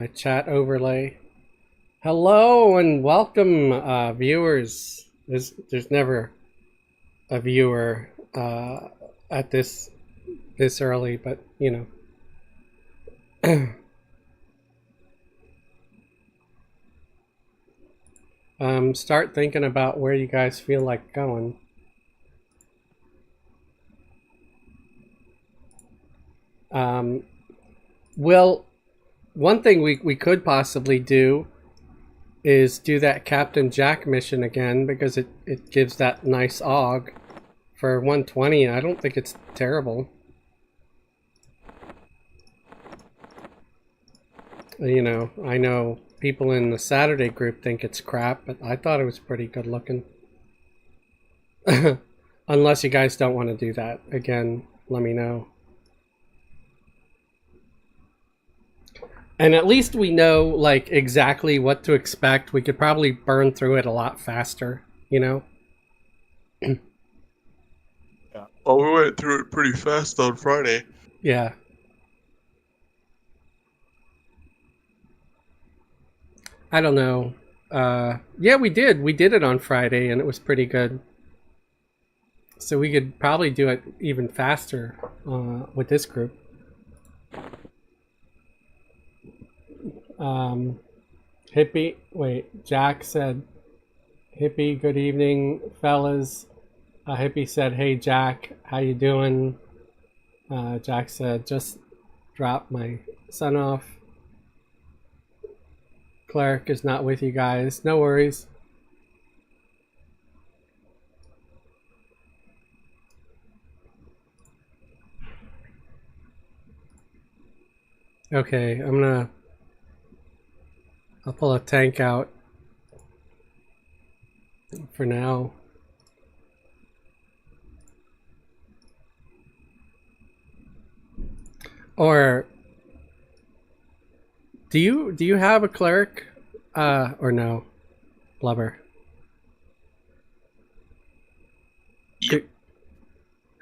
My chat overlay. Hello and welcome, viewers. There's never a viewer at this early, but you know. Start thinking about where you guys feel like going. Well, one thing we could possibly do is do that Captain Jack mission again, because it gives that nice AUG for 120. I don't think it's terrible. You know, I know people in the Saturday group think it's crap, but I thought it was pretty good looking. Unless you guys don't want to do that. Again, let me know. And at least we know, like, exactly what to expect. We could probably burn through it a lot faster, you know? Yeah. Oh, we went through it pretty fast on Friday. Yeah. I don't know. Yeah, we did. We did it on Friday, and it was pretty good. So we could probably do it even faster with this group. Hippie, wait, Jack said, Hippie, good evening, fellas. Hippie said, hey, Jack, how you doing? Jack said, just dropped my son off. Cleric is not with you guys. No worries. Okay, I'll pull a tank out for now. Or do you have a cleric? Or no? Blubber. Yep.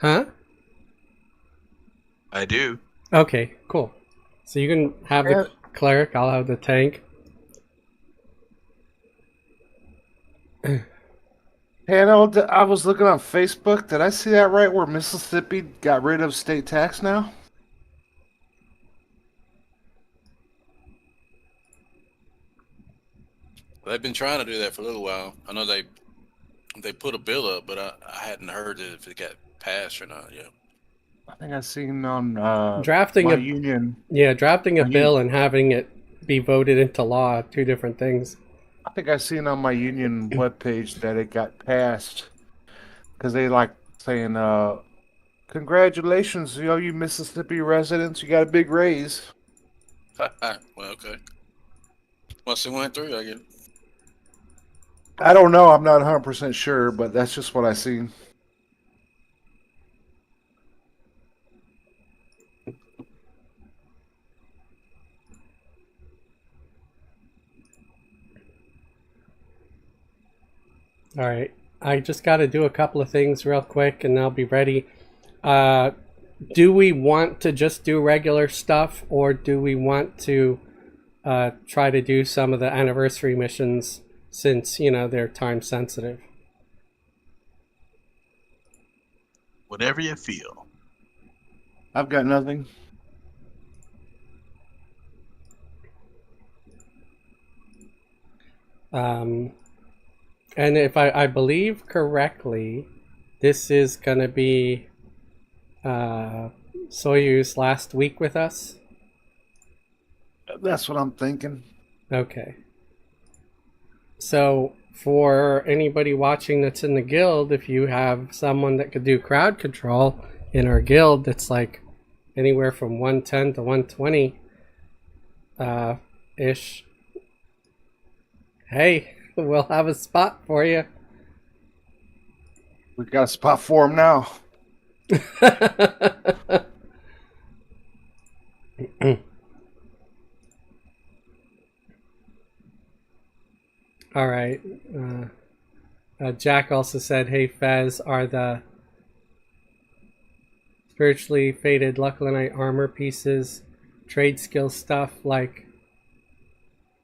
Huh? I do. Okay, cool. So you can have the cleric, I'll have the tank. Hey, I was looking on Facebook. Did I see that right? Where Mississippi got rid of state tax now? They've been trying to do that for a little while. I know they put a bill up, but I hadn't heard if it got passed or not yet. I think I seen on Drafting my a union. Yeah, drafting a my bill and having it be voted into law, two different things. I think I seen on my union webpage that it got passed because they like saying, "Congratulations, you Mississippi residents, you got a big raise." Well, okay. Once it went through, I guess. I don't know. I'm not 100% sure, but that's just what I seen. All right. I just got to do a couple of things real quick and I'll be ready. Do we want to just do regular stuff, or do we want to try to do some of the anniversary missions, since, you know, they're time sensitive? Whatever you feel. I've got nothing. And if I believe correctly, this is going to be Soyuz last week with us. That's what I'm thinking. Okay. So for anybody watching that's in the guild, if you have someone that could do crowd control in our guild, that's like anywhere from 110 to 120 ish, hey, we'll have a spot for you. We got a spot for him now. All right. Jack also said, hey, Fez, are the spiritually fated Luclinite armor pieces trade skill stuff like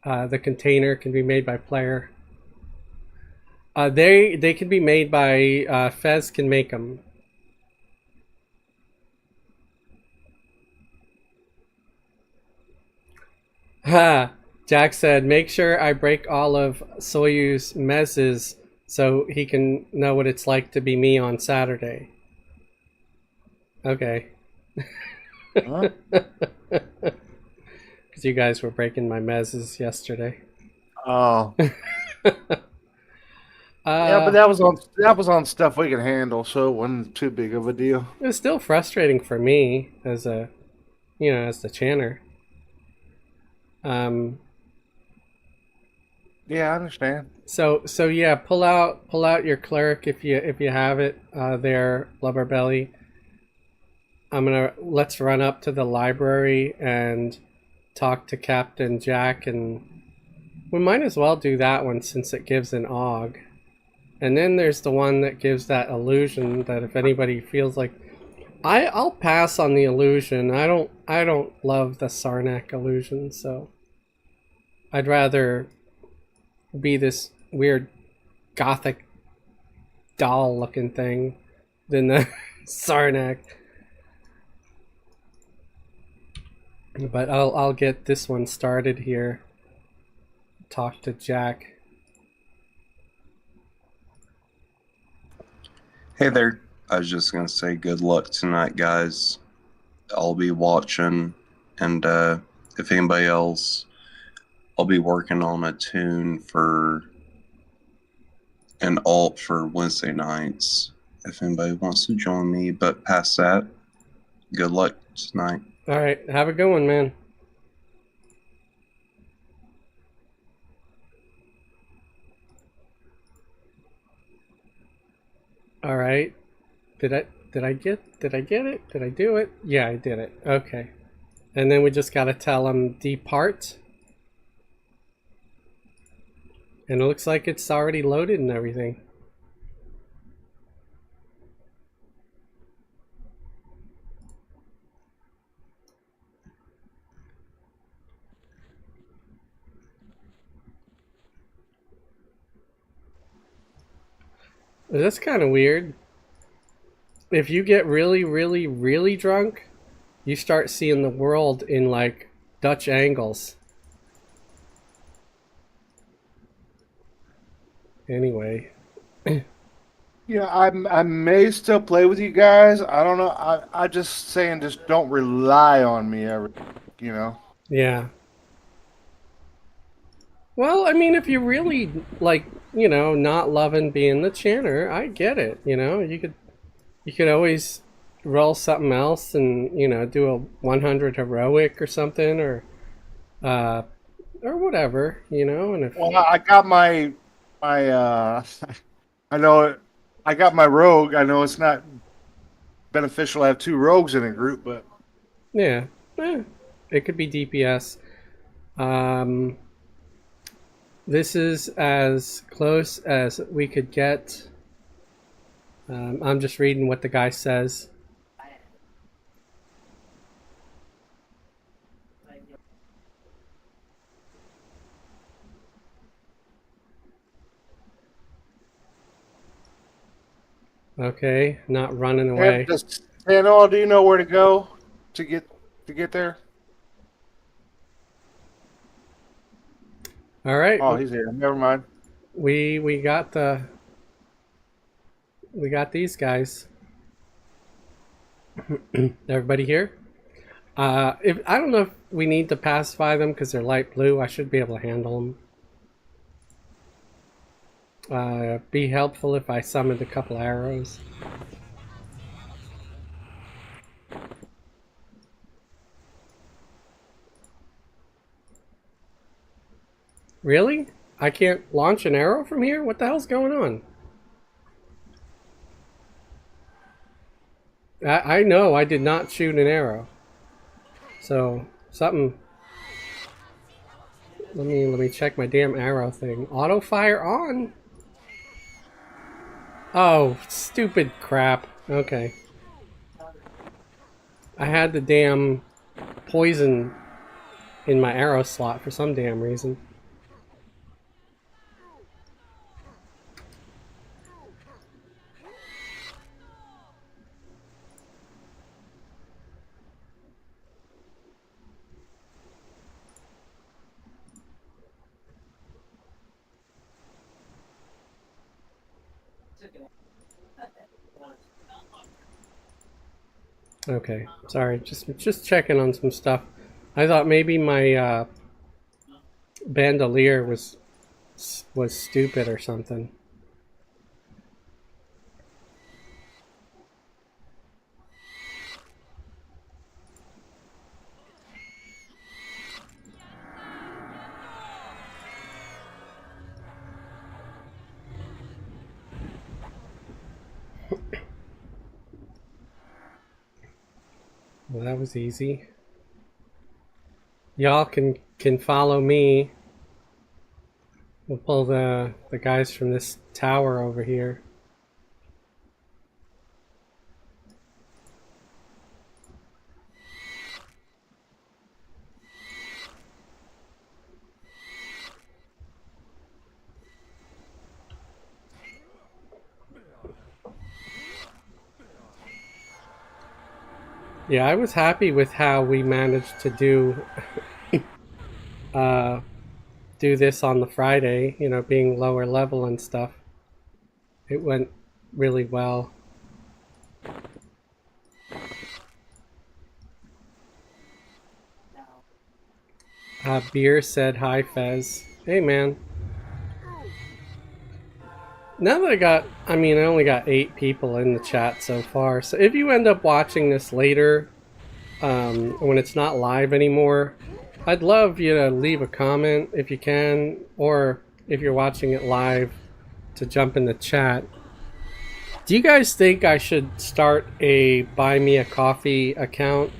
The container can be made by player. They can be made by Fez can make them. Ha! Jack said, "Make sure I break all of Soyuz messes so he can know what it's like to be me on Saturday." Okay. Huh? Because you guys were breaking my mezzes yesterday. Oh. Yeah, but that was on stuff we could handle, so it wasn't too big of a deal. It was still frustrating for me as a, as the channer. Yeah, I understand. So yeah, pull out your cleric if you have it there, Blubberbelly. Let's run up to the library and talk to Captain Jack, and we might as well do that one since it gives an AUG. And then there's the one that gives that illusion that if anybody feels like I'll pass on the illusion. I don't love the Sarnak illusion, so I'd rather be this weird gothic doll looking thing than the Sarnak. But I'll get this one started here. Talk to Jack. Hey there. I was just going to say good luck tonight, guys. I'll be watching, and if anybody else, I'll be working on a tune for an alt for Wednesday nights, if anybody wants to join me. But past that, good luck tonight. All right, have a good one, man. All right. Did I get it? Did I do it? Yeah, I did it. Okay. And then we just got to tell him depart. And it looks like it's already loaded and everything. That's kind of weird. If you get really, really, really drunk, you start seeing the world in like Dutch angles. Anyway. Yeah, I may still play with you guys. I don't know. I just saying, just don't rely on me ever. Yeah. Well, I mean, if you're really like, not loving being the chanter, I get it. You could always roll something else and do a 100 heroic or something or whatever. And if Well, I got my I know I got my rogue. I know it's not beneficial to have two rogues in a group, but yeah, it could be DPS. This is as close as we could get. I'm just reading what the guy says. Okay, not running away. Tano, do you know where to go to get there? All right. Oh, he's here. Never mind. We got these guys. Everybody here? If I don't know if we need to pacify them because they're light blue. I should be able to handle them. Be helpful if I summoned a couple arrows. Really? I can't launch an arrow from here? What the hell's going on? I know I did not shoot an arrow. So, something... Let me check my damn arrow thing. Auto fire on? Oh, stupid crap. Okay. I had the damn poison in my arrow slot for some damn reason. Okay, sorry, just checking on some stuff. I thought maybe my bandolier was stupid or something. Well, that was easy. Y'all can follow me. We'll pull the guys from this tower over here. Yeah, I was happy with how we managed to do do this on the Friday, you know, being lower level and stuff. It went really well. Beer said hi, Fez. Hey, man. Now that I only got 8 people in the chat so far. So if you end up watching this later, when it's not live anymore, I'd love you to leave a comment if you can, or if you're watching it live, to jump in the chat. Do you guys think I should start a Buy Me a Coffee account?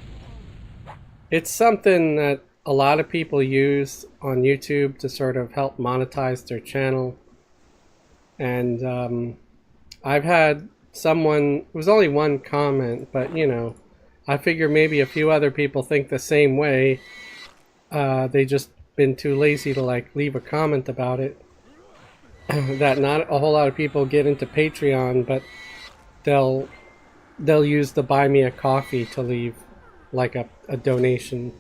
It's something that a lot of people use on YouTube to sort of help monetize their channel. And I've had someone, it was only one comment, but you know, I figure maybe a few other people think the same way. They just been too lazy to like leave a comment about it. That not a whole lot of people get into Patreon, but they'll use the Buy Me a Coffee to leave like a donation.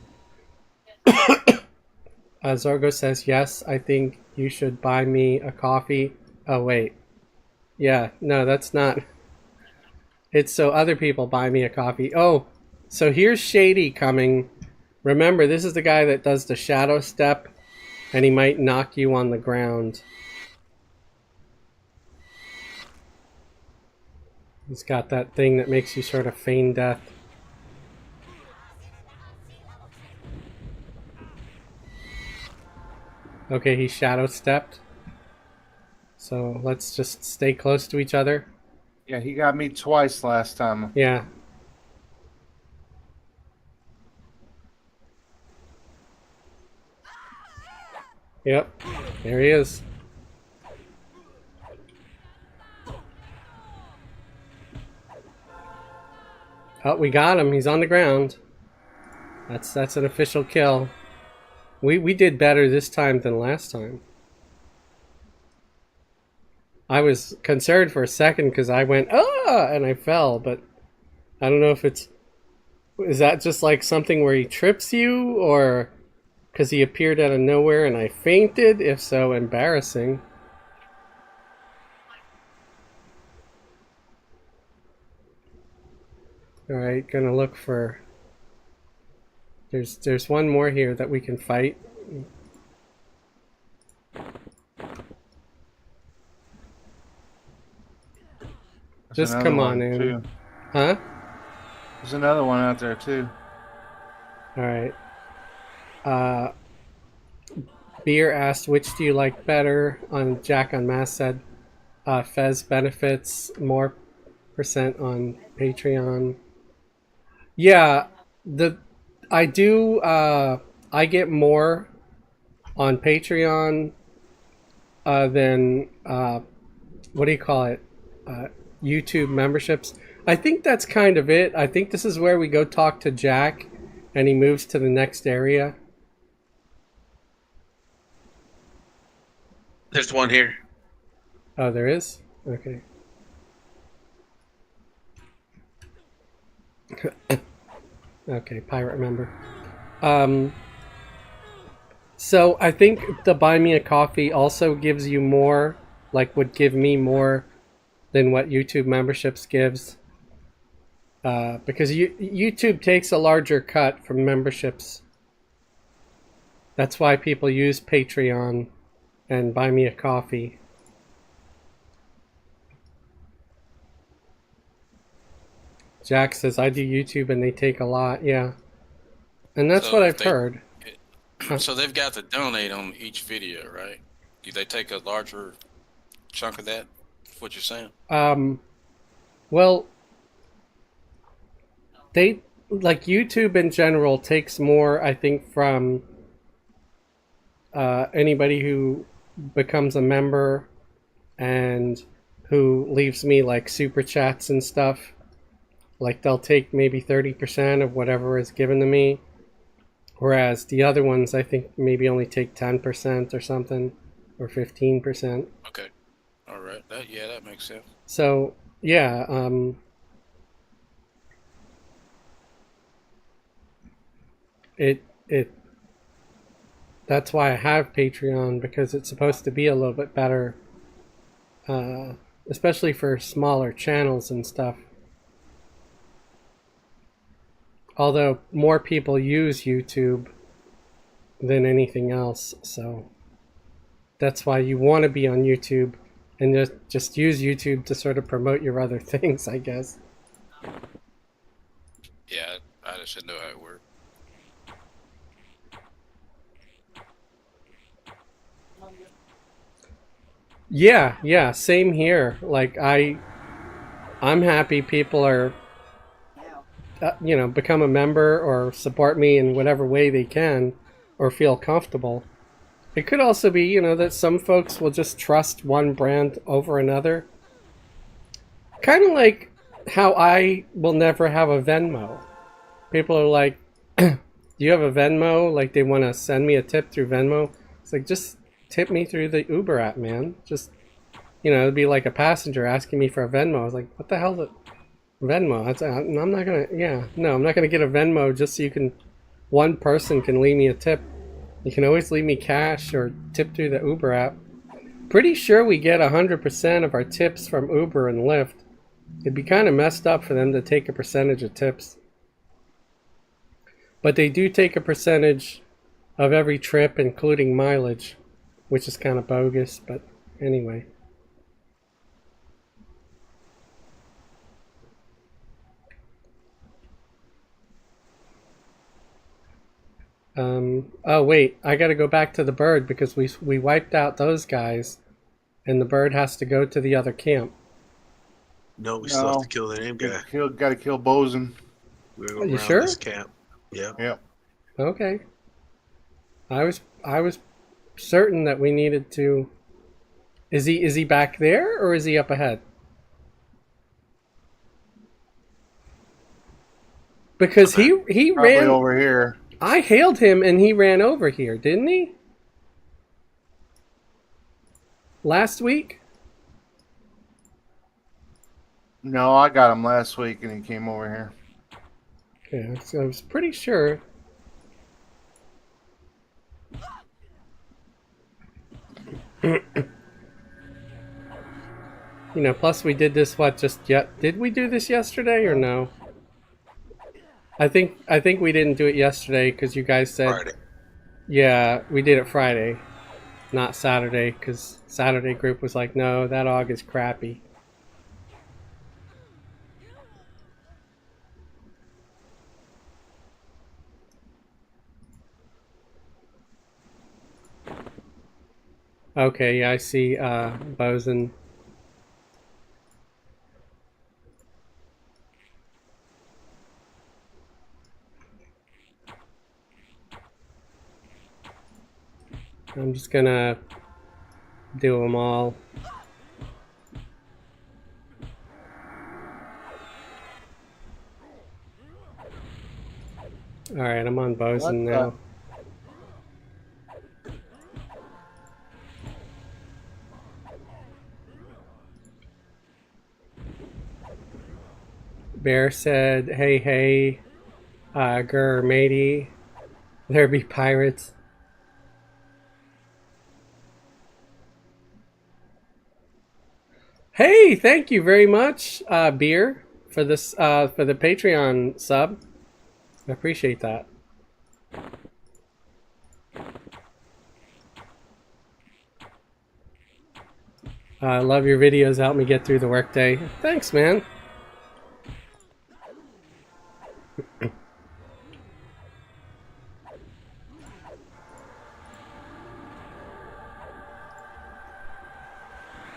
Zorgo says, yes, I think you should buy me a coffee. Oh, wait. Yeah, no, that's not. It's so other people buy me a coffee. Oh, so here's Shady coming. Remember, this is the guy that does the shadow step, and he might knock you on the ground. He's got that thing that makes you sort of feign death. Okay, he shadow stepped. So let's just stay close to each other. Yeah, he got me twice last time. Yeah. Yep. There he is. Oh, we got him. He's on the ground. That's an official kill. We did better this time than last time. I was concerned for a second because I went, ah, and I fell, but I don't know if is that just like something where he trips you, or because he appeared out of nowhere and I fainted? If so, embarrassing. Alright, gonna look for... There's one more here that we can fight. Just come on in. Too. Huh? There's another one out there too. Alright. Beer asked, which do you like better? On Jack on Mass said, Fez benefits more % on Patreon. Yeah, I do, I get more on Patreon than, what do you call it? YouTube memberships. I think that's kind of it. I think this is where we go talk to Jack and he moves to the next area. There's one here. Oh, there is? Okay. Okay, pirate member. So I think the Buy Me a Coffee also gives you more, like would give me more than what YouTube memberships gives. because YouTube takes a larger cut from memberships. That's why people use Patreon and Buy Me a Coffee. Jack says, I do YouTube and they take a lot. Yeah. And that's So what if I've heard. So they've got to donate on each video, right? Do they take a larger chunk of that? What you're saying? Well, they, like YouTube in general, takes more, I think, from anybody who becomes a member and who leaves me like super chats and stuff. Like they'll take maybe 30% of whatever is given to me, whereas the other ones I think maybe only take 10% or something, or 15%. Okay. All right. That makes sense. So yeah, it that's why I have Patreon, because it's supposed to be a little bit better, especially for smaller channels and stuff. Although more people use YouTube than anything else, so that's why you want to be on YouTube and just use YouTube to sort of promote your other things, I guess. Yeah, I just didn't know how it worked. Yeah, same here. Like I'm happy people are become a member or support me in whatever way they can or feel comfortable. It could also be, that some folks will just trust one brand over another. Kind of like how I will never have a Venmo. People are like, do you have a Venmo? Like they want to send me a tip through Venmo. It's like, just tip me through the Uber app, man. Just, it'd be like a passenger asking me for a Venmo. I was like, what the hell's a Venmo? I'm not going to, I'm not going to get a Venmo just so one person can leave me a tip. You can always leave me cash or tip through the Uber app. Pretty sure we get 100% of our tips from Uber and Lyft. It'd be kind of messed up for them to take a percentage of tips. But they do take a percentage of every trip, including mileage, which is kind of bogus, but anyway. Oh wait, I gotta go back to the bird because we wiped out those guys, and the bird has to go to the other camp. No, we still have to kill the name guy. Got to kill Bosun. We're Are going you around sure? this camp. Yeah. Yep. Okay. I was certain that we needed to. Is he back there or is he up ahead? Because he Probably ran over here. I hailed him and he ran over here, didn't he? Last week? No, I got him last week and he came over here. Yeah, so I was pretty sure. Plus we did this did we do this yesterday or no? I think we didn't do it yesterday because you guys said Friday. Yeah, we did it Friday, not Saturday, because Saturday group was like, no, that AUG is crappy. Okay, yeah, I see Bosun. I'm just gonna do them all. Alright, I'm on Bosun now. Bear said, hey, grr, matey, there be pirates. Hey, thank you very much, Beer, for this for the Patreon sub. I appreciate that. I love your videos. Help me get through the workday. Thanks, man.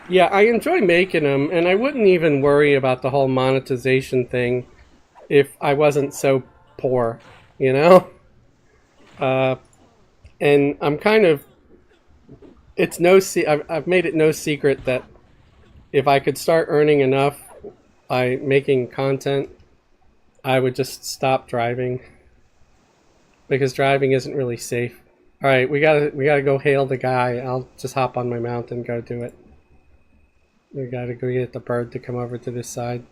Yeah, I enjoy making them, and I wouldn't even worry about the whole monetization thing if I wasn't so poor, you know? And I'm kind of... It's no I've made it no secret that if I could start earning enough by making content, I would just stop driving. Because driving isn't really safe. Alright, we gotta go hail the guy. I'll just hop on my mount and go do it. We gotta go get the bird to come over to this side.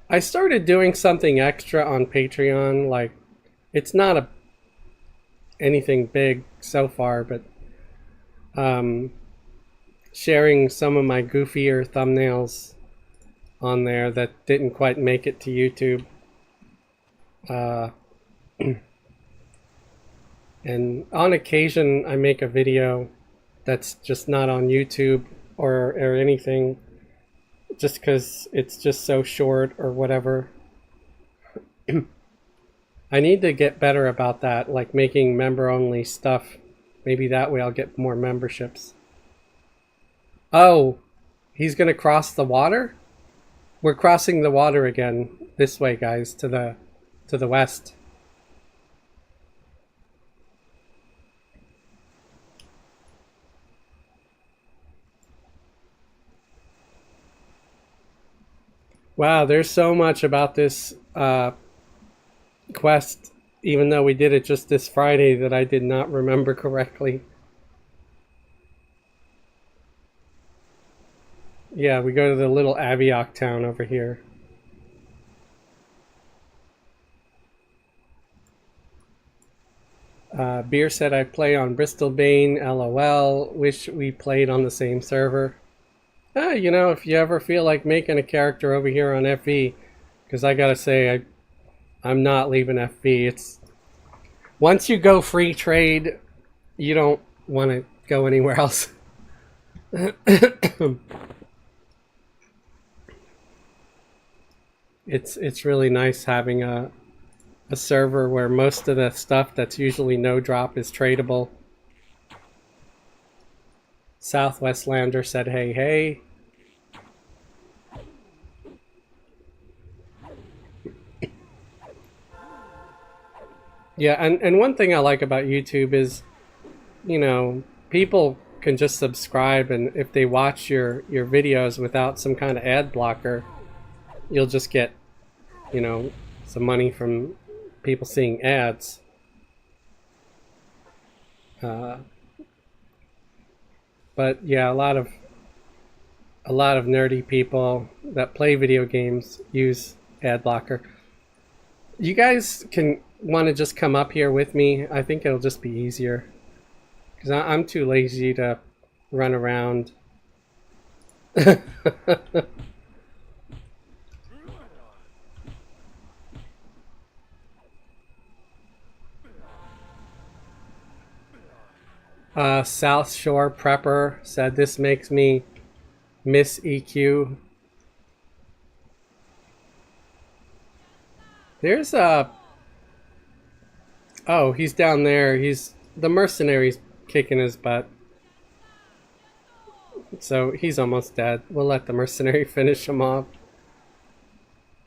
I started doing something extra on Patreon, like, it's not anything big so far, but sharing some of my goofier thumbnails on there that didn't quite make it to YouTube. And on occasion I make a video that's just not on YouTube or anything, just because it's just so short or whatever. I need to get better about that, like making member-only stuff. Maybe that way I'll get more memberships. Oh, he's gonna cross the water? We're crossing the water again. This way, guys, to the west. Wow, there's so much about this quest, even though we did it just this Friday, that I did not remember correctly. Yeah, we go to the little Aviok town over here. Beer said I play on Bristol Bane, LOL. Wish we played on the same server. You know, if you ever feel like making a character over here on FV, because I gotta say, I'm not leaving FV. It's once you go free trade, you don't want to go anywhere else. It's really nice having a server where most of the stuff that's usually no drop is tradable. Southwestlander said hey hey. Yeah, and one thing I like about YouTube is, you know, people can just subscribe, and if they watch your videos without some kind of ad blocker, you'll just get, you know, some money from people seeing ads. But yeah, a lot of nerdy people that play video games use ad blocker. You guys can want to just come up here with me. I think it'll just be easier, because I'm too lazy to run around. South Shore Prepper said this makes me miss EQ. There's a... Oh, he's down there. He's... The mercenary's kicking his butt. So he's almost dead. We'll let the mercenary finish him off.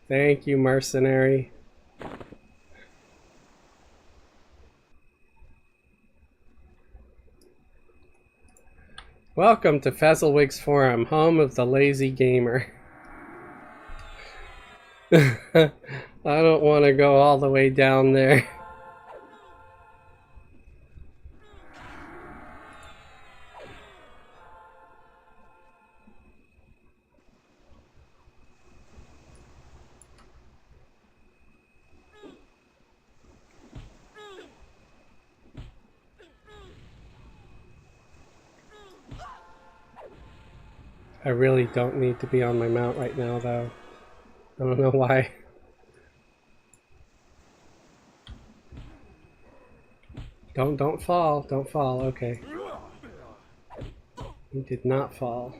Thank you, mercenary. Welcome to Fezzelwig's Forum, home of the lazy gamer. I don't want to go all the way down there. I really don't need to be on my mount right now, though. I don't know why. Don't fall. Don't fall. Okay. He did not fall.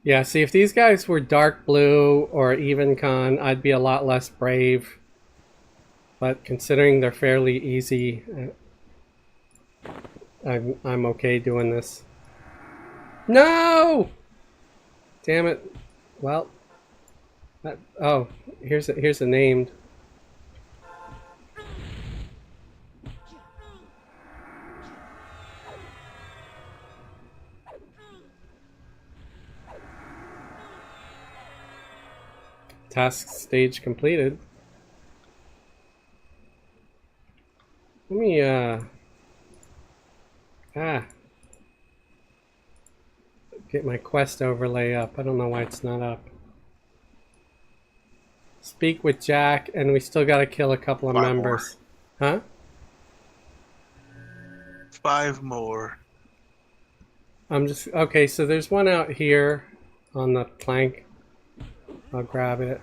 Yeah, see, if these guys were dark blue or even con, I'd be a lot less brave. But considering they're fairly easy, I'm okay doing this. No! Damn it. Well, oh, here's a named. Task stage completed. Let me, get my quest overlay up. I don't know why it's not up. Speak with Jack, and we still gotta kill a couple of 5 members. Huh? 5 more. I'm just, okay, so there's one out here on the plank. I'll grab it.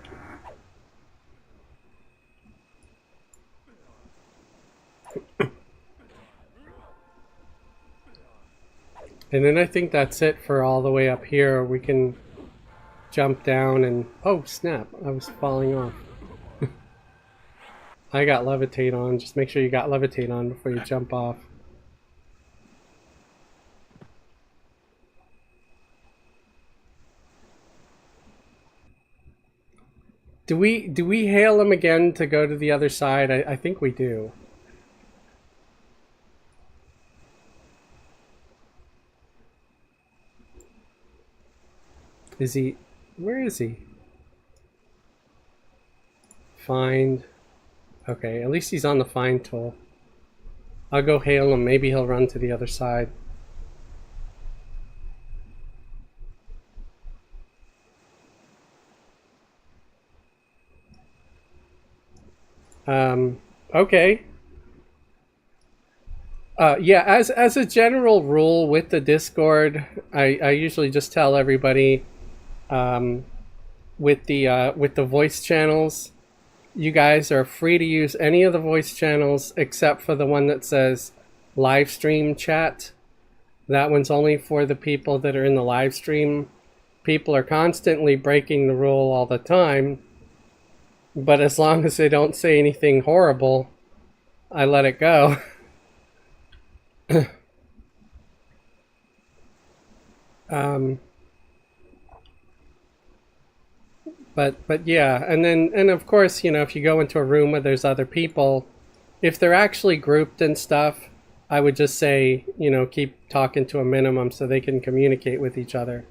And then I think that's it for all the way up here. We can jump down and... Oh, snap. I was falling off. I got levitate on. Just make sure you got levitate on before you jump off. Do we hail him again to go to the other side? I think we do. Is he... Where is he? Find. Okay, at least he's on the find tool. I'll go hail him. Maybe he'll run to the other side. Okay. Yeah, as a general rule with the Discord, I usually just tell everybody with the voice channels, you guys are free to use any of the voice channels except for the one that says live stream chat. That one's only for the people that are in the live stream. People are constantly breaking the rule all the time, but as long as they don't say anything horrible, I let it go. But yeah, and of course, you know, if you go into a room where there's other people, if they're actually grouped and stuff, I would just say, you know, keep talking to a minimum so they can communicate with each other.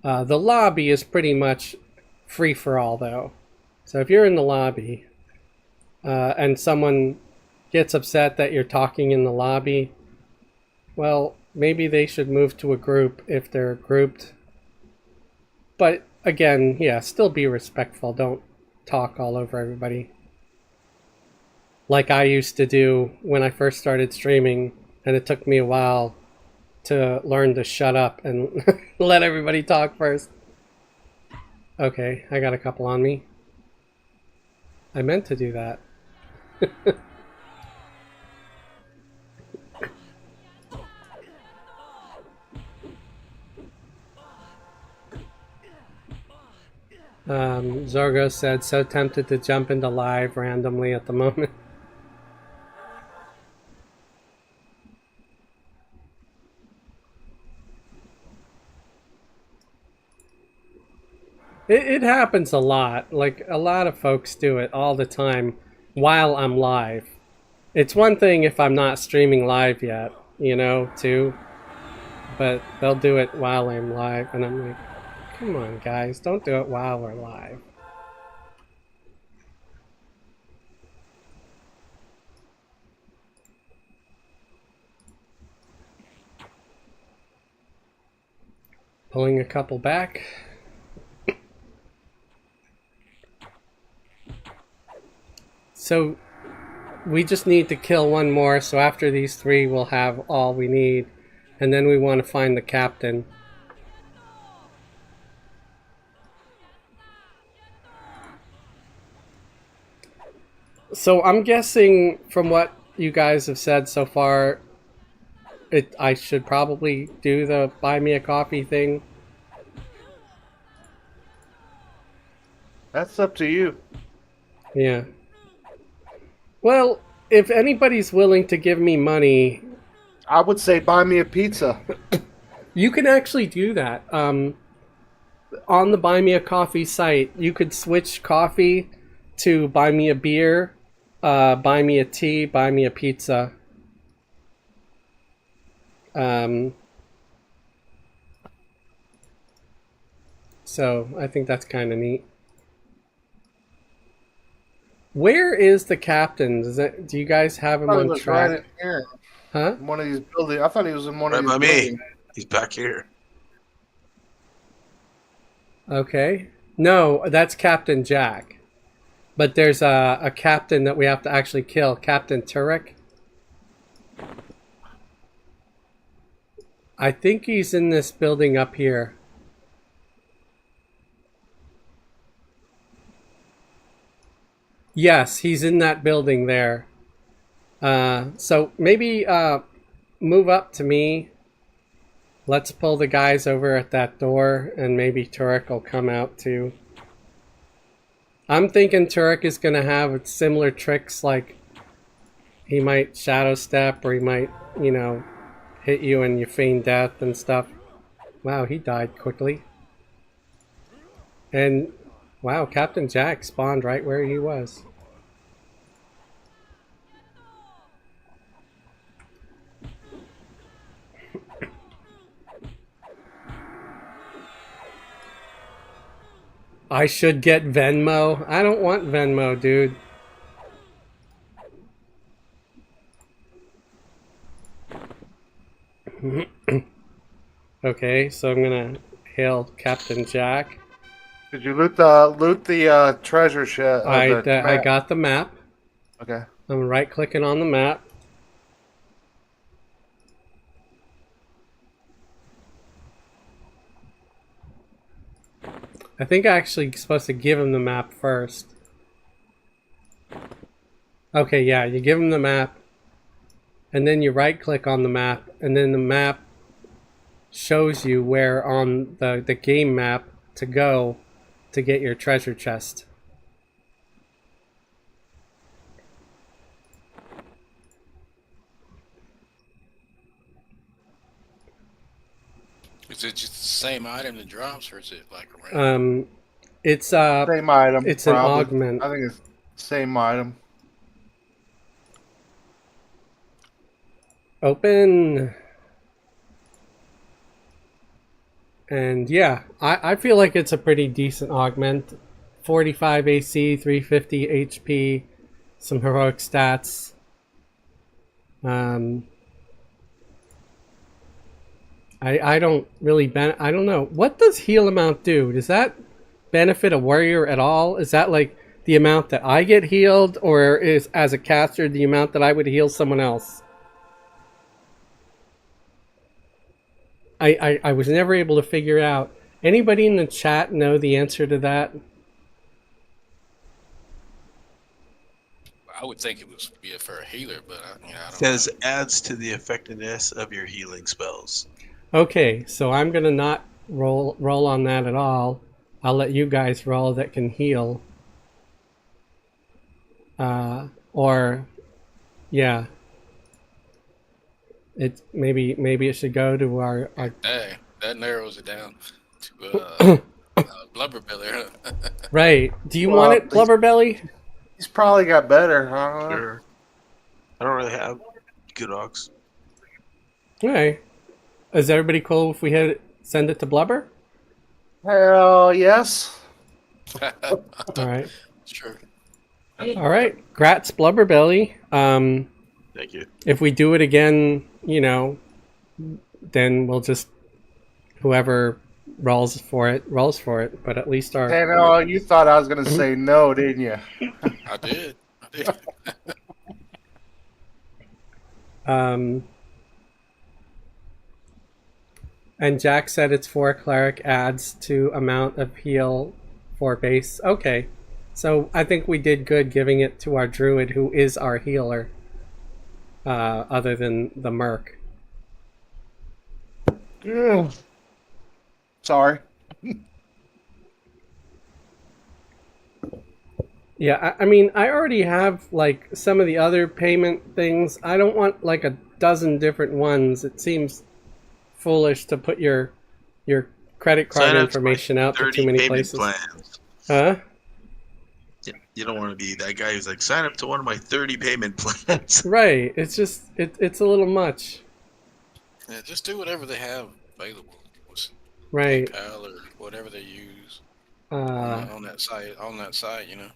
The lobby is pretty much free for all, though. So if you're in the lobby and someone gets upset that you're talking in the lobby, well, maybe they should move to a group if they're grouped. But again, yeah, still be respectful. Don't talk all over everybody. Like I used to do when I first started streaming, and it took me a while to learn to shut up and let everybody talk first. Okay, I got a couple on me. I meant to do that. Zorgo said, so tempted to jump into live randomly at the moment. It happens a lot. Like, a lot of folks do it all the time while I'm live. It's one thing if I'm not streaming live yet, you know, too. But they'll do it while I'm live, and I'm like, come on, guys, don't do it while we're live. Pulling a couple back. So we just need to kill one more, so after these 3 we'll have all we need. And then we want to find the captain. So I'm guessing from what you guys have said so far, I should probably do the buy me a coffee thing. That's up to you. Yeah. Well, if anybody's willing to give me money, I would say buy me a pizza. you can actually do that. On the Buy Me a Coffee site, you could switch coffee to buy me a beer, buy me a tea, buy me a pizza. So I think that's kind of neat. Where is the captain? Do you guys have him I thought he on was track? right in here. Huh? In one of these buildings. I thought he was in one Right of by these me. buildings. He's back here. Okay. No, that's Captain Jack. But there's a captain that we have to actually kill. Captain Turek. I think he's in this building up here. Yes, he's in that building there. So maybe move up to me. Let's pull the guys over at that door, and maybe Turek will come out too. I'm thinking Turek is going to have similar tricks, like he might shadow step, or he might, you know, hit you and you feign death and stuff. Wow, he died quickly. And wow, Captain Jack spawned right where he was. I should get Venmo. I don't want Venmo, dude. Okay, so I'm gonna hail Captain Jack. Did you loot the treasure chest? I got the map. Okay. I'm right clicking on the map. I think I'm actually supposed to give him the map first. Okay, yeah, you give him the map, and then you right click on the map, and then the map shows you where on the game map to go to get your treasure chest. Is it just the same item that drops, or is it like a random? It's Same item. it's probably. an augment. I think it's same item. Open. And yeah, I feel like it's a pretty decent augment. 45 AC, 350 HP, some heroic stats. I don't really I don't know. What does heal amount do? Does that benefit a warrior at all? Is that like the amount that I get healed, or is as a caster the amount that I would heal someone else? I was never able to figure out. Anybody in the chat know the answer to that? I would think it would be for a healer, but I don't Says know. adds to the effectiveness of your healing spells. Okay, so I'm gonna not roll on that at all. I'll let you guys roll that can heal. Or yeah. It maybe it should go to our Hey, that narrows it down to blubber belly. right. Do you Well, want it, Blubberbelly? He's probably got better. I don't know. Sure. I don't really have good ox. Okay. Is everybody cool if we send it to Blubber? Hell yes. All right. Sure. All right. Grats, Blubberbelly. Thank you. If we do it again, you know, then we'll just whoever rolls for it. But at least our And you thought I was going to say no, didn't you? I did. And Jack said it's 4 cleric adds to amount of heal for base. Okay, so I think we did good giving it to our druid, who is our healer, other than the merc. Ugh. Sorry. Yeah, I mean, I already have like some of the other payment things. I don't want like a dozen different ones. It seems foolish to put your credit card Sign up information out to 30 too many payment places. plans. Huh? Yeah, you don't want to be that guy who's like, sign up to one of my 30 payment plans. Right. It's just it's a little much. Yeah, just do whatever they have available. Right. PayPal or whatever they use Uh, on that site, you know.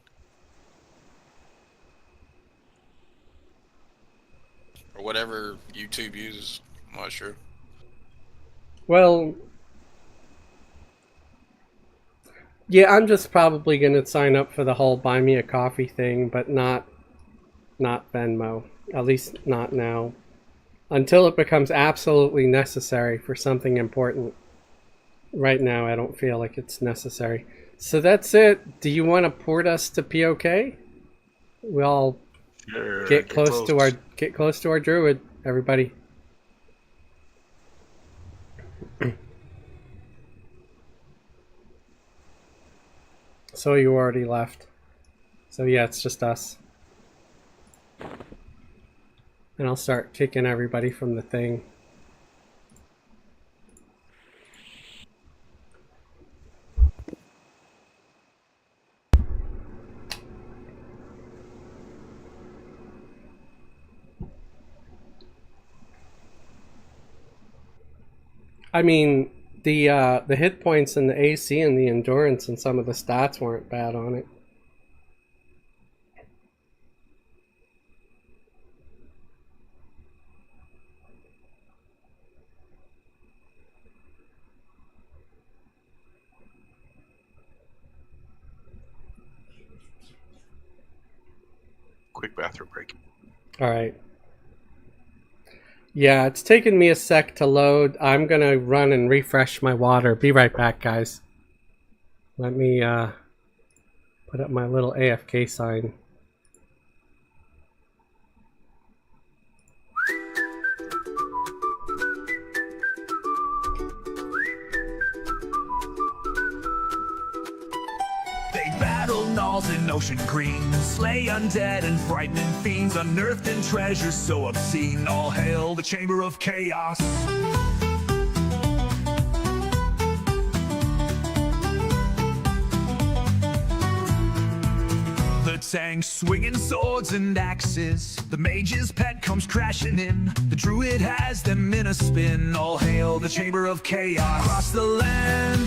Or whatever YouTube uses. I'm not sure. well, yeah, I'm just probably gonna sign up for the whole buy me a coffee thing, but not Venmo. At least not now. Until it becomes absolutely necessary for something important. Right now, I don't feel like it's necessary. So that's it. Do you want to port us to POK? We all Sure, get close to our druid, everybody. So you already left. So yeah, it's just us. And I'll start kicking everybody from the thing. I mean, the hit points and the AC and the endurance and some of the stats weren't bad on it. Quick bathroom break. All right. Yeah, it's taken me a sec to load. I'm gonna run and refresh my water. Be right back, guys. Let me put up my little AFK sign. They battle gnolls in ocean green, slay undead and frightening fiends, unearthed in treasures so obscene. All hail the chamber of chaos. The tanks swinging swords and axes, the mage's pet comes crashing in, the druid has them in a spin. All hail the chamber of chaos. Across the land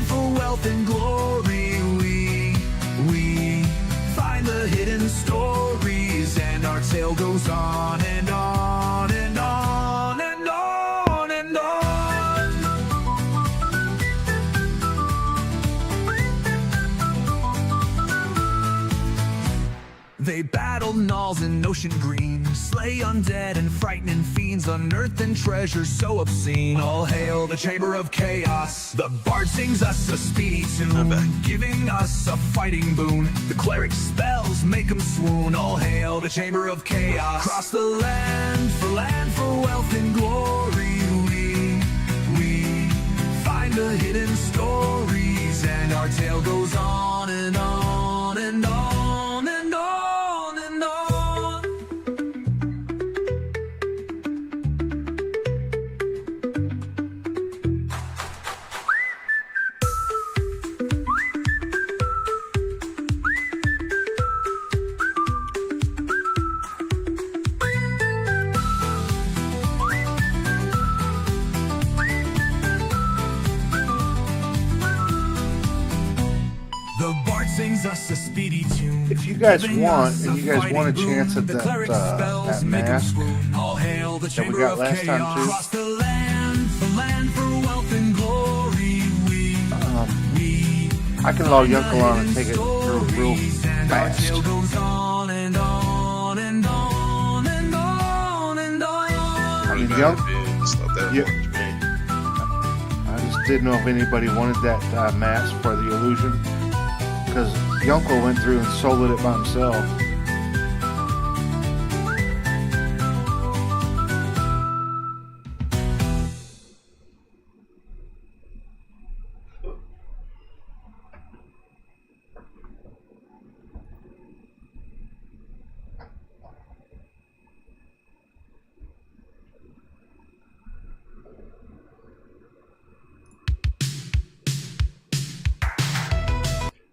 for wealth and glory, we find the hidden stories, and our tale goes on and on and on and on and on. They battle gnolls in ocean green, slay undead and frightening fiends, unearthed in treasures so obscene. All hail the chamber of chaos. The bard sings us a speedy tune, giving us a fighting boon. The cleric spells make them swoon. All hail the chamber of chaos. Across the land for wealth and glory, we find the hidden stories, and our tale goes on and on and on and on and on. The bard sings us a speedy tune. If you guys giving want, us and you guys want a fighting chance boon. at The that, cleric spells that make 'em mask swoon. All hail the that we chamber got of last time, chaos. too. Across the land for wealth and glory, I can log Yunkel on and take it through real fast. Tale goes on and on and on and on and on. I mean, Not a bit. It's not that Yeah. much, man. I just didn't know if anybody wanted that mask for the illusion, because Yunkel went through and sold it by himself.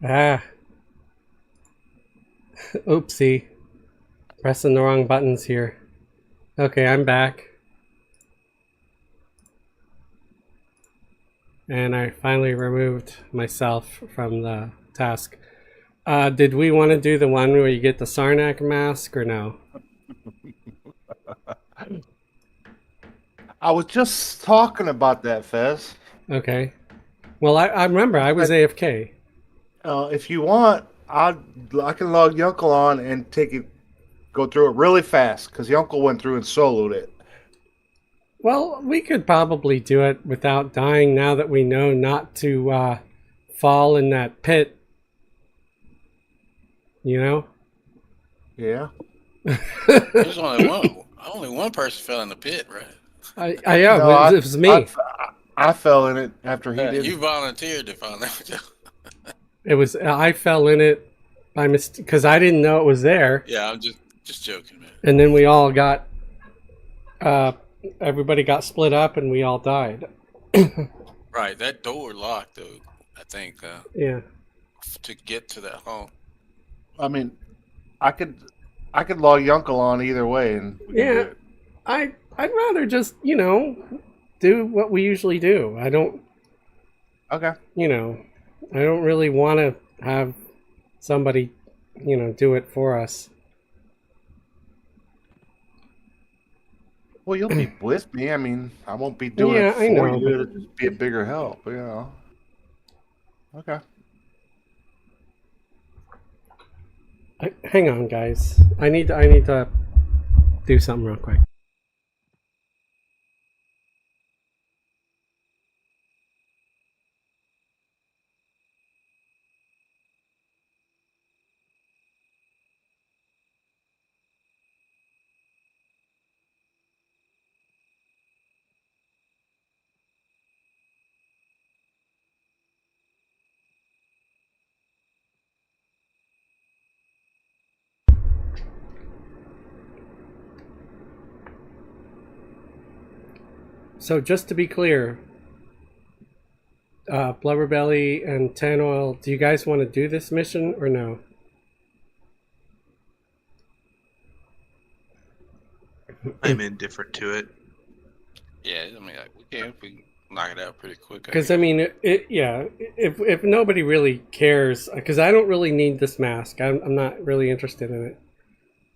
Ah. Oopsie. Pressing the wrong buttons here. Okay, I'm back. And I finally removed myself from the task. Did we want to do the one where you get the Sarnak mask or no? I was just talking about that, Fez. Okay. Well, I remember I was AFK. If you want, I can log Yunkel on and go through it really fast, because Yunkel went through and soloed it. Well, we could probably do it without dying now that we know not to fall in that pit. You know? Yeah. There's only one person fell in the pit, right? Yeah, No, it was me. I fell in it after he did. You volunteered to fall in it. I fell in it by mistake because I didn't know it was there. Yeah, I'm just joking, man. And then we all got, everybody got split up and we all died. Right, that door locked, though. I think Yeah. to get to that hall. I mean, I could log Yunkel on either way, and we can do Yeah. it. I'd rather just, do what we usually do. I don't, Okay. I don't really want to have somebody, do it for us. Well, you'll be with me. I mean, I won't be doing Yeah, it for I know, you. It'll just be a bigger help, Okay. Hang on, guys. I need to do something real quick. So just to be clear, Blubberbelly and Tan Oil, do you guys want to do this mission or no? I'm indifferent to it. Yeah, I mean, we can knock it out pretty quick. Because I mean, if nobody really cares, because I don't really need this mask, I'm not really interested in it.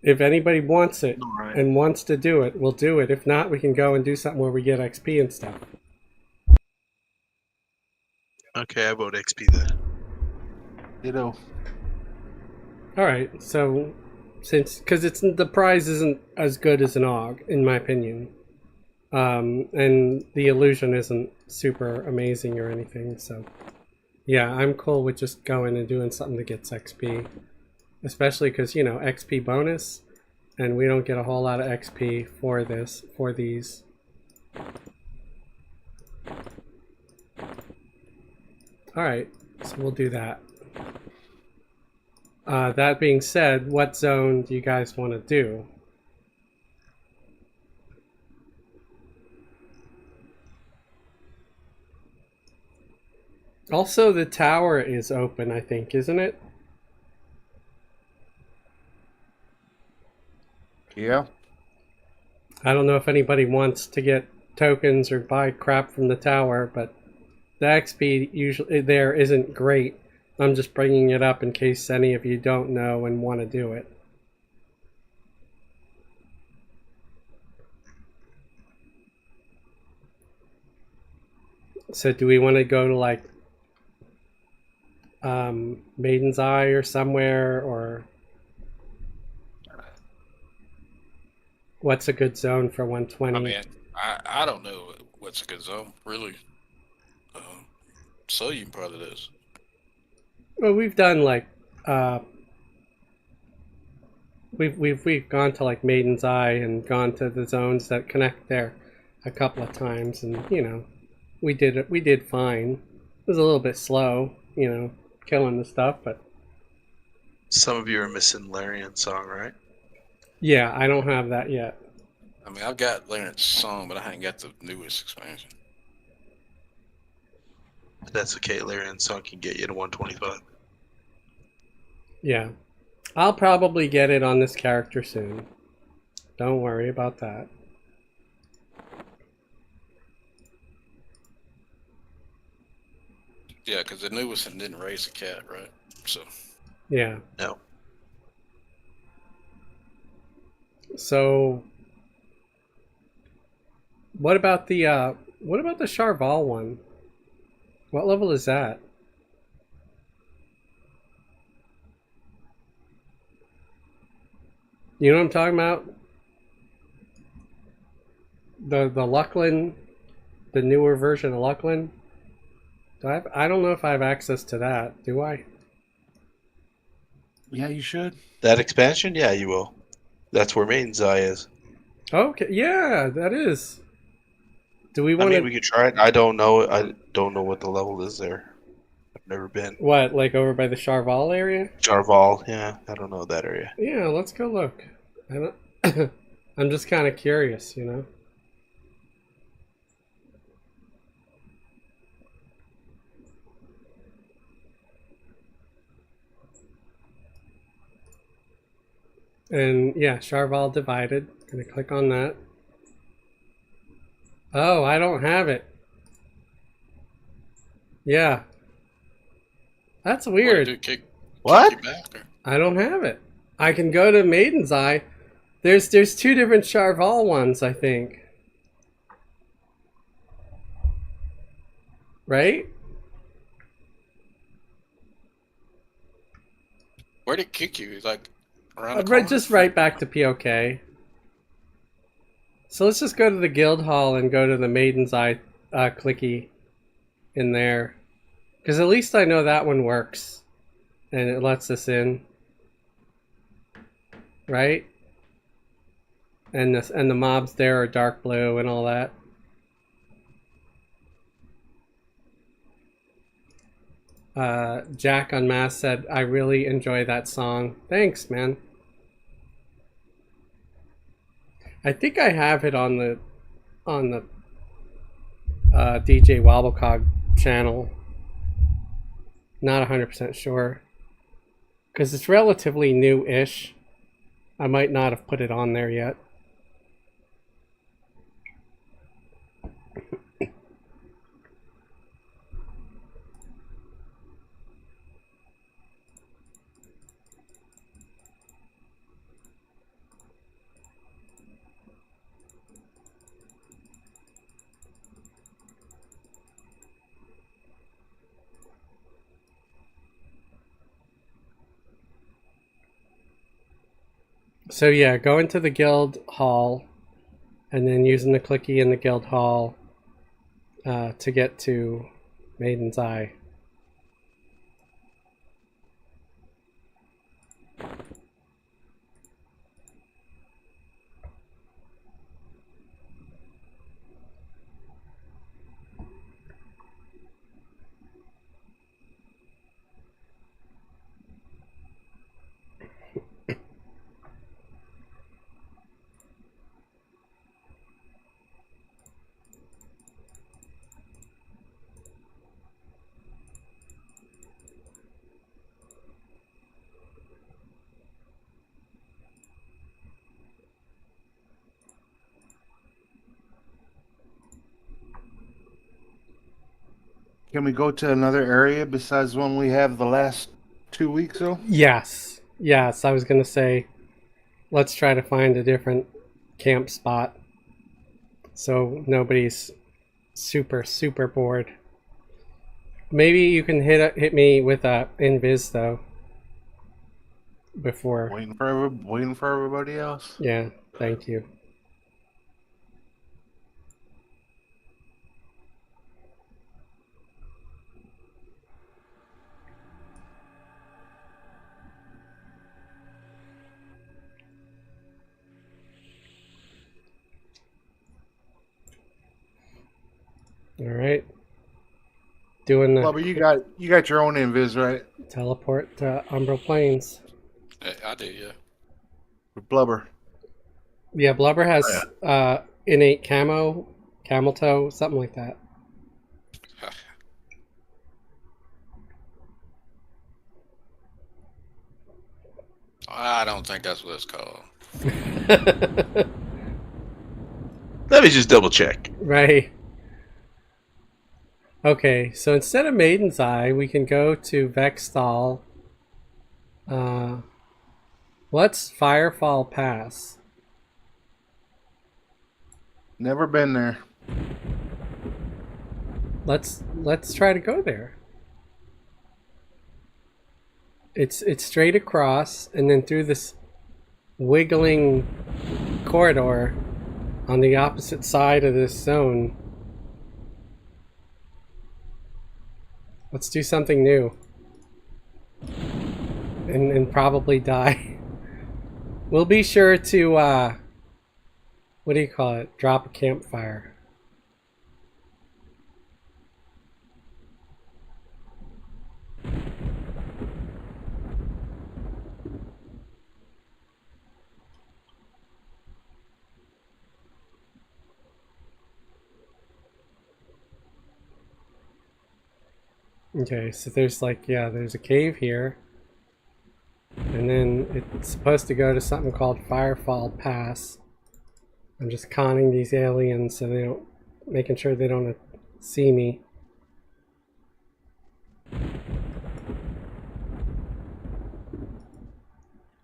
If anybody wants it Alright. and wants to do it, we'll do it. If not, we can go and do something where we get XP and stuff. Okay, I vote XP then. Ditto. All right, so because the prize isn't as good as an AUG, in my opinion, and the illusion isn't super amazing or anything, so yeah, I'm cool with just going and doing something that gets XP, especially because XP bonus, and we don't get a whole lot of XP for these. All right, so we'll do that. That being said, what zone do you guys want to do? Also, the tower is open, I think, isn't it? Yeah. I don't know if anybody wants to get tokens or buy crap from the tower, but the XP usually there isn't great. I'm just bringing it up in case any of you don't know and want to do it. So do we want to go to like Maiden's Eye or somewhere, or what's a good zone for 120? I mean, I don't know what's a good zone, really. So you can probably do this. Well, we've done like we've gone to like Maiden's Eye and gone to the zones that connect there a couple of times, and we did fine. It was a little bit slow, killing the stuff, but Some of you are missing Larian song, right? yeah, I don't have that yet. I mean, I've got Lawrence Song, but I haven't got the newest expansion. That's okay. Larian song can get you to 125. Yeah, I'll probably get it on this character soon. Don't worry about that. Yeah, because the newest one didn't raise a cat, right? So Yeah. No. So, what about the Charval one? What level is that? You know what I'm talking about? The Lucklin, the newer version of Lucklin. I don't know if I have access to that. Do I? Yeah, you should. That expansion? Yeah, you will. That's where Maiden's Eye is. Okay, yeah, that is. Do we I want mean, to? we could try it. I don't know. I don't know what the level is there. I've never been. What, like over by the Charval area? Jarval, yeah. I don't know that area. Yeah, let's go look. I don't. I'm just kind of curious, And yeah, Charval divided. Gonna click on that. Oh, I don't have it. Yeah. That's what weird. do you do? What? Kick you back, or? I don't have it. I can go to Maiden's Eye. There's two different Charval ones, I think. Right? Where'd it kick you? It's like around the corner? Just right back to POK. So let's just go to the guild hall and go to the Maiden's Eye clicky in there. Because at least I know that one works. And it lets us in. Right? And the mobs there are dark blue and all that. Jack Unmasked said, I really enjoy that song. Thanks, man. I think I have it on the DJ Wobblecog channel. Not 100% sure. Because it's relatively new-ish. I might not have put it on there yet. So yeah, go into the guild hall and then using the clicky in the guild hall to get to Maiden's Eye. Can we go to another area besides one we have the last 2 weeks though? Yes, I was gonna say, let's try to find a different camp spot so nobody's super bored. Maybe you can hit me with a invis though. Before. Waiting for everybody else. Yeah, thank you. All right. Doing the Blubber, you got your own invis, right? teleport to Umbral Plains. I did, yeah. Blubber. Yeah, Blubber has innate camel toe, something like that. I don't think that's what it's called. Let me just double check. Right. Okay, so instead of Maiden's Eye, we can go to Vexthal. What's Firefall Pass? Never been there. Let's try to go there. It's straight across and then through this wiggling corridor on the opposite side of this zone. Let's do something new. And probably die. We'll be sure to what do you call it? Drop a campfire. Okay, so there's like, yeah, there's a cave here. And then it's supposed to go to something called Firefall Pass. I'm just conning these aliens so they don't, making sure they don't see me.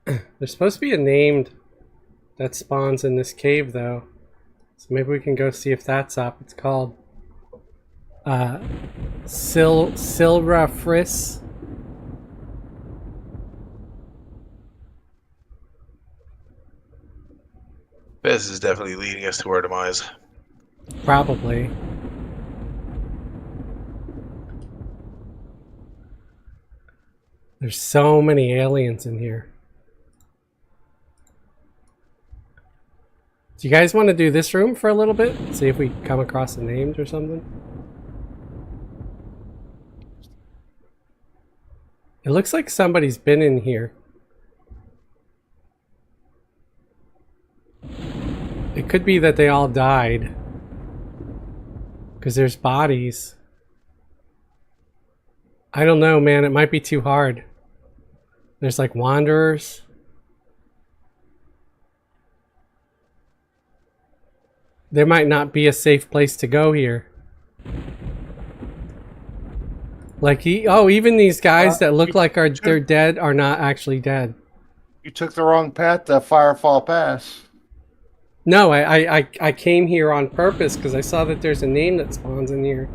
There's supposed to be a named that spawns in this cave though. So maybe we can go see if that's up. It's called Silra Friss. This is definitely leading us to our demise. Probably. There's so many aliens in here. Do you guys want to do this room for a little bit? See if we come across the names or something? It looks like somebody's been in here. It could be that they all died. Because there's bodies. I don't know, man. It might be too hard. There's like wanderers. There might not be a safe place to go here. Like, even these guys that look like they're dead are not actually dead. You took the wrong path to Firefall Pass. No, I came here on purpose because I saw that there's a name that spawns in here.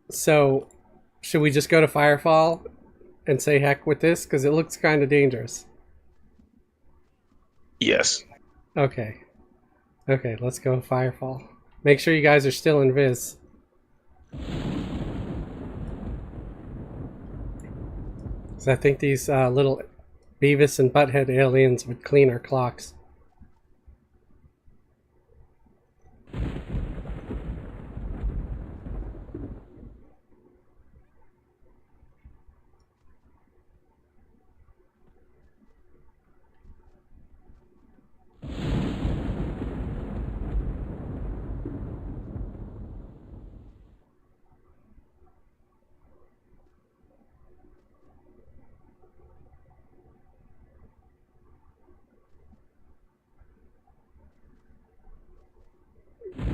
So, should we just go to Firefall and say heck with this? Because it looks kind of dangerous. Yes. Okay. Okay, let's go Firefall. Make sure you guys are still in Viz. Because I think these little Beavis and Butthead aliens would clean our clocks.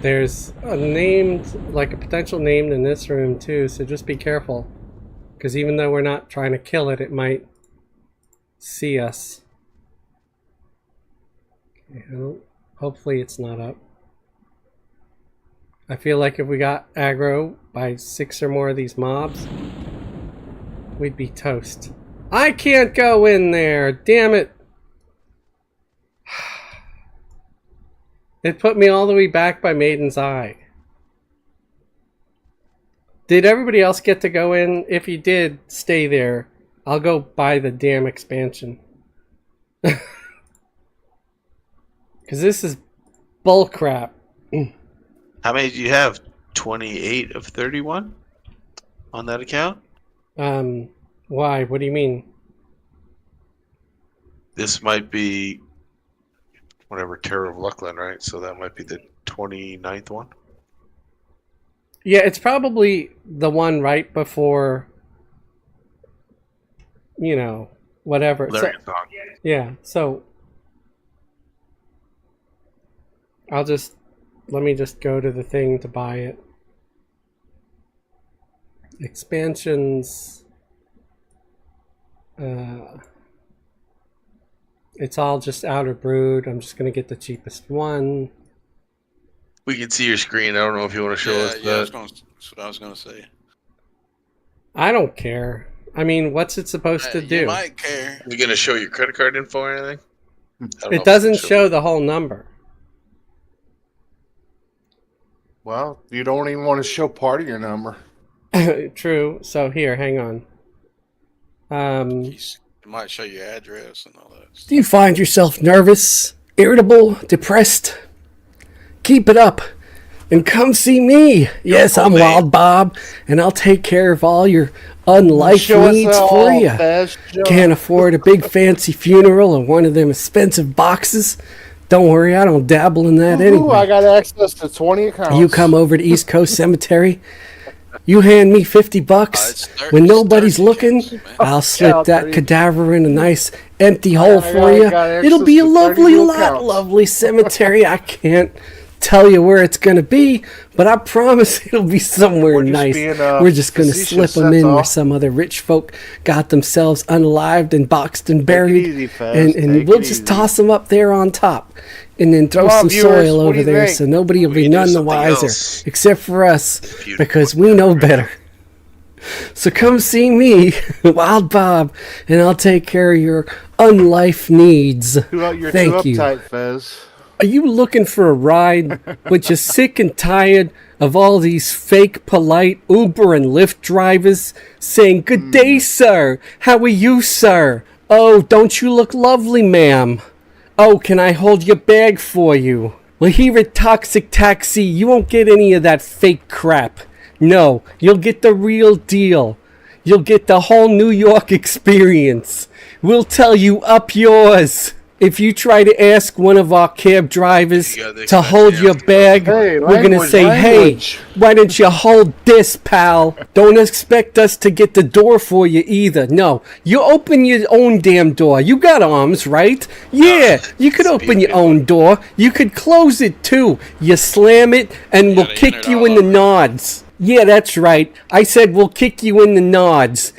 There's a named, like a potential named in this room too, so just be careful. Because even though we're not trying to kill it, it might see us. Okay, hopefully it's not up. I feel like if we got aggro by 6 or more of these mobs, we'd be toast. I can't go in there! Damn it! It put me all the way back by Maiden's Eye. Did everybody else get to go in? If you did, stay there. I'll go buy the damn expansion. Because this is bullcrap. How many do you have? 28 of 31 on that account? Why? What do you mean? This might be whatever, Terror of Luckland, right? So that might be the 29th one. Yeah, it's probably the one right before, you know, whatever. Larry Song. Yeah, so let me just go to the thing to buy it. Expansions. It's all just Outer Brood. I'm just going to get the cheapest one. We can see your screen. I don't know if you want to show us that. That's what I was going to say. I don't care. I mean, what's it supposed to do? You might care. Are you going to show your credit card info or anything? It doesn't show the whole number. Well, you don't even want to show part of your number. True. So here, hang on. It might show your address and all that. Do you find yourself nervous, irritable, depressed? Keep it up and come see me. Yes, I'm Wild Bob, and I'll take care of all your unlife needs for you. Can't afford a big fancy funeral or one of them expensive boxes? Don't worry, I don't dabble in that anyway. I got access to 20 accounts. You come over to East Coast Cemetery. You hand me $50 when nobody's looking. I'll slip that cadaver in a nice empty hole for you. It'll be a lovely lot, lovely cemetery. I can't tell you where it's going to be, but I promise it'll be somewhere nice. We're just going to slip them in where some other rich folk got themselves unalived and boxed and buried, and we'll just toss them up there on top, and then throw some soil over there so nobody will be none the wiser, except for us, because we know better. So come see me, Wild Bob, and I'll take care of your unlife needs. Thank you. Fez. Are you looking for a ride, but you're sick and tired of all these fake, polite Uber and Lyft drivers saying, "Good day, sir. How are you, sir? Oh, don't you look lovely, ma'am? Oh, can I hold your bag for you?" Well, here at Toxic Taxi, you won't get any of that fake crap. No, you'll get the real deal. You'll get the whole New York experience. We'll tell you up yours. If you try to ask one of our cab drivers to hold your bag, we're going to say, "Hey, why don't you hold this, pal?" Don't expect us to get the door for you either. No, you open your own damn door. You got arms, right? Yeah, you could open your own door. You could close it too. You slam it and we'll kick you in the nods. Yeah, that's right. I said we'll kick you in the nods.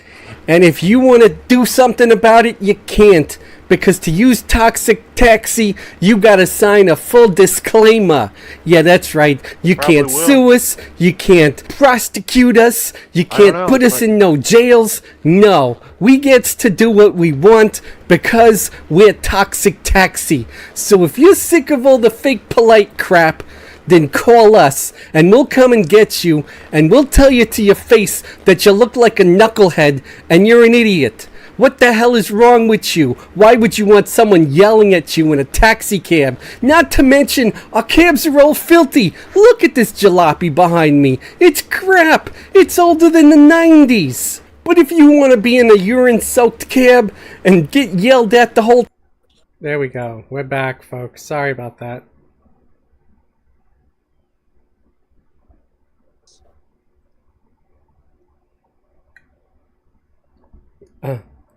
And if you want to do something about it, you can't. Because to use Toxic Taxi, you gotta sign a full disclaimer. Yeah, that's right. You can't sue us. You can't prosecute us. You can't put us in no jails. No, we gets to do what we want because we're Toxic Taxi. So if you're sick of all the fake polite crap, then call us and we'll come and get you and we'll tell you to your face that you look like a knucklehead and you're an idiot. What the hell is wrong with you? Why would you want someone yelling at you in a taxi cab? Not to mention, our cabs are all filthy. Look at this jalopy behind me. It's crap. It's older than the 90s. But if you want to be in a urine-soaked cab and get yelled at the whole... There we go. We're back, folks. Sorry about that.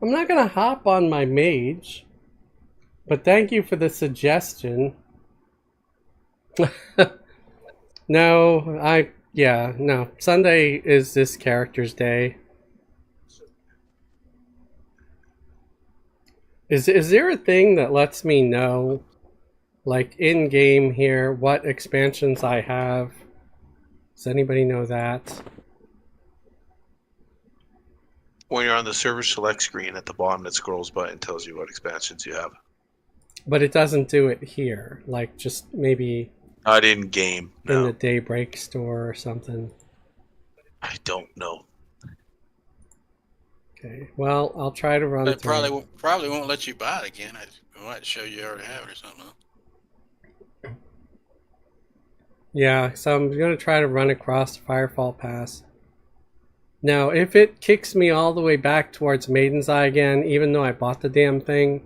I'm not going to hop on my mage, but thank you for the suggestion. No, Sunday is this character's day. Is there a thing that lets me know, like in-game here, what expansions I have Does anybody know that? When you're on the server select screen at the bottom, it scrolls by and tells you what expansions you have. But it doesn't do it here. Like just maybe Not in game. in No, the Daybreak store or something. I don't know. Okay. Well, I'll try to run But it through. probably won't let you buy it again. I might show you already have it or something. Yeah, so I'm going to try to run across the Firefall Pass. Now, if it kicks me all the way back towards Maiden's Eye again, even though I bought the damn thing,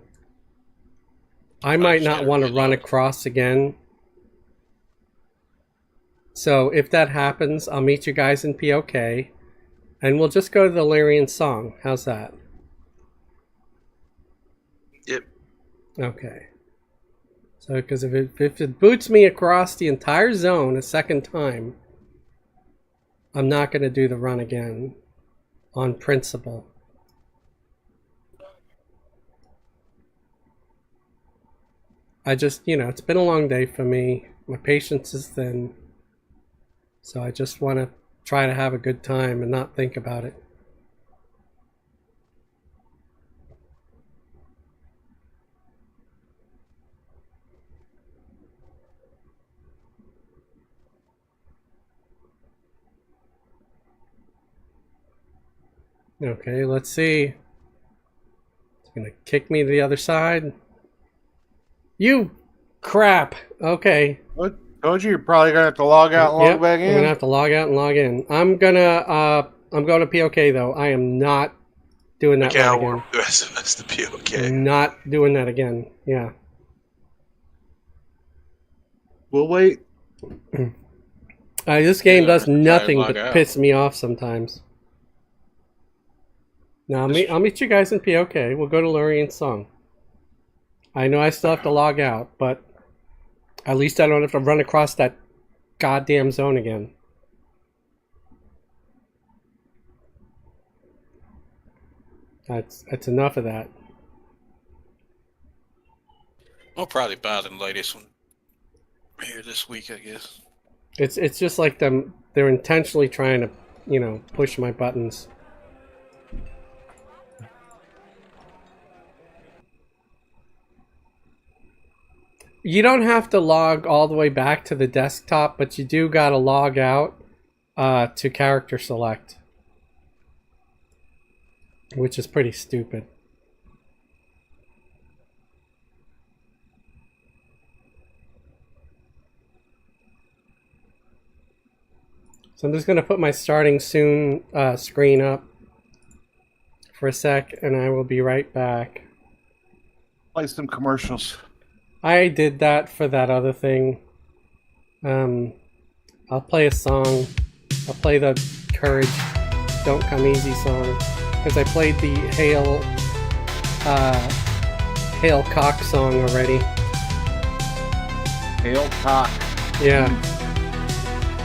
I might not want to run across again. So if that happens, I'll meet you guys in POK, and we'll just go to the Lyrian Song. How's that? Yep. Okay. So, because if it boots me across the entire zone a second time, I'm not going to do the run again on principle. I just, it's been a long day for me. My patience is thin. So I just want to try to have a good time and not think about it. Okay, let's see. It's gonna kick me to the other side. You crap. Okay. What? Told you you're probably gonna have to log out and log back I'm gonna in. have to log out and log in. I'm going to POK though. I am not doing that Okay, I'll again. work the rest of us to be okay. I'm not doing that again. Yeah. We'll wait. This game does try to nothing log but out. piss me off sometimes. Now I'll meet you guys in POK. We'll go to Lurian's Song. I know I still have to log out, but at least I don't have to run across that goddamn zone again. That's enough of that. I'll probably buy the latest one here this week, I guess. It's just like they're intentionally trying to, push my buttons. You don't have to log all the way back to the desktop, but you do gotta log out to character select, which is pretty stupid. So I'm just gonna put my starting soon screen up for a sec, and I will be right back. Play some commercials. I did that for that other thing. I'll play a song. I'll play the Courage Don't Come Easy song, because I played the Hail Cock song already. Hail cock. Yeah.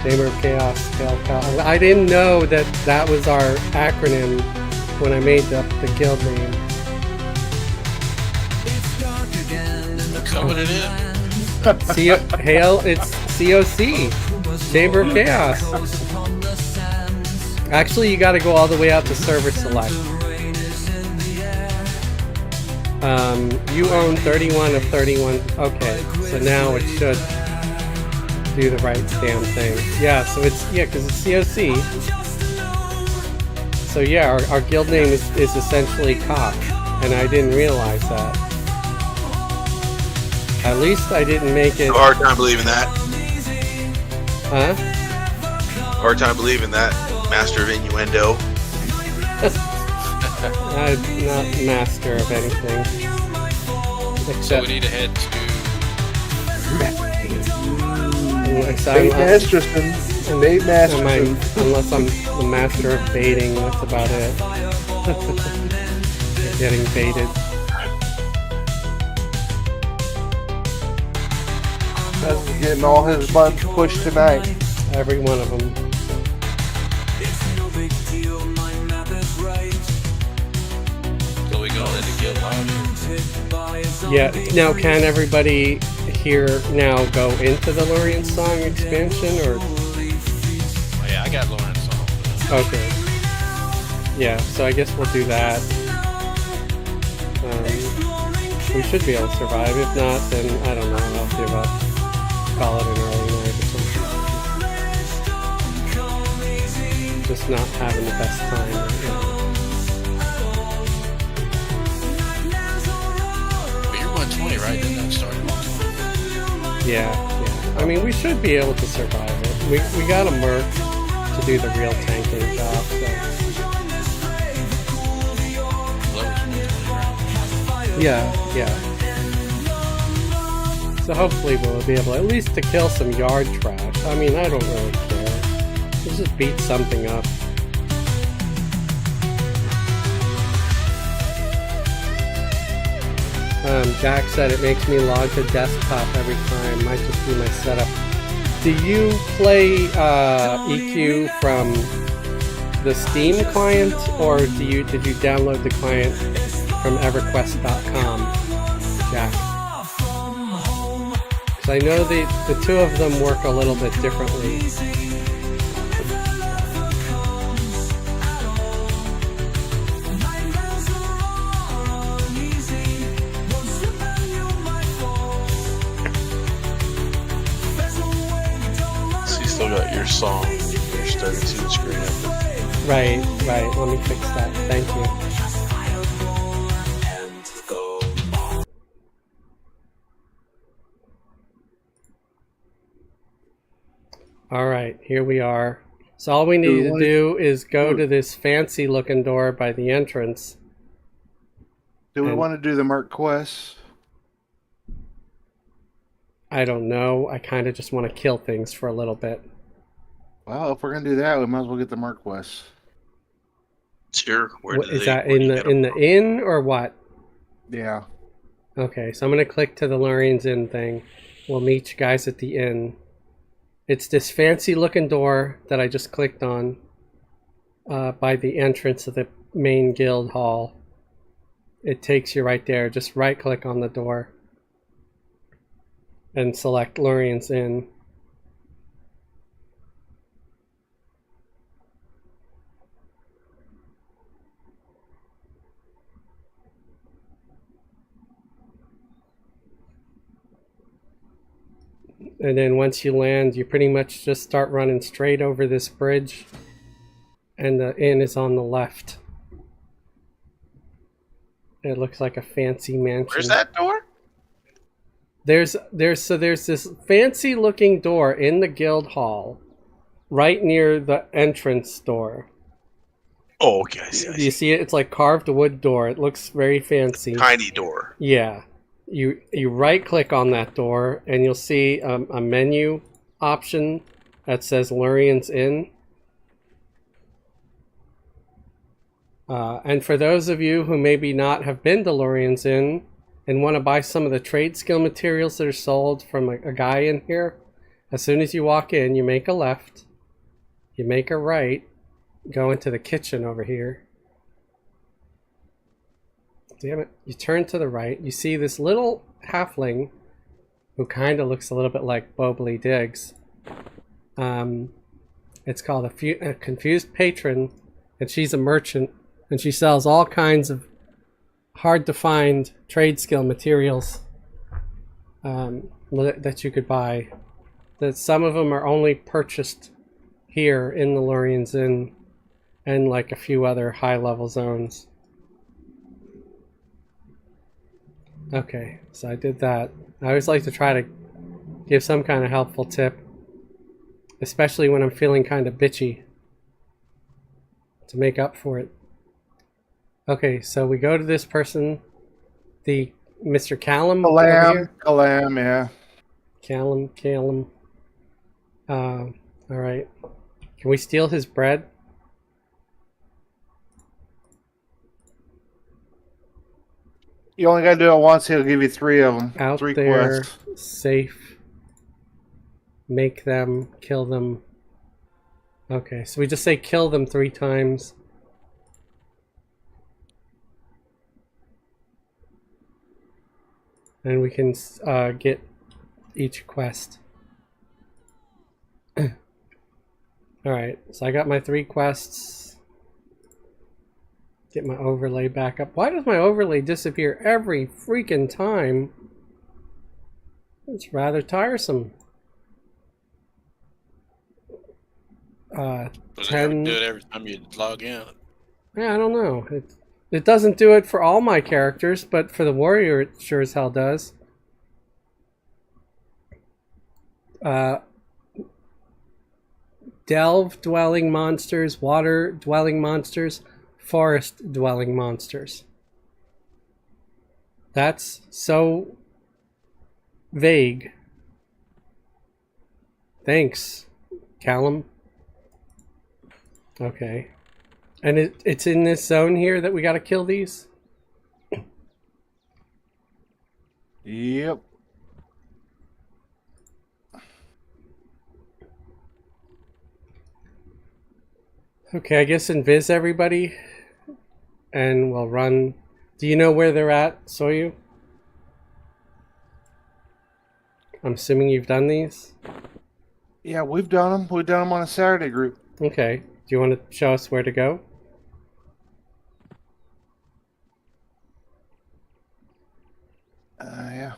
Chamber of Chaos, Hail Cock. I didn't know that was our acronym when I made the guild name. Is that what it is? It's COC, Chamber of Chaos. Actually, you got to go all the way out to server select. You own 31 of 31. Okay, so now it should do the right damn thing. Yeah, so because it's COC. So yeah, our guild name is essentially Cock, and I didn't realize that. At least I didn't make it. A hard time believing that. Huh? Hard time believing that. Master of innuendo. I'm not master of anything. So Except we need to head to. Bait Masterson. Bait Masterson. Unless I'm the master of baiting, that's about it. Getting baited. That's getting all his buttons pushed tonight. Every one of them. So we going into guild lobby. Yeah. Now, can everybody here now go into the Lurian Song expansion, or got Lawrence on. Okay. Yeah, so I guess we'll do that. We should be able to survive. If not, then I don't know. I'll give up. Call it an early night or something. Just not having the best time right now. But you're 120, right? Didn't that start at 120? Yeah. I mean, we should be able to survive it. We got a merc to do the real tanking job, so. Yeah. So hopefully we'll be able at least to kill some yard trash. I mean, I don't really care. Let's just beat something up. Jack said it makes me log the desktop every time. Might just be my setup. Do you play EQ from the Steam client, or did you download the client from Everquest.com, Jack? Because I know the two of them work a little bit differently. So you still got your song, you're starting to see the screen up. Right. Let me fix that. Thank you. Alright, here we are. So all we need to do is go to this fancy looking door by the entrance. Do we want to do the Merc quest? I don't know. I kind of just want to kill things for a little bit. Well, if we're gonna do that, we might as well get the Merc quest. Sure. Is that in the inn or what? Yeah. Okay, so I'm gonna click to the Lurian's Inn thing. We'll meet you guys at the inn. It's this fancy looking door that I just clicked on by the entrance of the main guild hall. It takes you right there. Just right click on the door and select Lurian's Inn. And then once you land, you pretty much just start running straight over this bridge, and the inn is on the left. It looks like a fancy mansion. Where's that door? There's this fancy looking door in the guild hall, right near the entrance door. Oh, okay. I see. Do you see it? It's like carved wood door. It looks very fancy. Tiny door. Yeah. You right click on that door and you'll see a menu option that says Lurian's Inn. And for those of you who maybe not have been to Lurian's Inn and want to buy some of the trade skill materials that are sold from a guy in here, as soon as you walk in, you make a left, you make a right, go into the kitchen over here. Damn it. You turn to the right, you see this little halfling who kind of looks a little bit like Bobley Diggs. It's called a Confused Patron, and she's a merchant, and she sells all kinds of hard to find trade skill materials that you could buy. That some of them are only purchased here in the Lurian's Inn and like a few other high level zones. Okay, so I did that. I always like to try to give some kind of helpful tip, especially when I'm feeling kind of bitchy, to make up for it. Okay, so we go to this person, the Mr. Callum. Callum, yeah. Callum. Alright. Can we steal his bread? You only gotta do it once, he'll give you 3 of them. Out 3 there, quests. safe. Make them, kill them. Okay, so we just say kill them 3 times. And we can get each quest. Alright, so I got my 3 quests. Get my overlay back up. Why does my overlay disappear every freaking time? It's rather tiresome. Does it 10. do it every time you log in? Yeah, I don't know. It doesn't do it for all my characters, but for the warrior it sure as hell does. Delve dwelling monsters, water dwelling monsters, forest dwelling monsters. That's so vague. Thanks, Callum. Okay. And it's in this zone here that we gotta kill these? Yep. Okay, I guess invis everybody. And we'll run. Do you know where they're at, Soyu? I'm assuming you've done these? Yeah, we've done them. We've done them on a Saturday group. Okay. Do you want to show us where to go? Yeah.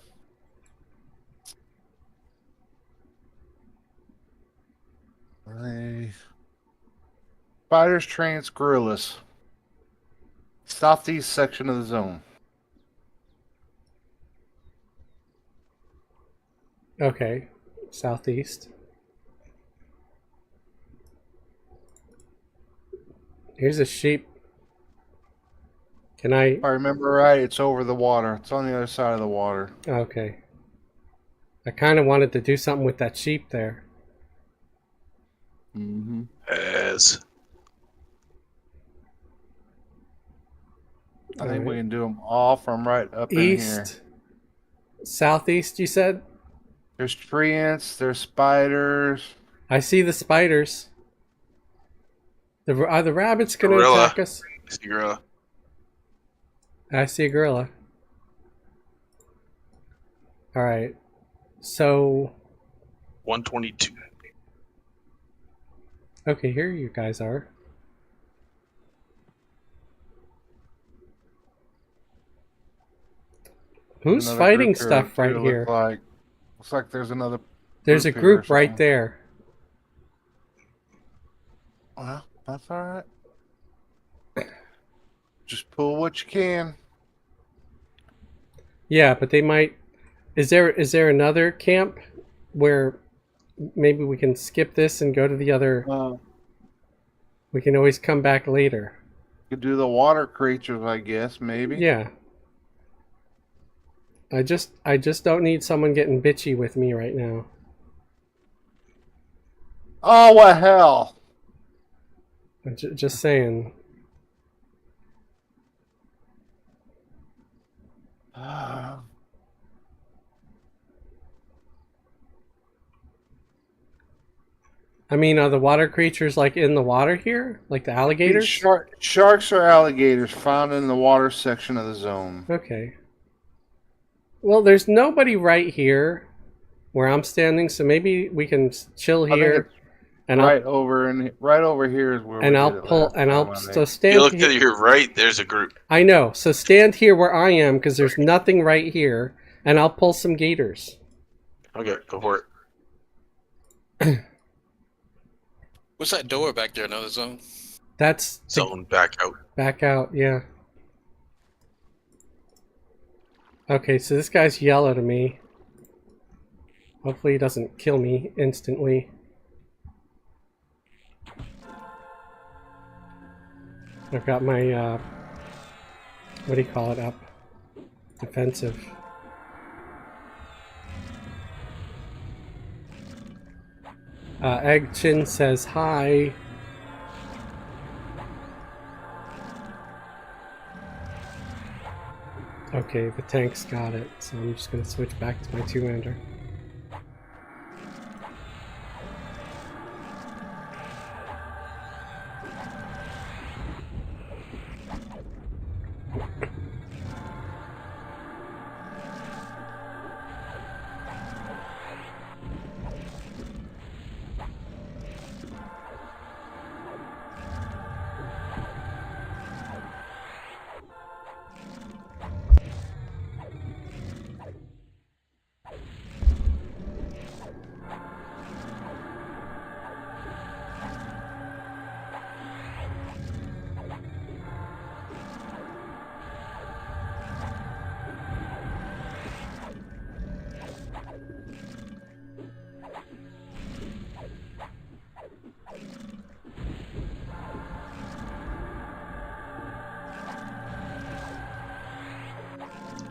Spiders, Trance, Gorillas. Southeast section of the zone. Okay. Southeast. Here's a sheep. Can I... If I remember right, it's over the water. It's on the other side of the water. Okay. I kind of wanted to do something with that sheep there. Mm-hmm. As I think we can do them all from right up in here. East. Southeast, you said? There's treants, there's spiders. I see the spiders. Are the rabbits going to Gorilla. attack us? it's the gorilla. I see a gorilla. Alright. So... 122. Okay, here you guys are. Who's Another fighting group stuff too, right here? Looks like there's another. There's a here or group right something. there. Well, that's all right. Just pull what you can. Yeah, but they might... Is there another camp where maybe we can skip this and go to the other... We can always come back later. Could do the water creatures, I guess, maybe. Yeah. I just don't need someone getting bitchy with me right now. Oh, what hell! Just saying. I mean, are the water creatures like in the water here? Like the alligators? Sharks or alligators found in the water section of the zone. Okay. Well, there's nobody right here where I'm standing, so maybe we can chill I think here. it's And right over here is where. and we I'll did it pull last and time, I'll I so think. stand. You look here. to your right, there's a group. I know. So stand here where I am because there's nothing right here, and I'll pull some gators. Okay, go for it. What's that door back there? Another zone? That's the Zone back out. back out. Yeah. Okay, so this guy's yellow to me. Hopefully he doesn't kill me instantly. I've got my, what do you call it, up? Defensive. Egg Chin says hi. Okay, the tank's got it, so I'm just gonna switch back to my two-hander.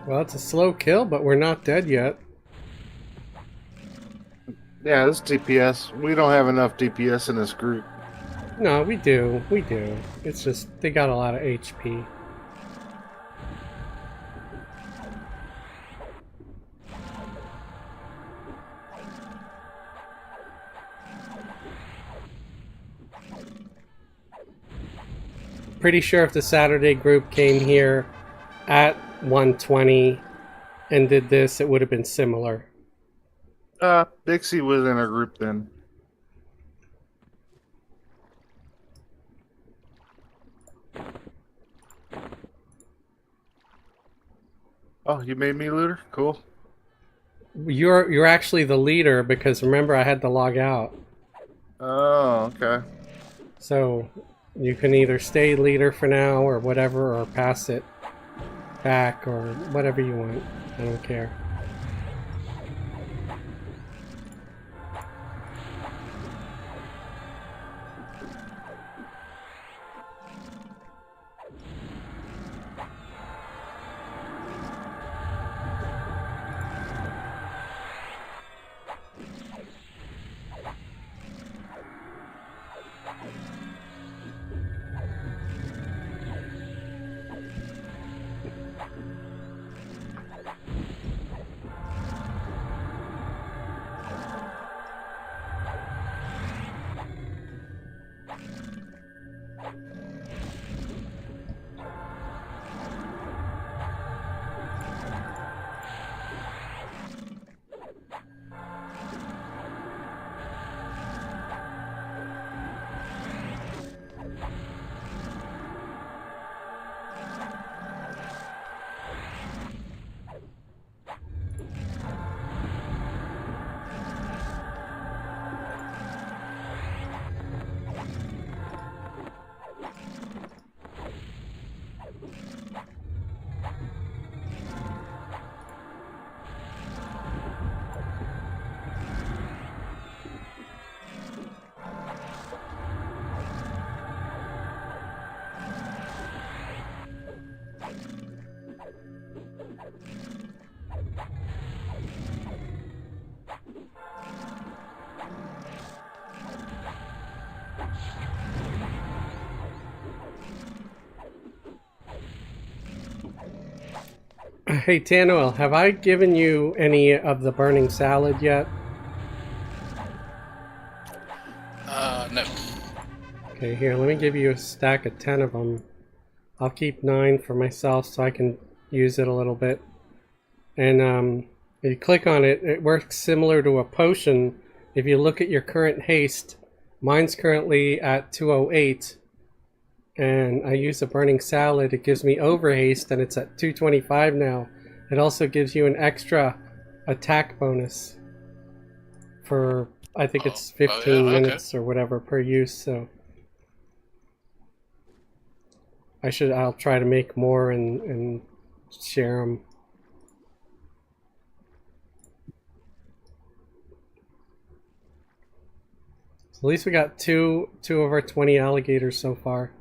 Well, it's a slow kill, but we're not dead yet. Yeah, this DPS. We don't have enough DPS in this group. No, we do. We do. It's just they got a lot of HP. Pretty sure if the Saturday group came here at 120 and did this, it would have been similar. Dixie was in our group then. Oh, you made me looter? Cool. You're actually the leader because remember I had to log out. Oh, okay. So you can either stay leader for now or whatever, or pass it back or whatever you want. I don't care. Hey Tanuel, have I given you any of the burning salad yet? No. Okay, here, let me give you a stack of 10 of them. I'll keep 9 for myself so I can use it a little bit. And if you click on it, it works similar to a potion. If you look at your current haste, mine's currently at 208. And I use a burning salad, it gives me over haste and it's at 225 now. It also gives you an extra attack bonus for, I think it's 15 minutes or whatever per use, so I'll try to make more and share them. So at least we got two of our 20 alligators so far.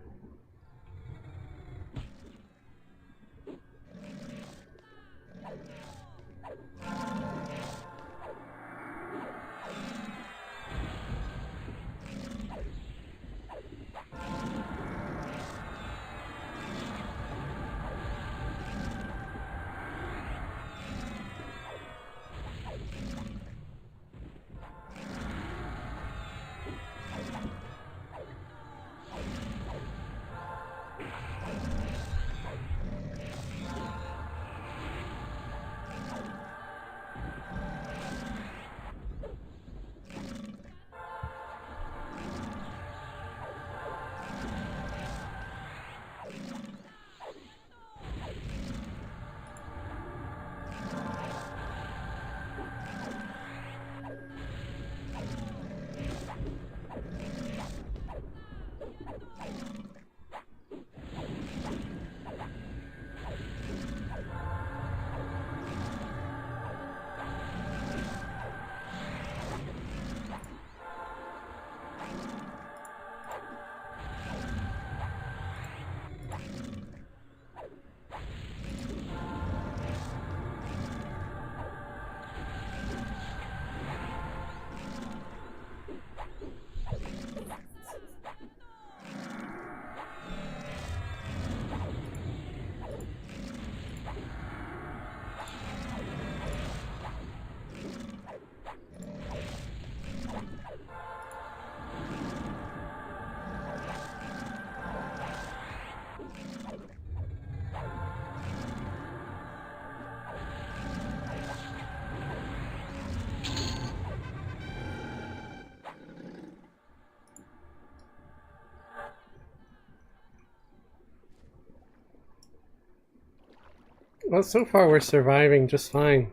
Well, so far we're surviving just fine.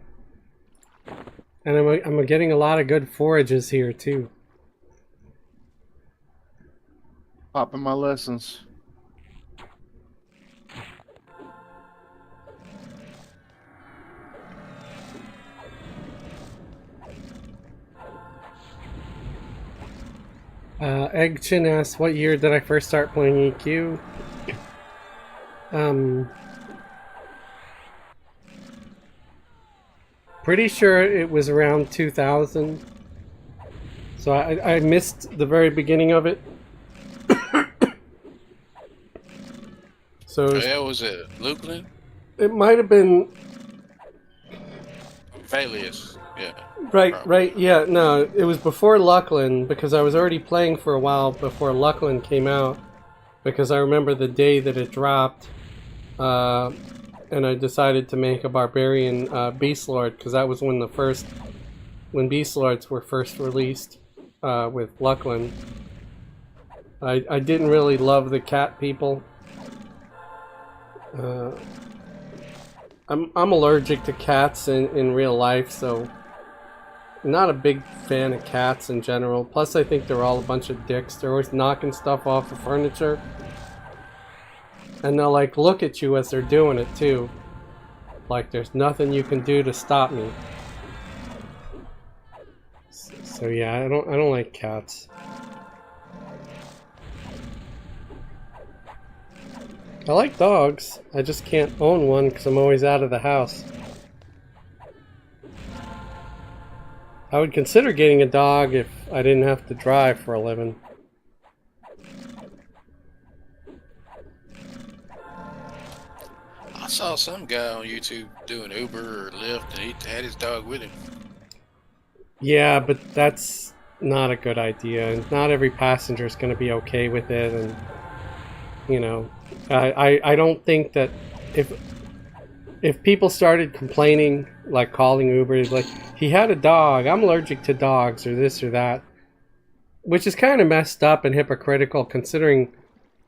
And I'm getting a lot of good forages here, too. Popping my lessons. Eggchin asks, what year did I first start playing EQ? Pretty sure it was around 2000. So I missed the very beginning of it. So Oh, yeah, was it Lukeland? it might have been Valius. Yeah. right, Probably. right. Yeah, no, it was before Luckland because I was already playing for a while before Luckland came out. Because I remember the day that it dropped, and I decided to make a barbarian beast lord because that was when beast lords were first released with Luckland. I didn't really love the cat people. I'm allergic to cats in real life, so I'm not a big fan of cats in general. Plus, I think they're all a bunch of dicks. They're always knocking stuff off the furniture. And they'll like look at you as they're doing it too. Like there's nothing you can do to stop me. So yeah, I don't like cats. I like dogs. I just can't own one because I'm always out of the house. I would consider getting a dog if I didn't have to drive for a living. I saw some guy on YouTube doing Uber or Lyft, and he had his dog with him. Yeah, but that's not a good idea. And not every passenger is going to be okay with it. And, you know, I don't think that if people started complaining, like calling Uber, like, he had a dog, I'm allergic to dogs, or this or that, which is kind of messed up and hypocritical considering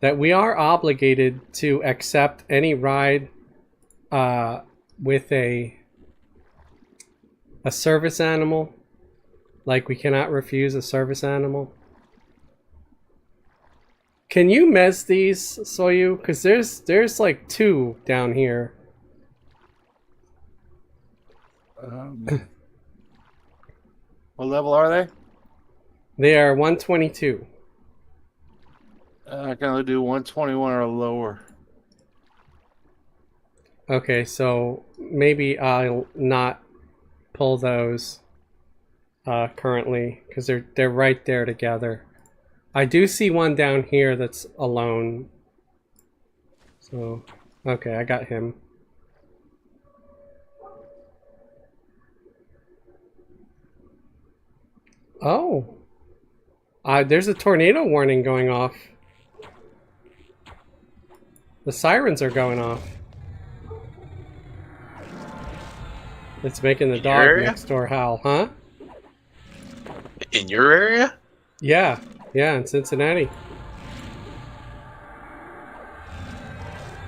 that we are obligated to accept any ride with a service animal. Like, we cannot refuse a service animal. Can you mez these, Soyu? Because there's like 2 down here. What level are they? They are 122. I can only do 121 or lower. Okay, so maybe I'll not pull those currently because they're right there together. I do see one down here that's alone. So, okay, I got him. Oh. There's a tornado warning going off. The sirens are going off. It's making the dog area? next door howl, huh? In your area? Yeah, in Cincinnati.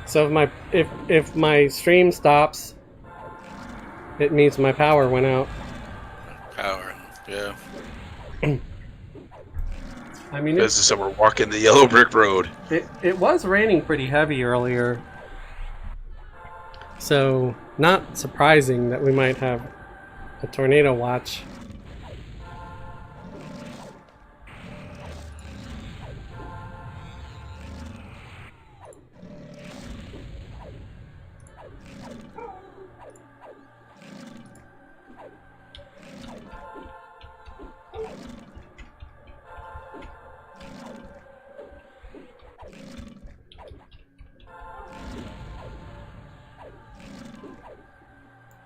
So if my stream stops, it means my power went out. Power, yeah. I mean, Because someone walking the yellow brick road. it was raining pretty heavy earlier, so not surprising that we might have a tornado watch.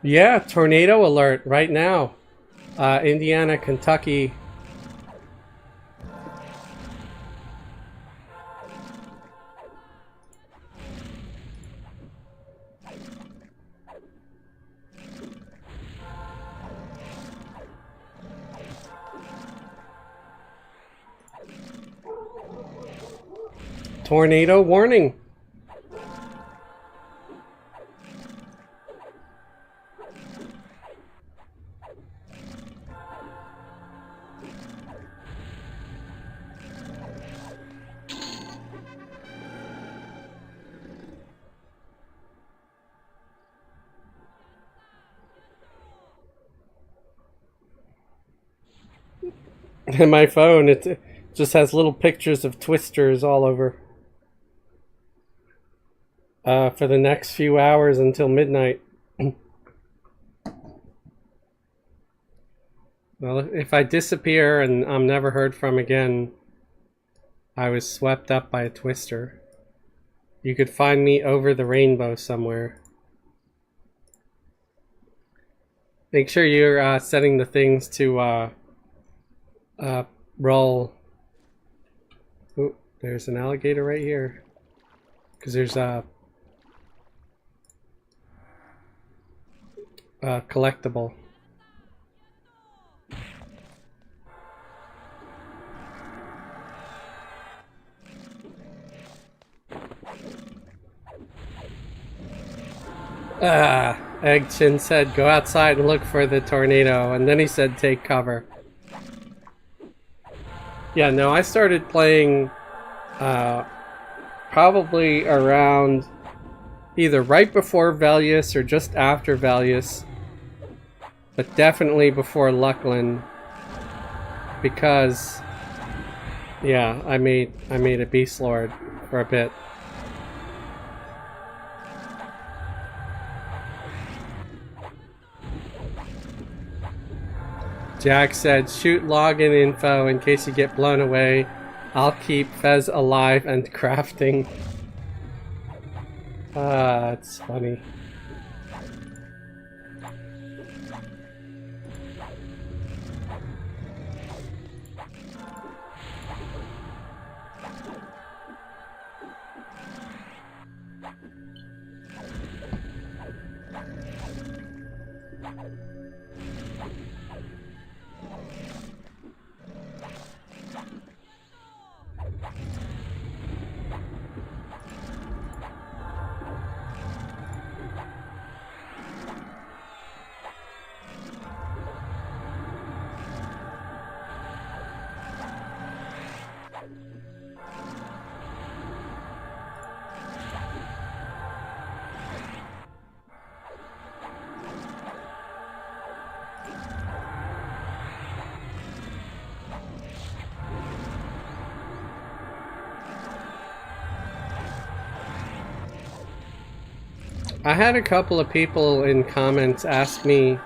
Yeah, tornado alert right now. Indiana, Kentucky. Tornado warning. And my phone, it just has little pictures of twisters all over. For the next few hours until midnight. Well, if I disappear and I'm never heard from again, I was swept up by a twister. You could find me over the rainbow somewhere. Make sure you're setting the things to roll. Ooh, there's an alligator right here. Because there's a collectible. Eggchin said go outside and look for the tornado, and then he said take cover. Yeah, no, I started playing probably around either right before Velius or just after Velius, but definitely before Luckland, because yeah, I made a Beast Lord for a bit. Jack said, shoot login info in case you get blown away. I'll keep Fez alive and crafting. It's funny. I had a couple of people in comments ask me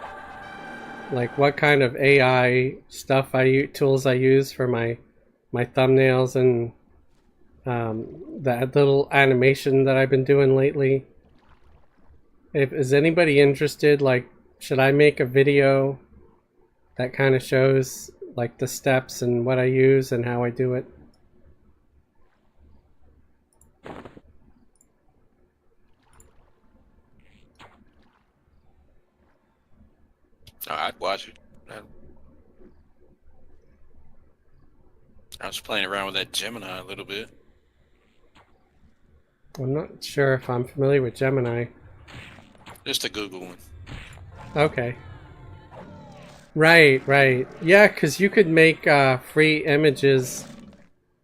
like what kind of AI stuff tools I use for my thumbnails and that little animation that I've been doing lately. Is anybody interested, like, should I make a video that kind of shows like the steps and what I use and how I do it? I'd watch it. I was playing around with that Gemini a little bit. I'm not sure if I'm familiar with Gemini. Just a Google one. Okay. Right. Yeah, because you could make free images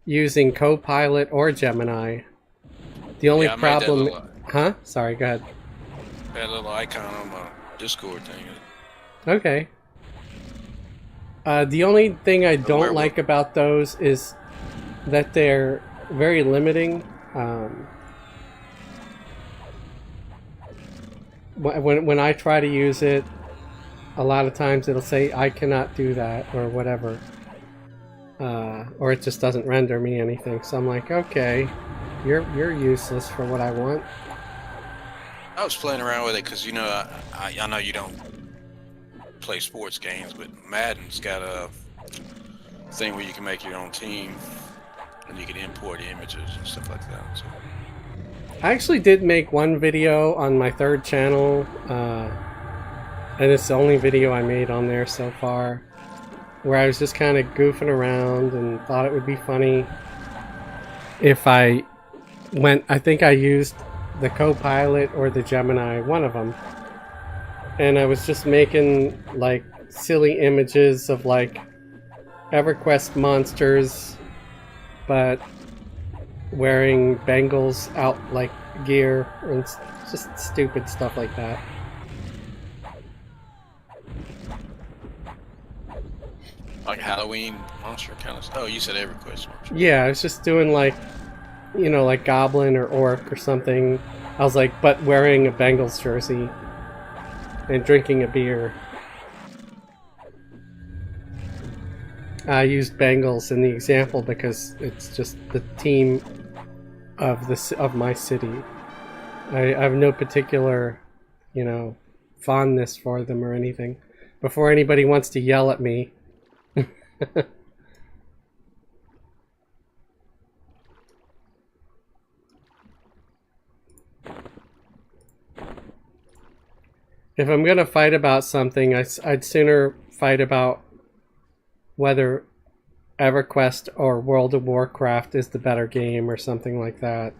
using Copilot or Gemini. The only problem... Huh? Sorry, go ahead. That little icon on my Discord thing. Okay. The only thing I don't like about those is that they're very limiting. When I try to use it, a lot of times it'll say I cannot do that or whatever, or it just doesn't render me anything. So I'm like, okay, you're useless for what I want. I was playing around with it because I know you don't play sports games, but Madden's got a thing where you can make your own team and you can import images and stuff like that. So. I actually did make one video on my third channel, and it's the only video I made on there so far, where I was just kind of goofing around and thought it would be funny if I think I used the Copilot or the Gemini, one of them. And I was just making like silly images of like Everquest monsters, but wearing Bengals out like gear and just stupid stuff like that. Like Halloween monster kind of. Oh, you said Everquest monster. Yeah, I was just doing like, you know, like Goblin or Orc or something. I was like, but wearing a Bengals jersey and drinking a beer. I used Bengals in the example because it's just the team of my city. I have no particular, you know, fondness for them or anything. Before anybody wants to yell at me. If I'm gonna fight about something, I'd sooner fight about whether EverQuest or World of Warcraft is the better game or something like that.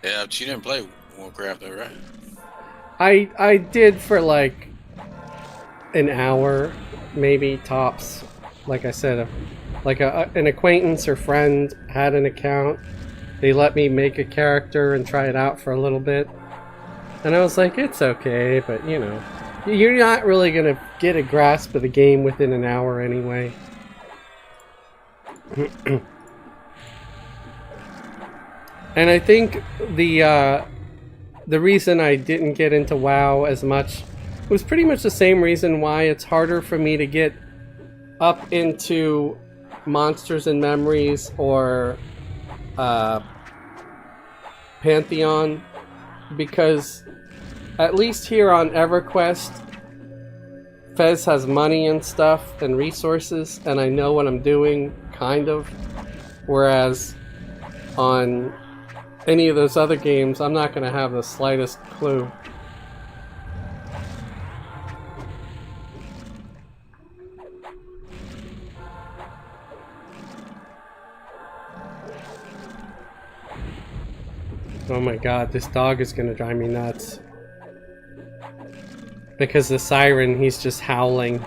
Yeah, but you didn't play Warcraft though, right? I did for like an hour, maybe tops. Like I said, like an acquaintance or friend had an account. They let me make a character and try it out for a little bit. And I was like, it's okay, but you know, you're not really going to get a grasp of the game within an hour anyway. And I think the reason I didn't get into WoW as much was pretty much the same reason why it's harder for me to get up into Monsters and Memories or Pantheon, because at least here on EverQuest, Fez has money and stuff and resources, and I know what I'm doing, kind of. Whereas on any of those other games, I'm not going to have the slightest clue. Oh my god, this dog is going to drive me nuts. Because the siren, he's just howling.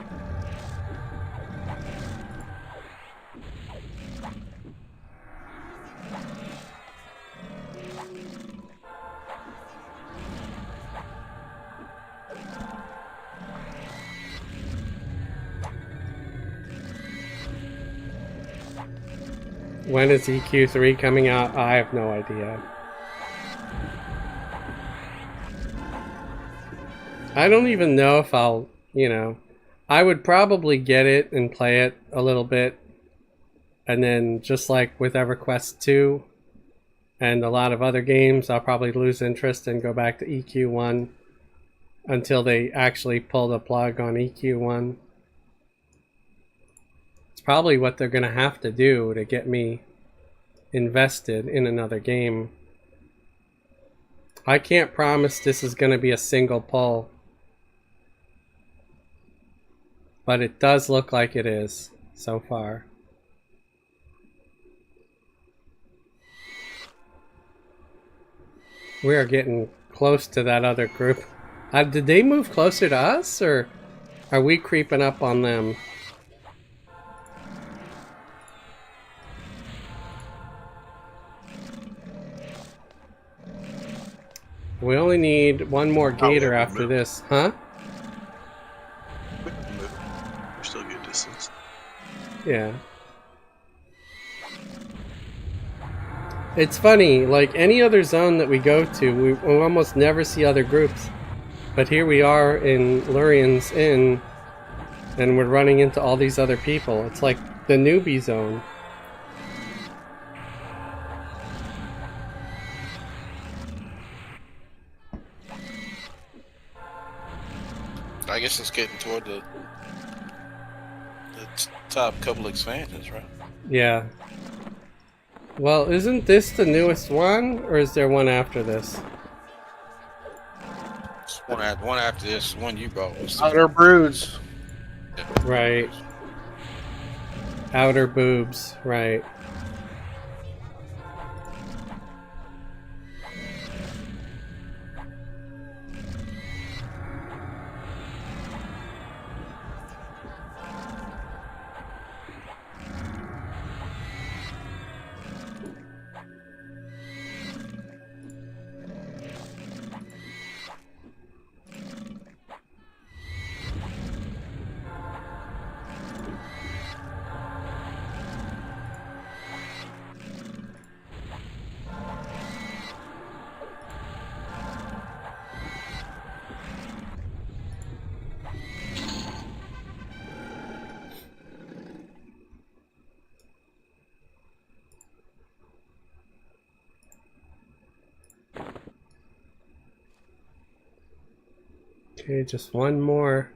When is EQ3 coming out? I have no idea. I don't even know if I'll, you know, I would probably get it and play it a little bit. And then just like with EverQuest 2 and a lot of other games, I'll probably lose interest and go back to EQ1 until they actually pull the plug on EQ1. It's probably what they're going to have to do to get me invested in another game. I can't promise this is going to be a single pull. But it does look like it is, so far. We are getting close to that other group. Did they move closer to us, or are we creeping up on them? We only need one more gator after this, huh? We're still good distance. Yeah. It's funny, like any other zone that we go to, we almost never see other groups. But here we are in Lurian's Inn, and we're running into all these other people. It's like the newbie zone. I guess it's getting toward the top couple expansions, right? Yeah. Well, isn't this the newest one, or is there one after this? One after this, one you brought was Outer Broods. Right. Outer boobs, right. Okay, just one more.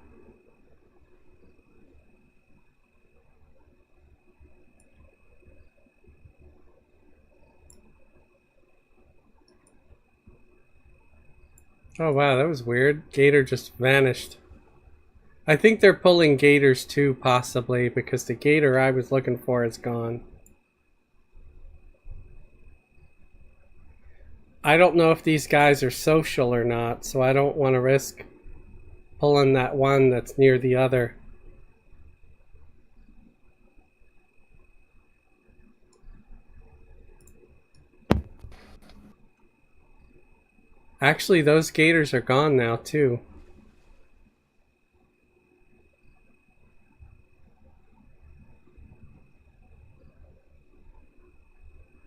Oh wow, that was weird. Gator just vanished. I think they're pulling gators too, possibly, because the gator I was looking for is gone. I don't know if these guys are social or not, so I don't want to risk pulling that one that's near the other. Actually, those gators are gone now, too.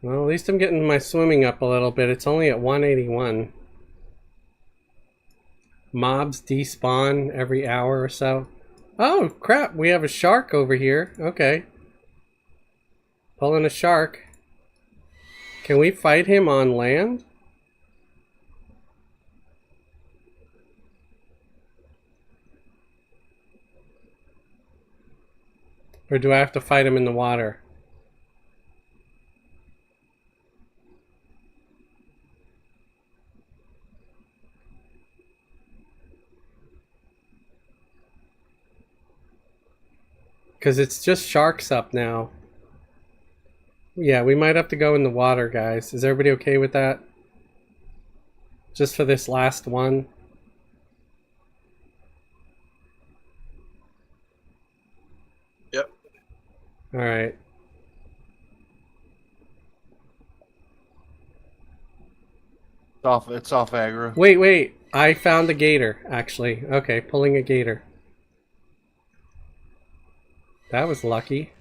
Well, at least I'm getting my swimming up a little bit. It's only at 181. Mobs despawn every hour or so. Oh, crap. We have a shark over here. Okay. Pulling a shark. Can we fight him on land? Or do I have to fight him in the water? Because it's just sharks up now. Yeah, we might have to go in the water, guys. Is everybody okay with that? Just for this last one? Yep. Alright. It's off aggro. Wait. I found a gator, actually. Okay, pulling a gator. That was lucky.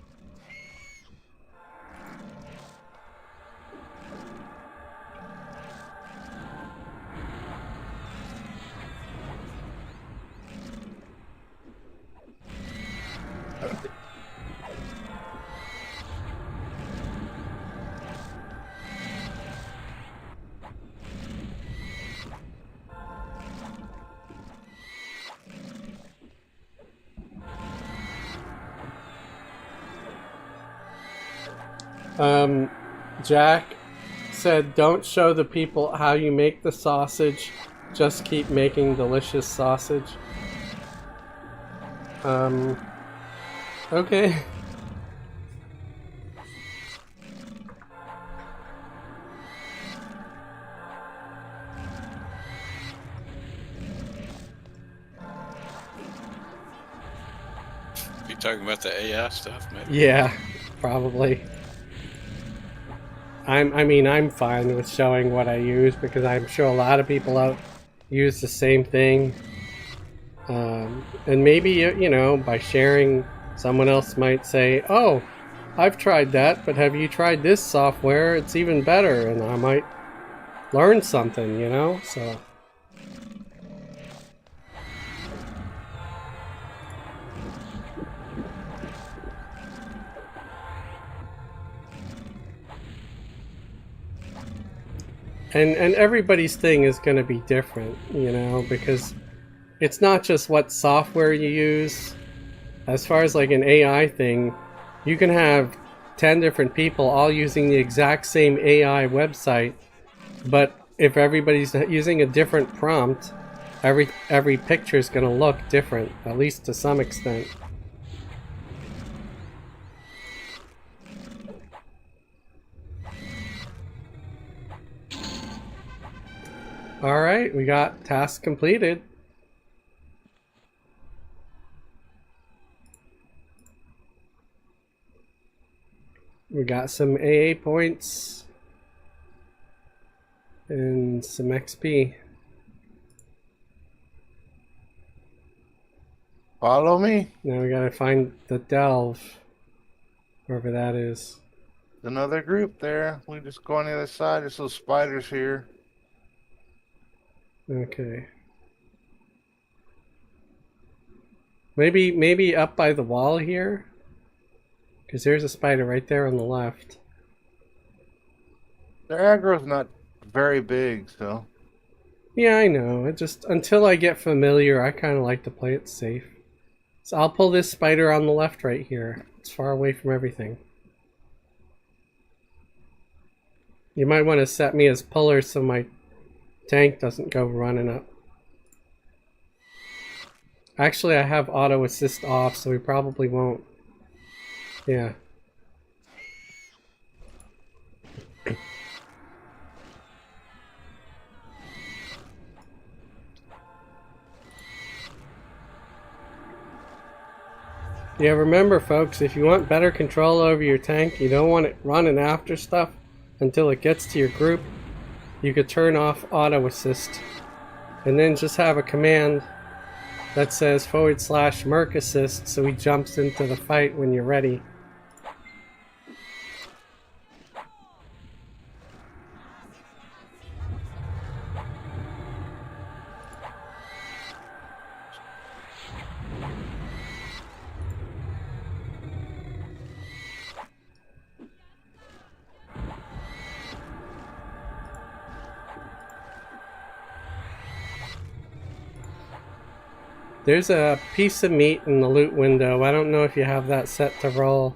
Jack said, don't show the people how you make the sausage, just keep making delicious sausage. Okay. You talking about the AI stuff, maybe? Yeah, probably. I'm fine with showing what I use because I'm sure a lot of people out use the same thing. And maybe, you know, by sharing, someone else might say, oh, I've tried that, but have you tried this software? It's even better. And I might learn something, you know? So. And everybody's thing is going to be different, you know, because it's not just what software you use. As far as like an AI thing, you can have 10 different people all using the exact same AI website, but if everybody's using a different prompt, every picture is going to look different, at least to some extent. Alright, we got task completed. We got some AA points and some XP. Follow me. Now we gotta find the delve, wherever that is. Another group there. We just go on the other side. There's those spiders here. Okay. Maybe up by the wall here? Because there's a spider right there on the left. Their aggro's not very big, so. Yeah, I know. It just until I get familiar, I kind of like to play it safe. So I'll pull this spider on the left right here. It's far away from everything. You might want to set me as puller so my tank doesn't go running up. Actually, I have auto assist off, so we probably won't. Yeah. Yeah, remember folks, if you want better control over your tank, you don't want it running after stuff until it gets to your group, you could turn off auto assist and then just have a command that says /merc assist so he jumps into the fight when you're ready. There's a piece of meat in the loot window. I don't know if you have that set to roll.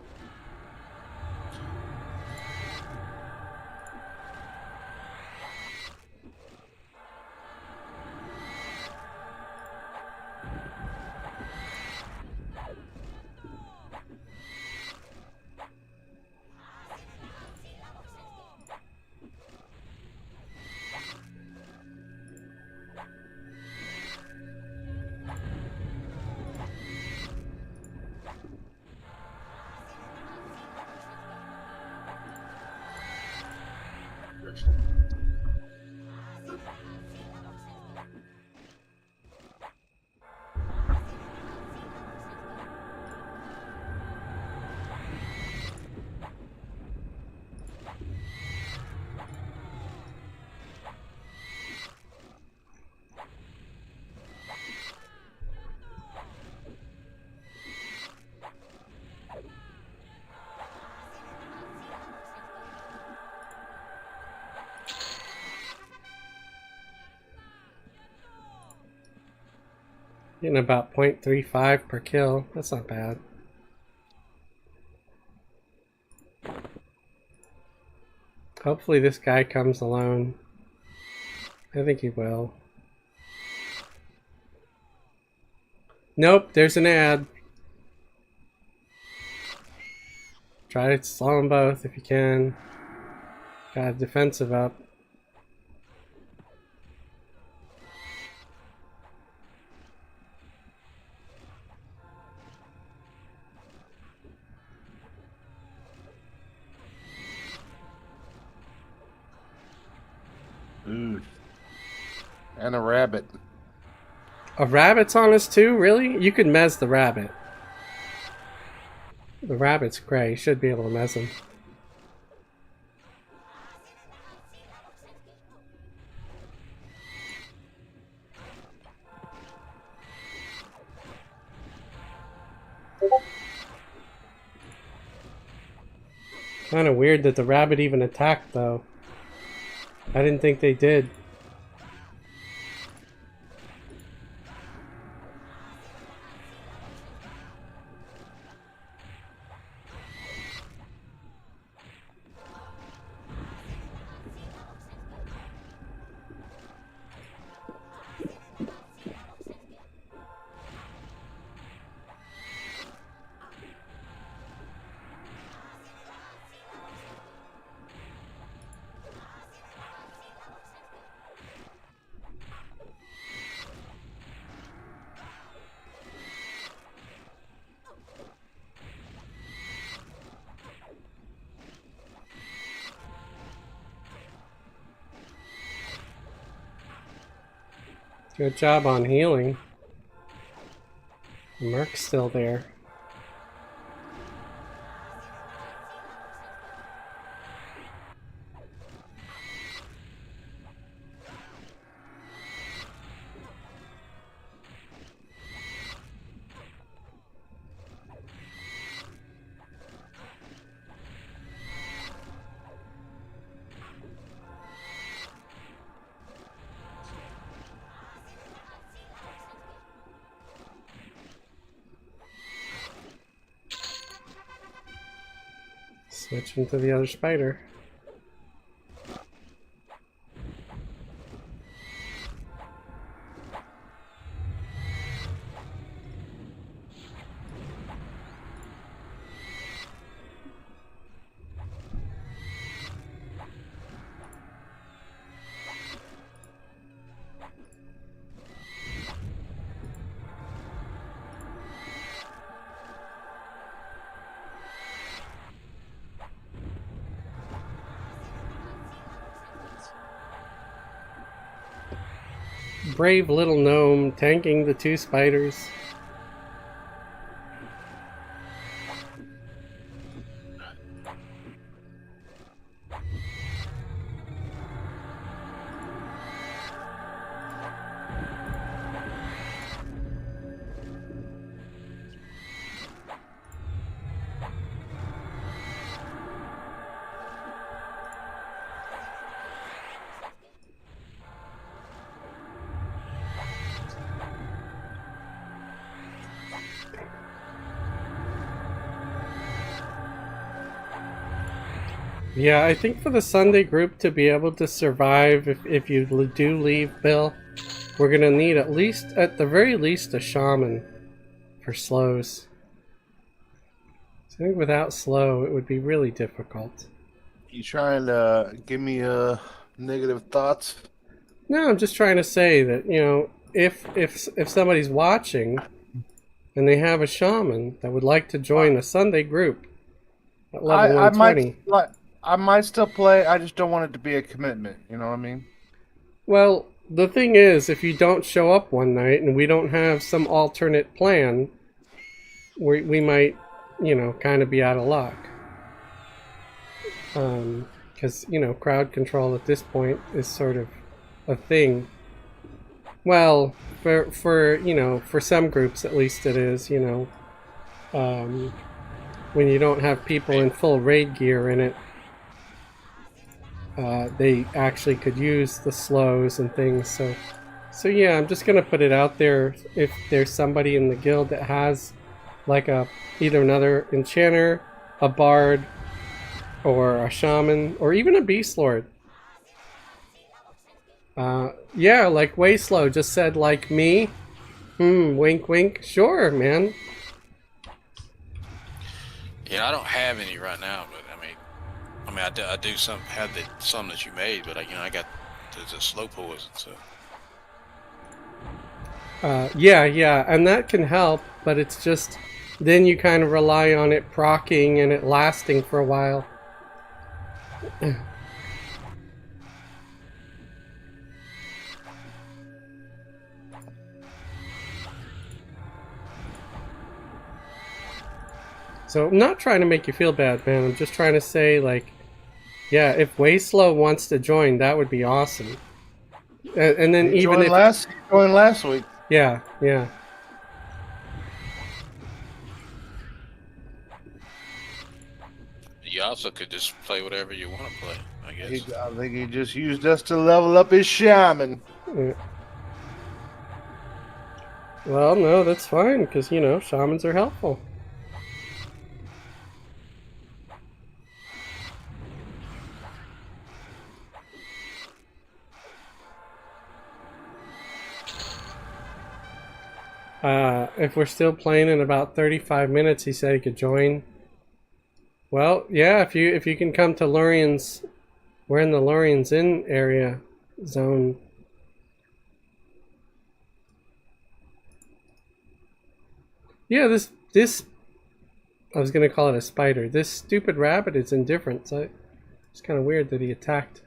Getting about 0.35 per kill. That's not bad. Hopefully this guy comes alone. I think he will. Nope, there's an ad. Try to slow them both if you can. Got a defensive up. Ooh. And a rabbit. A rabbit's on us too? Really? You could mez the rabbit. The rabbit's gray. You should be able to mez him. Kind of weird that the rabbit even attacked though. I didn't think they did. Good job on healing. Merc's still there. Switch into the other spider. Brave little gnome tanking the 2 spiders. Yeah, I think for the Sunday group to be able to survive, if you do leave, Bill, we're gonna need at the very least, a shaman for slows. So I think without slow, it would be really difficult. You trying to give me negative thoughts? No, I'm just trying to say that, you know, if somebody's watching and they have a shaman that would like to join the Sunday group at level 120. I might still play. I just don't want it to be a commitment. You know what I mean? Well, the thing is, if you don't show up one night and we don't have some alternate plan, we might, you know, kind of be out of luck. Because, you know, crowd control at this point is sort of a thing. Well, for you know, for some groups at least it is, you know. When you don't have people in full raid gear in it, they actually could use the slows and things. So yeah, I'm just gonna put it out there. If there's somebody in the guild that has like either another enchanter, a bard, or a shaman, or even a beast lord. Yeah, like Wayslow just said, like me. Wink wink. Sure, man. Yeah, I don't have any right now, but I mean, I do have some that you made, but I got the slow poison, so. Yeah, and that can help, but it's just then you kind of rely on it proccing and it lasting for a while. So I'm not trying to make you feel bad, man. I'm just trying to say, like, yeah, if Wayslow wants to join, that would be awesome. And then He joined last week. Yeah. You also could just play whatever you want to play, I guess. I think he just used us to level up his shaman. Yeah. Well, no, that's fine, because, you know, shamans are helpful. If we're still playing in about 35 minutes, he said he could join. Well, yeah, if you can come to Lurian's, we're in the Lurian's Inn area zone. Yeah, this I was gonna call it a spider. This stupid rabbit is indifferent, so it's kind of weird that he attacked.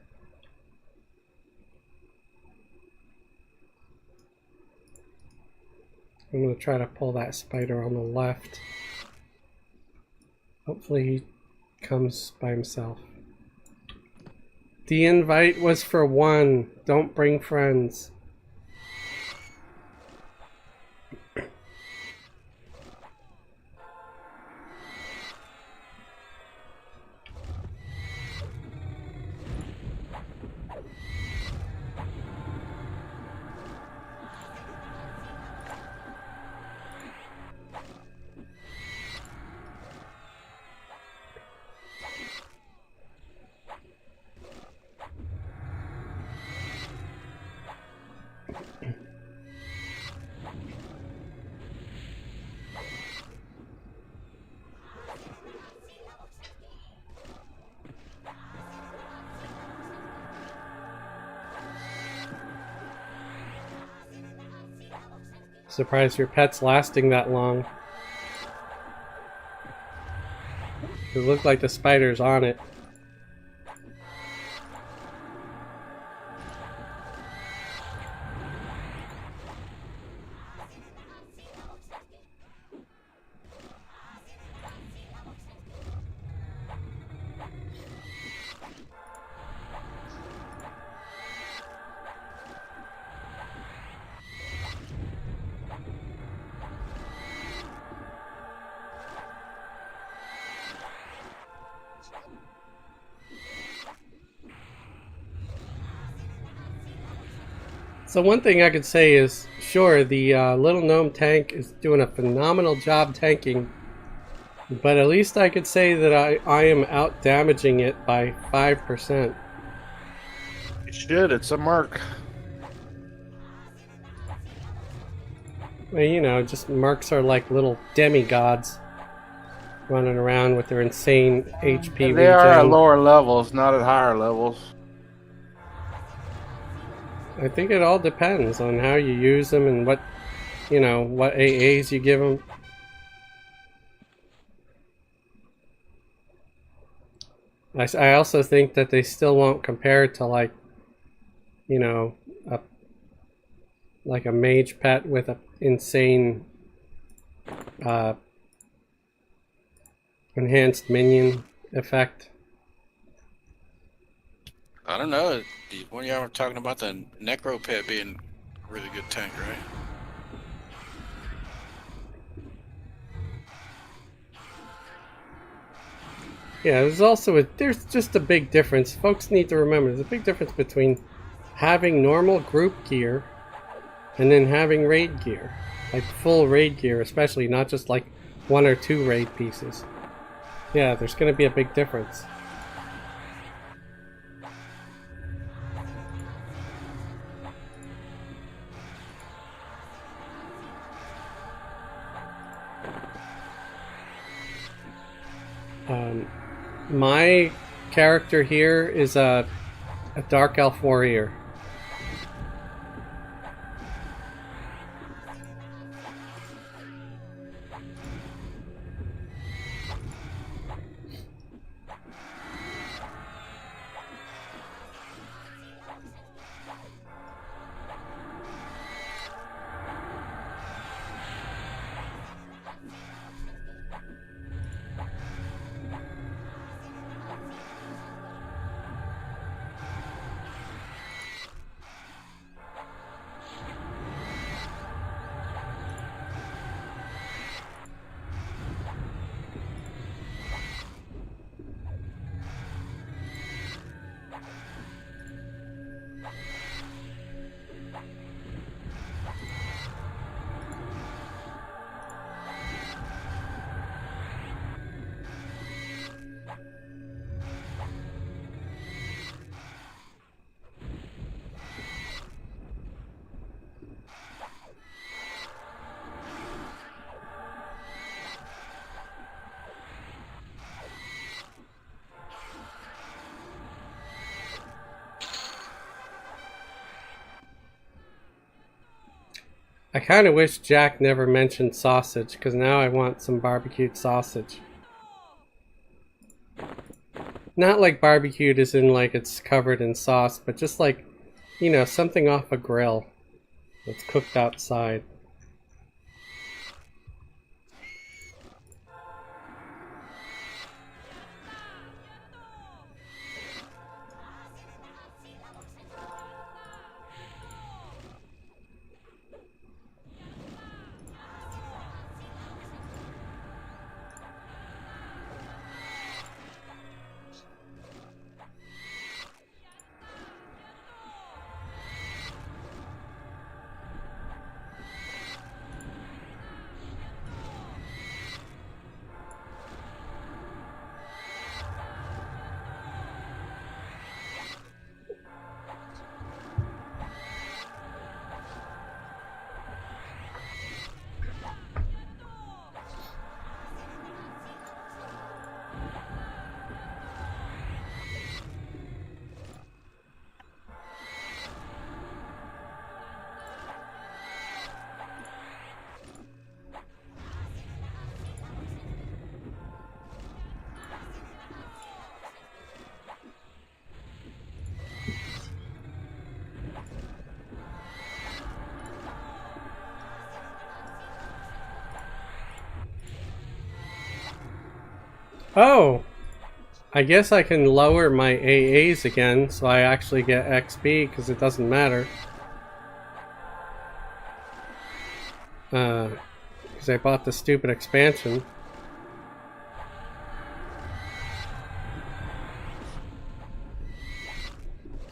I'm going to try to pull that spider on the left. Hopefully he comes by himself. The invite was for one. Don't bring friends. Surprised your pet's lasting that long. It looked like the spider's on it. So one thing I could say is, sure, the little gnome tank is doing a phenomenal job tanking, but at least I could say that I am out damaging it by 5%. You should. It's a merc. Well, you know, just mercs are like little demigods running around with their insane HP They are at regen. lower levels, not at higher levels. I think it all depends on how you use them and what, you know, what AAs you give them. I also think that they still won't compare to, like, you know, like a mage pet with an insane enhanced minion effect. I don't know. One of y'all were talking about the Necro Pet being a really good tank, right? Yeah, there's just a big difference. Folks need to remember there's a big difference between having normal group gear and then having raid gear. Like full raid gear, especially, not just like 1 or 2 raid pieces. Yeah, there's going to be a big difference. My character here is a Dark Elf Warrior. I kind of wish Jack never mentioned sausage, because now I want some barbecued sausage. Not like barbecued as in like it's covered in sauce, but just like, you know, something off a grill that's cooked outside. Oh! I guess I can lower my AAs again, so I actually get XP, because it doesn't matter. Because I bought the stupid expansion.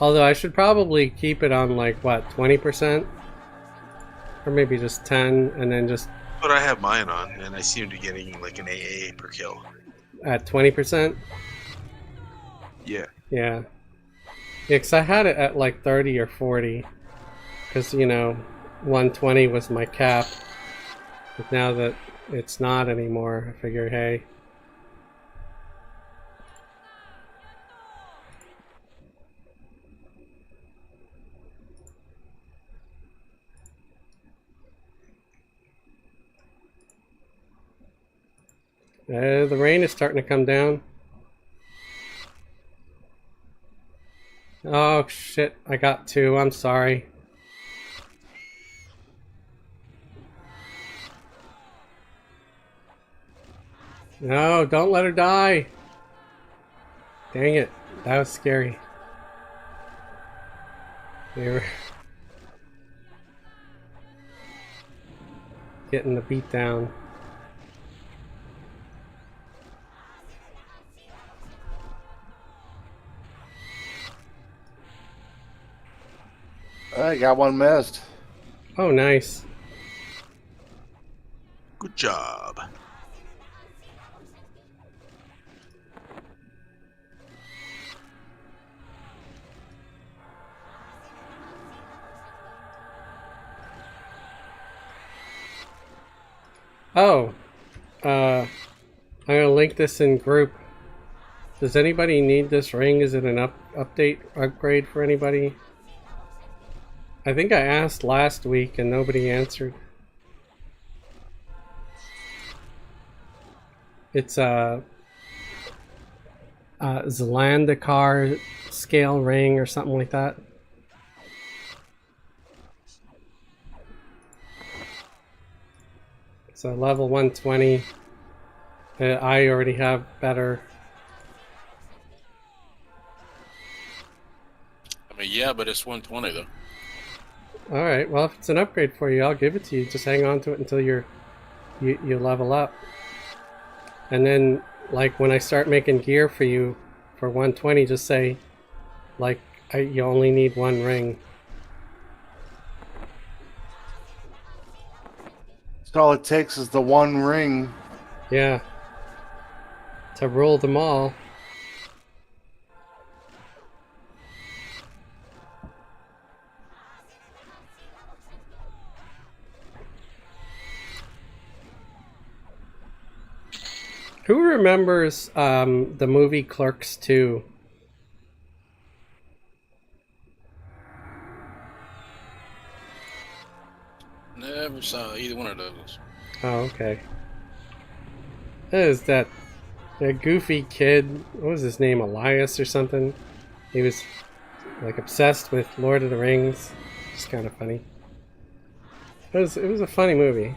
Although I should probably keep it on like, what, 20%? Or maybe just 10, and then just But I have mine on, and I seem to be getting like an AA per kill. at 20%? Yeah. Yeah. Yeah, because I had it at like 30 or 40. Because, you know, 120 was my cap. But now that it's not anymore, I figure, hey. The rain is starting to come down. Oh shit, I got two, I'm sorry. No, don't let her die! Dang it, that was scary. They were getting the beat down. I got one missed. Oh, nice. Good job. Oh, I'm gonna link this in group. Does anybody need this ring? Is it an update upgrade for anybody? I think I asked last week and nobody answered. It's a Zelandikar scale ring or something like that. So level 120. I already have better. I mean, yeah, but it's 120 though. Alright, well if it's an upgrade for you, I'll give it to you. Just hang on to it until you level up. And then, like, when I start making gear for you for 120, just say, like, you only need one ring. So all it takes is the one ring. Yeah. To rule them all. Who remembers the movie Clerks 2? Never saw either one of those. Oh, okay. Is that goofy kid? What was his name? Elias or something? He was like obsessed with Lord of the Rings. It's kind of funny. It was a funny movie.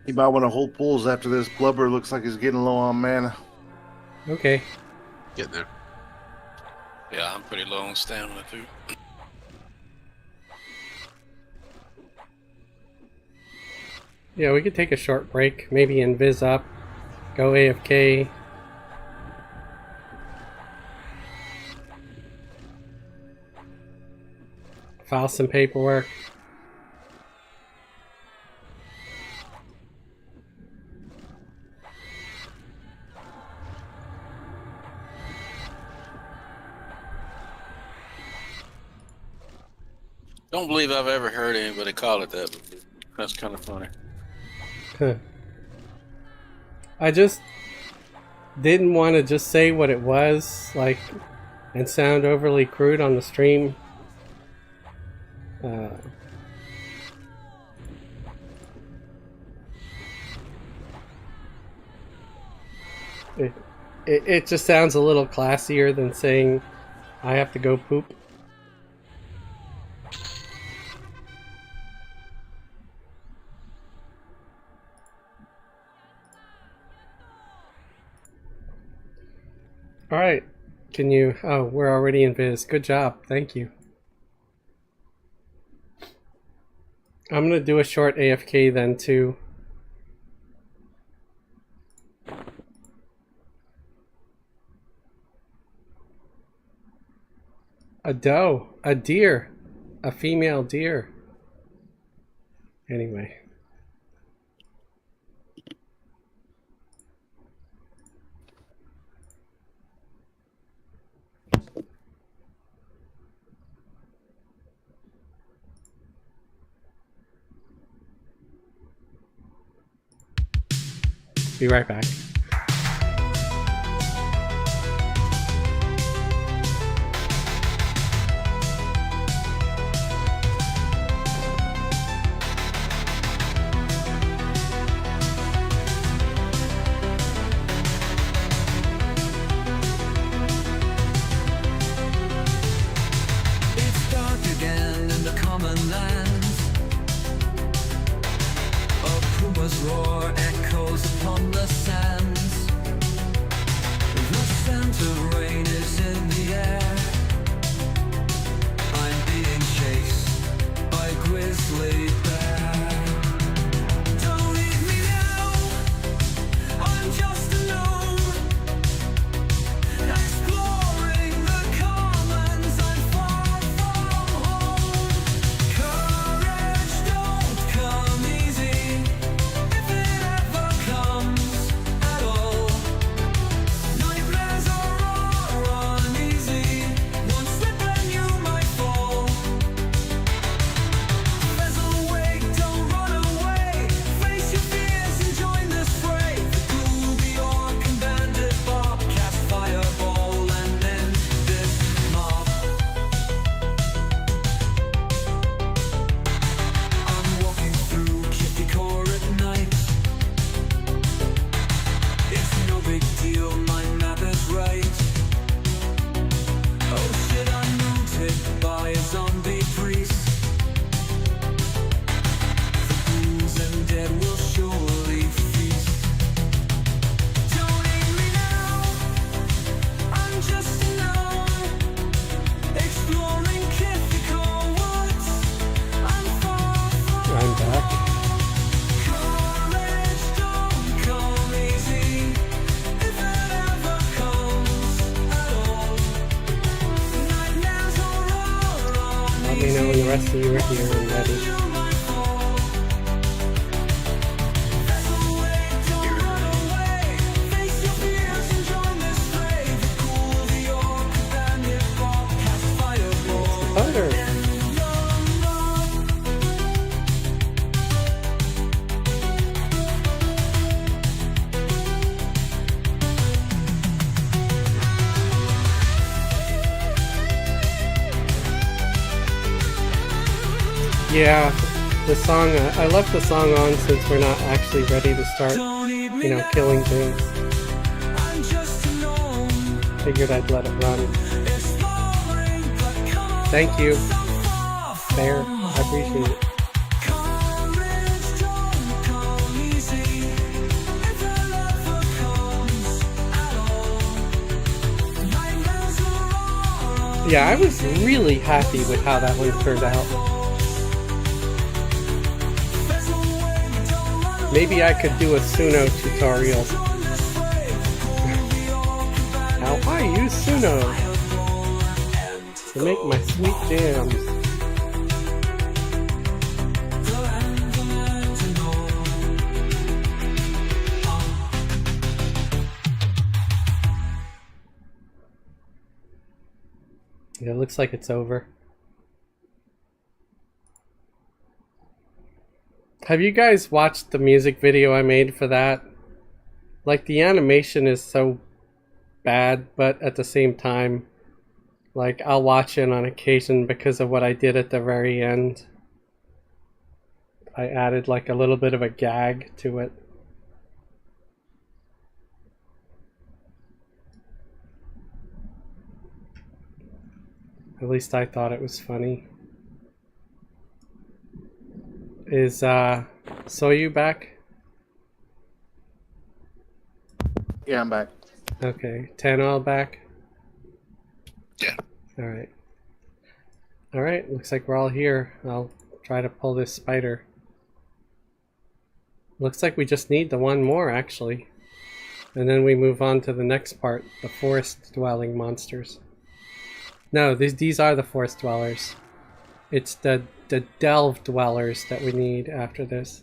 You might want to hold pulls after this. Blubber looks like he's getting low on mana. Okay. Getting there. Yeah, I'm pretty low on stamina too. Yeah, we could take a short break. Maybe invis up. Go AFK. File some paperwork. Don't believe I've ever heard anybody call it that. But that's kind of funny. I just didn't want to just say what it was, like, and sound overly crude on the stream. It just sounds a little classier than saying I have to go poop. Alright, can you... Oh, we're already in Viz. Good job, thank you. I'm gonna do a short AFK then too. A doe, a deer, a female deer. Anyway. Be right back. It's dark again in the common lands. A puma's roar echoes upon the sands. The scent of rain is in the air. I'm being chased by grizzly bear. Don't eat me now, I'm just alone. Exploring the commons, I'm far from home. Courage don't come easy, if it ever comes at all. Nightmares are uneasy, one slip and you might fall. There's a way, don't run away. Face your fears and join this fray. The groovy orc and bandit bob cast fireball and end this mob. I'm walking through Kitty Core at night. It's no big deal, my map is right. Oh shit, I'm rooted by a zombie priest. The ghouls and dead will surely feast. Don't eat me now, I'm just a gnome. Exploring Kithical woods, I'm far from I'm back. courage don't come easy, if it ever comes at all. Nightmares are Let me know when the rest of you are here and ready. you might fall. There's a way, don't run away. Face your fears and join this fray. The cool, the orc, bandit, bob cast fireball. Thunder. End the mob. Yeah, the song, I left the song on since we're not actually ready to start, Don't eat me you know, now, killing things. I'm just a gnome. Figured I'd let it run. Exploring the commons, Thank you. I'm far from Fair. I appreciate it. Courage don't come easy, if it ever comes at all. Nightmares are Yeah, I was really happy with how that one turned out. There's a way, don't run away. Maybe I could do a Suno tutorial. Join this fray. The orc, bandit, How I use Suno fireball, and to make my sweet jams. the land to know. Yeah, it looks like it's over. Have you guys watched the music video I made for that? Like, the animation is so bad, but at the same time, like, I'll watch it on occasion because of what I did at the very end. I added like a little bit of a gag to it. At least I thought it was funny. Is Soyu back? Yeah, I'm back. Okay. Tanol back? Yeah. Alright. Alright, looks like we're all here. I'll try to pull this spider. Looks like we just need the one more, actually. And then we move on to the next part, the forest-dwelling monsters. No, these are the forest dwellers. It's the delve dwellers that we need after this.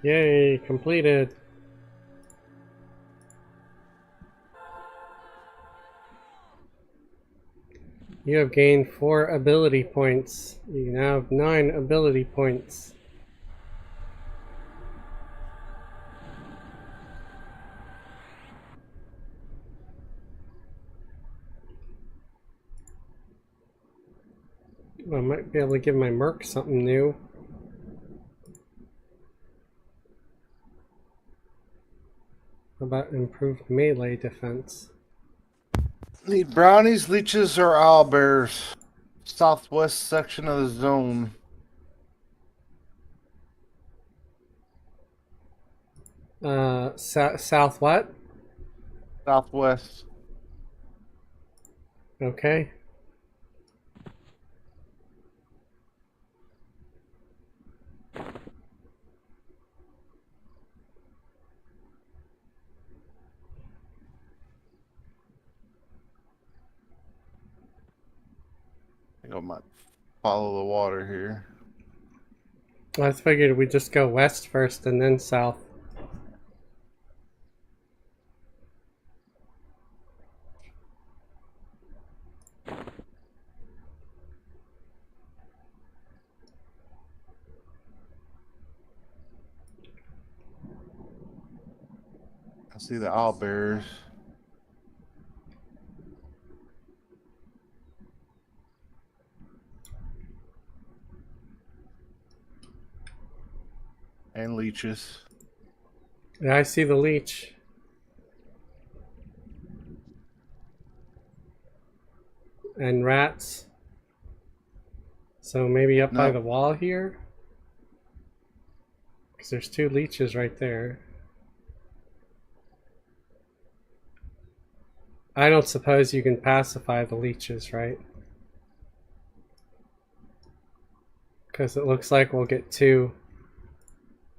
Yay, completed. You have gained 4 ability points. You now have 9 ability points. I might be able to give my merc something new. How about improved melee defense? Need brownies, leeches, or owlbears. Southwest section of the zone. South what? Southwest. Okay. I think I might follow the water here. I figured we'd just go west first and then south. I see the owlbears. And leeches. Yeah, I see the leech. And rats. So maybe up by No. the wall here? Because there's 2 leeches right there. I don't suppose you can pacify the leeches, right? Because it looks like we'll get 2.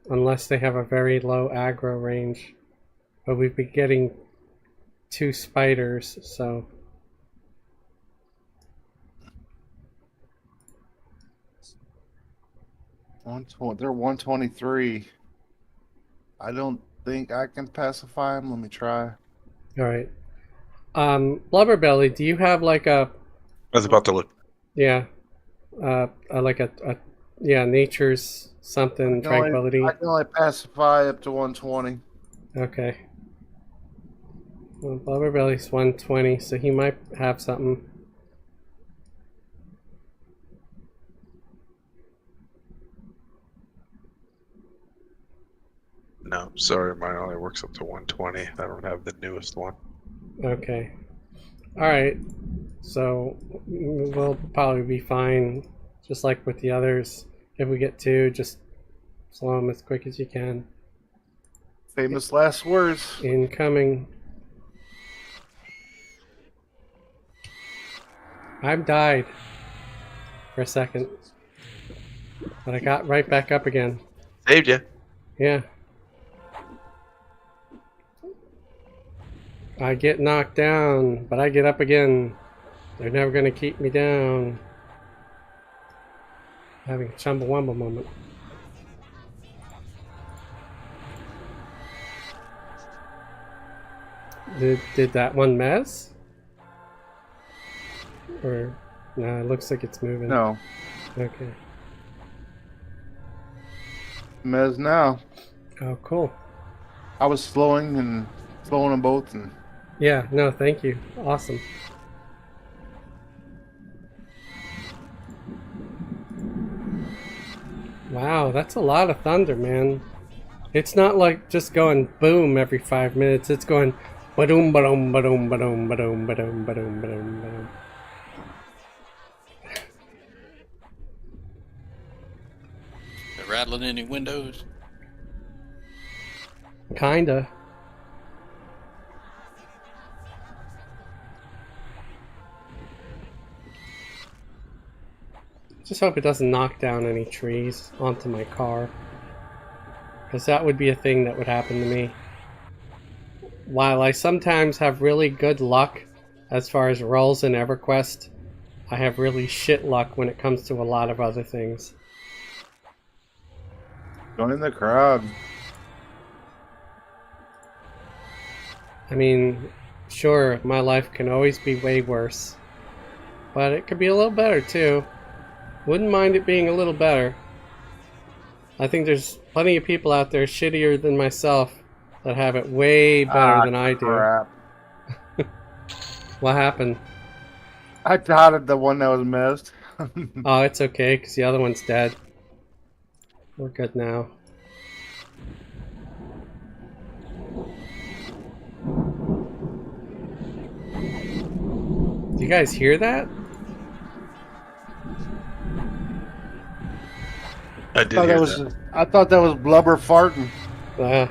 Unless they have a very low aggro range. But we've been getting 2 spiders, so... They're 123. I don't think I can pacify them. Let me try. All right. Blubberbelly, do you have like a I was about to look. yeah, like a yeah, nature's something tranquility? I can only pacify up to 120. Okay. Well, Blubberbelly's 120, so he might have something. No, sorry, mine only works up to 120. I don't have the newest one. Okay. All right. So we'll probably be fine, just like with the others. If we get two, just slow them as quick as you can. Famous last words. Incoming. I've died for a second, but I got right back up again. Saved you. Yeah. I get knocked down, but I get up again. They're never gonna keep me down. Having a Chumbawamba moment. Did that one mess? Or no, it looks like it's moving. No. Okay. Mez now. Oh, cool. I was slowing them both, and Yeah, no, thank you. Awesome. Wow, that's a lot of thunder, man. It's not like just going boom every 5 minutes. It's going ba-doom, ba-doom, ba-doom, ba-doom, ba-doom, ba-doom, ba-doom, ba-doom, ba-doom. They're rattling any windows. Kinda. Just hope it doesn't knock down any trees onto my car. Because that would be a thing that would happen to me. While I sometimes have really good luck as far as rolls in Everquest, I have really shit luck when it comes to a lot of other things. going in the crowd. I mean, sure, my life can always be way worse. But it could be a little better too. Wouldn't mind it being a little better. I think there's plenty of people out there shittier than myself that have it way better than I do. Crap. What happened? I dotted the one that was missed. Oh, it's okay, because the other one's dead. We're good now. Do you guys hear that? I did hear that. I thought that was blubber farting. I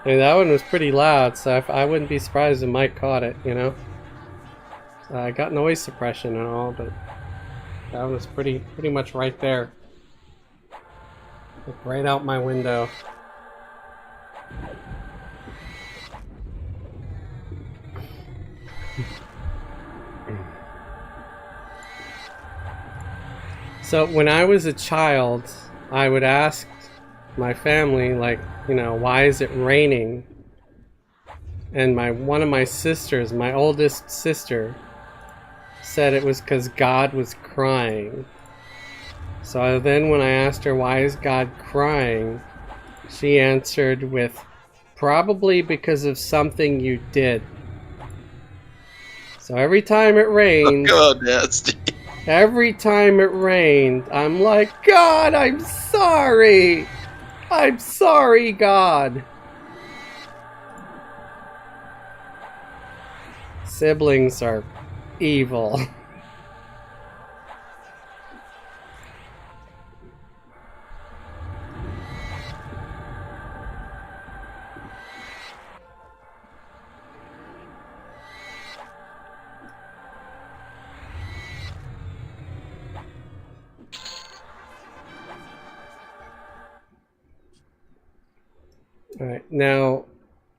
mean, that one was pretty loud, so I wouldn't be surprised if Mike caught it, you know? I got noise suppression and all, but that was pretty much right there. Like right out my window. So when I was a child, I would ask my family, like, you know, why is it raining? And one of my sisters, my oldest sister, said it was because God was crying. So then when I asked her, why is God crying? She answered with, probably because of something you did. So every time it rained, Oh, nasty. every time it rained, I'm like, God, I'm sorry. I'm sorry, God. Siblings are evil. Alright, now,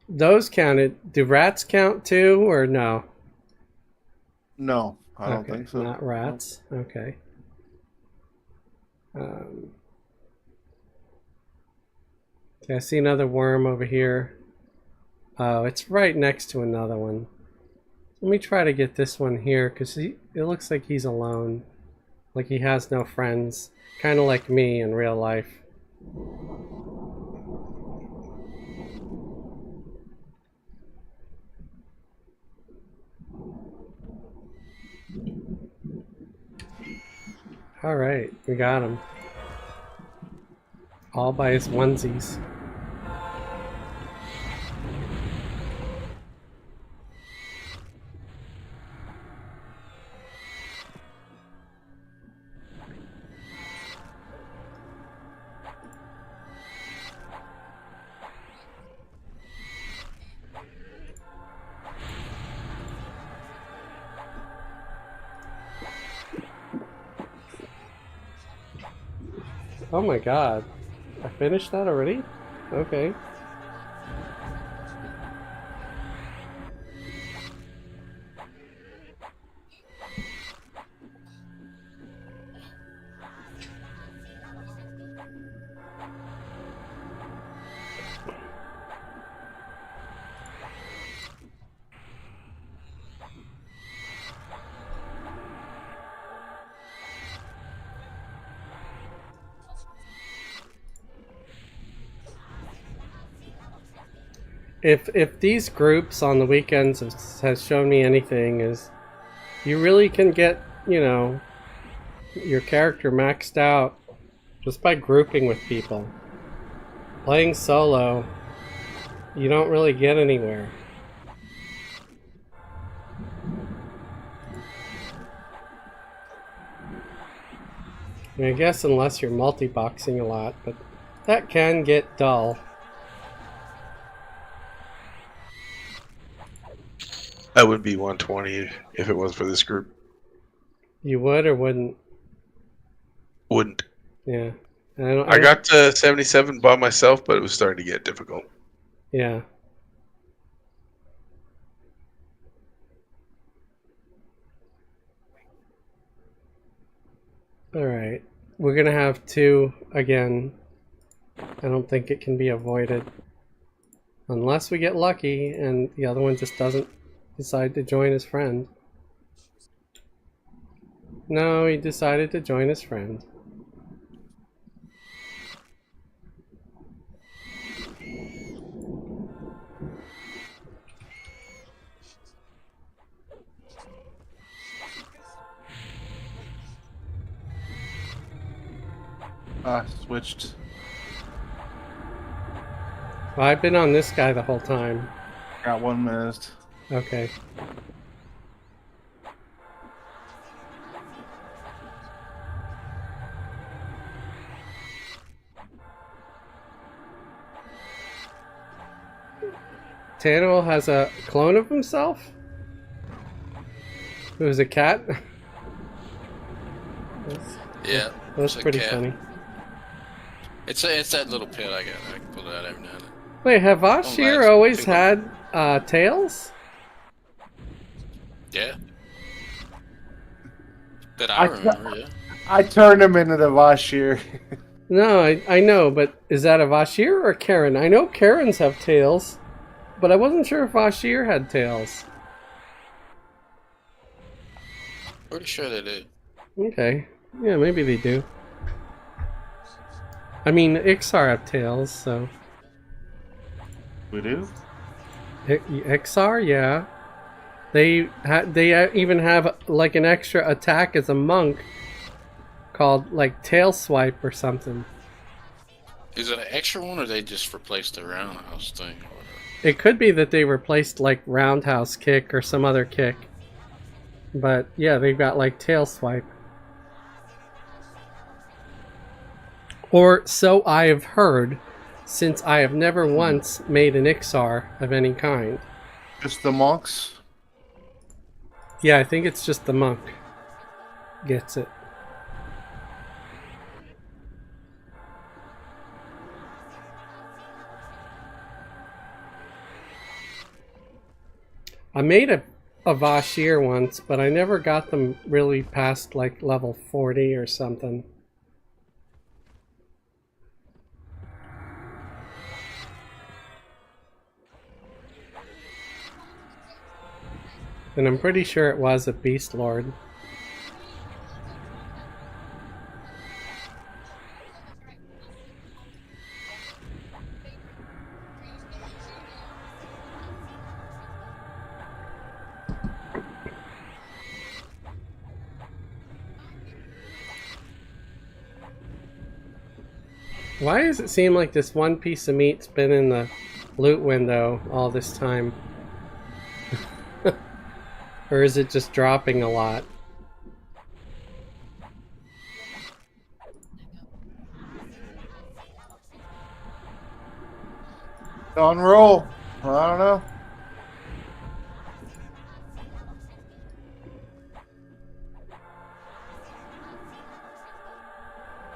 those counted. Do rats count too, or no? No, I don't Okay, think so. not rats. Okay. Okay, I see another worm over here. Oh, it's right next to another one. Let me try to get this one here, because it looks like he's alone. Like he has no friends. Kind of like me in real life. Alright, we got him. All by his onesies. Oh my god. I finished that already? Okay. If these groups on the weekends has shown me anything, is you really can get, you know, your character maxed out just by grouping with people. Playing solo, you don't really get anywhere. I mean, I guess unless you're multi-boxing a lot, but that can get dull. I would be 120 if it was for this group. You would or wouldn't? Wouldn't. Yeah. I got to 77 by myself, but it was starting to get difficult. Yeah. Alright. We're gonna have two again. I don't think it can be avoided. Unless we get lucky and the other one just doesn't decide to join his friend. No, he decided to join his friend. Switched. Well, I've been on this guy the whole time. Got one missed. Okay. Tano has a clone of himself? Who's a cat? Yeah. That's it's a pretty cat. funny. It's that little pet I got. I can pull it out every now and then. Wait, have Ashir last always too had tails? Yeah. That I remember, yeah. I turned him into the Vashir. No, I know, but is that a Vashir or a Karen? I know Karens have tails, but I wasn't sure if Vashir had tails. Pretty sure they did. Okay. Yeah, maybe they do. I mean, Ixar have tails, so... We do? Ixar, yeah. They even have like an extra attack as a monk called like tail swipe or something. Is it an extra one, or they just replaced the roundhouse thing? Or whatever? It could be that they replaced like roundhouse kick or some other kick. But yeah, they've got like tail swipe. Or so I have heard, since I have never once made an Ixar of any kind. Just the monks? Yeah, I think it's just the monk gets it. I made a Vashir once, but I never got them really past like level 40 or something. And I'm pretty sure it was a Beast Lord. Why does it seem like this one piece of meat's been in the loot window all this time? Or is it just dropping a lot? On roll. I don't know.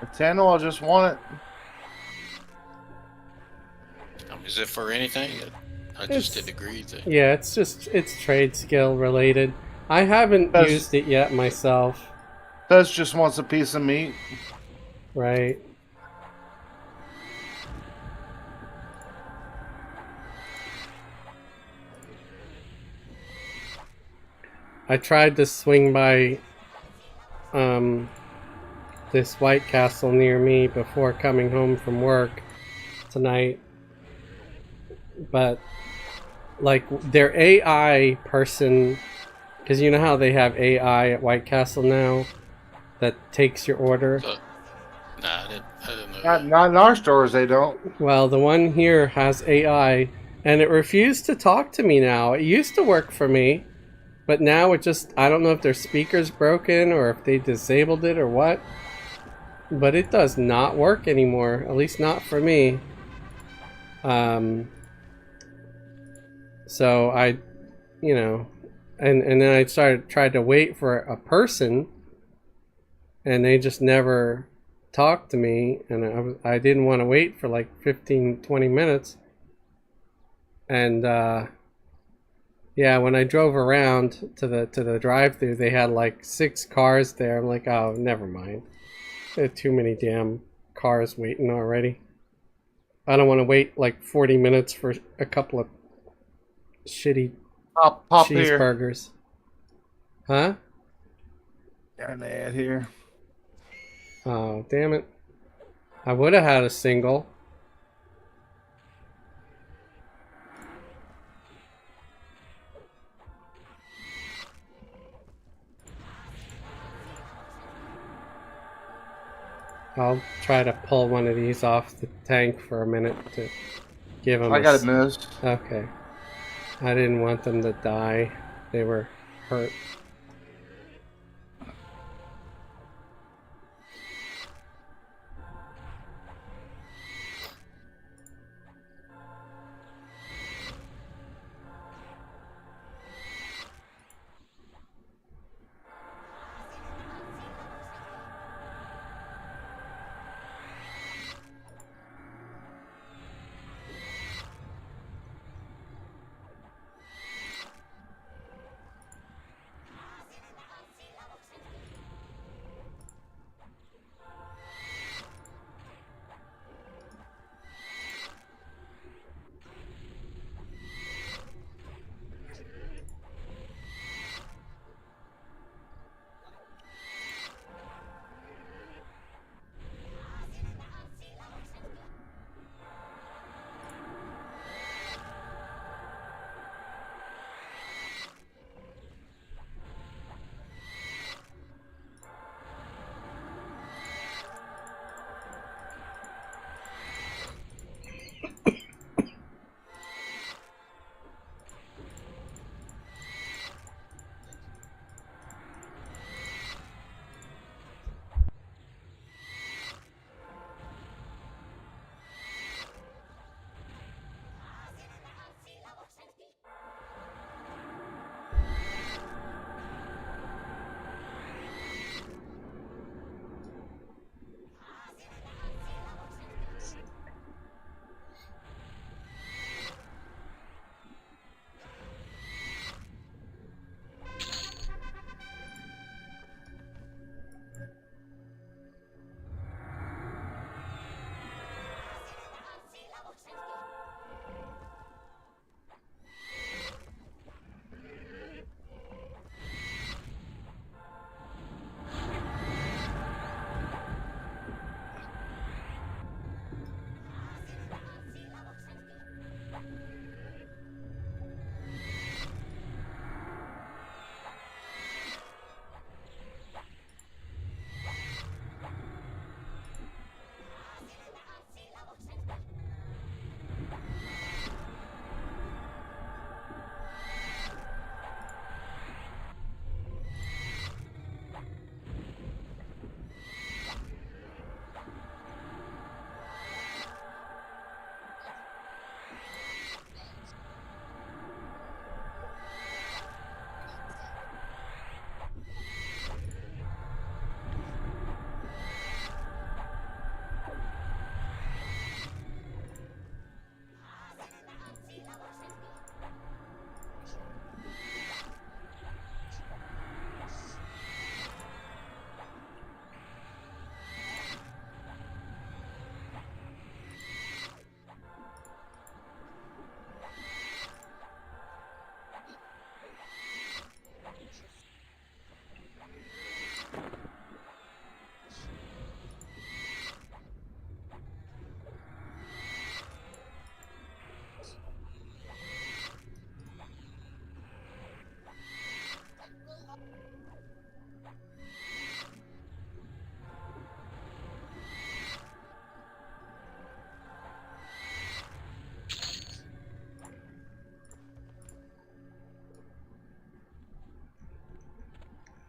A 10 will just want it. Is it for anything? I just did the greed thing. Yeah, it's trade skill related. I haven't used it yet myself. Fez just wants a piece of meat. Right. I tried to swing by this White Castle near me before coming home from work tonight. But like their AI person, because you know how they have AI at White Castle now that takes your order. So, nah, I didn't know. Not in our stores, they don't. Well, the one here has AI, and it refused to talk to me now. It used to work for me, but now it just, I don't know if their speaker's broken or if they disabled it or what, but it does not work anymore, at least not for me. So I, you know, and then I tried to wait for a person, and they just never talked to me, and I didn't want to wait for like 15-20 minutes. And yeah, when I drove around to the drive-thru, they had like 6 cars there. I'm like, oh, never mind. There are too many damn cars waiting already. I don't want to wait like 40 minutes for a couple of shitty Pop here. cheeseburgers. Huh? Got an ad here. Oh, damn it. I would have had a single. I'll try to pull one of these off the tank for a minute to give them I got it missed. Okay. I didn't want them to die. They were hurt.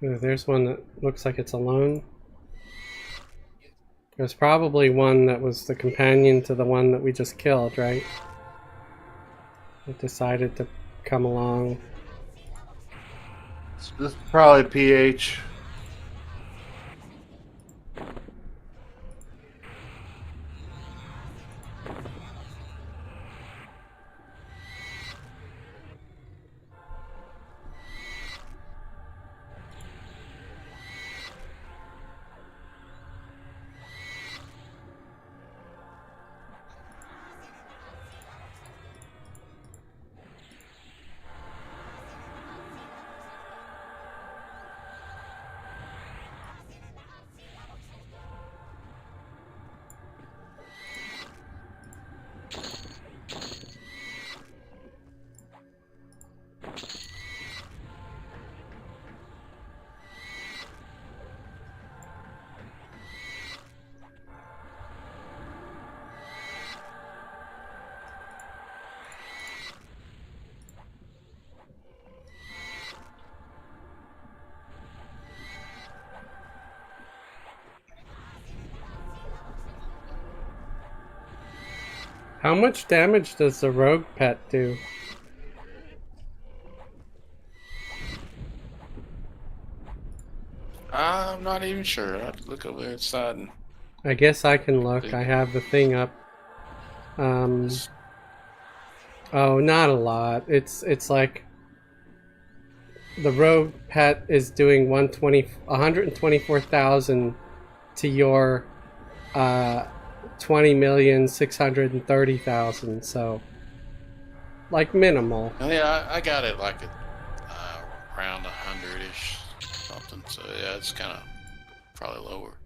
Ooh, there's one that looks like it's alone. There's probably one that was the companion to the one that we just killed, right? It decided to come along. This is probably PH. How much damage does the rogue pet do? I'm not even sure. I have to look over there inside and I guess I can look. I have the thing up. Oh, not a lot. It's like the rogue pet is doing 124,000 to your 20,630,000. So like minimal. yeah, I got it like around 100-ish something. So yeah, it's kind of probably lower.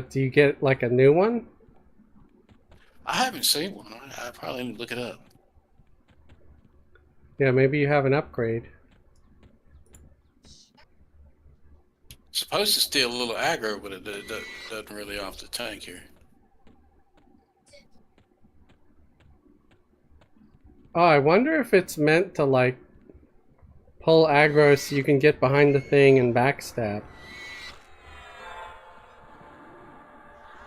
Do you get like a new one? I haven't seen one. I probably need to look it up. Yeah, maybe you have an upgrade. Supposed to steal a little aggro, but it doesn't really off the tank here. Oh, I wonder if it's meant to like pull aggro so you can get behind the thing and backstab.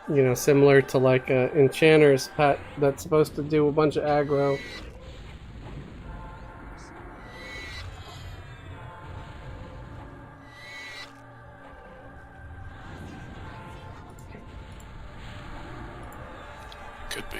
You know, similar to like a enchanter's pet that's supposed to do a bunch of aggro. Could be.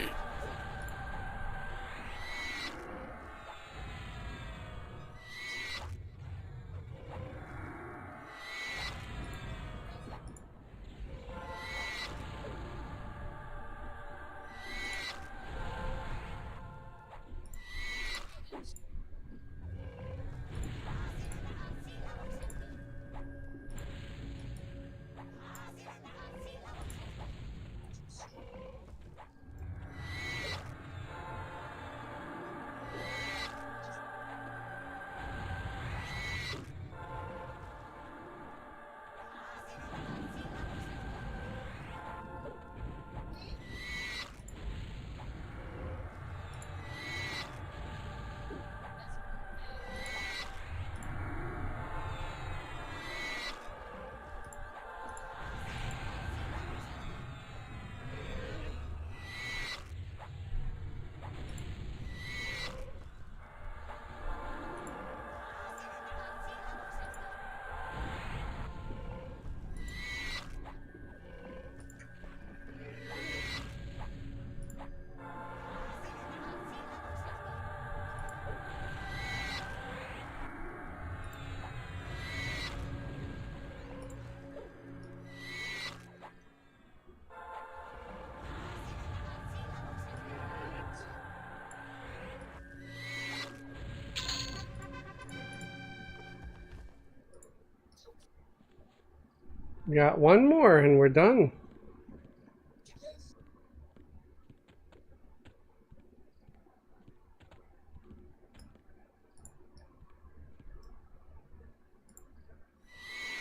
We got one more and we're done.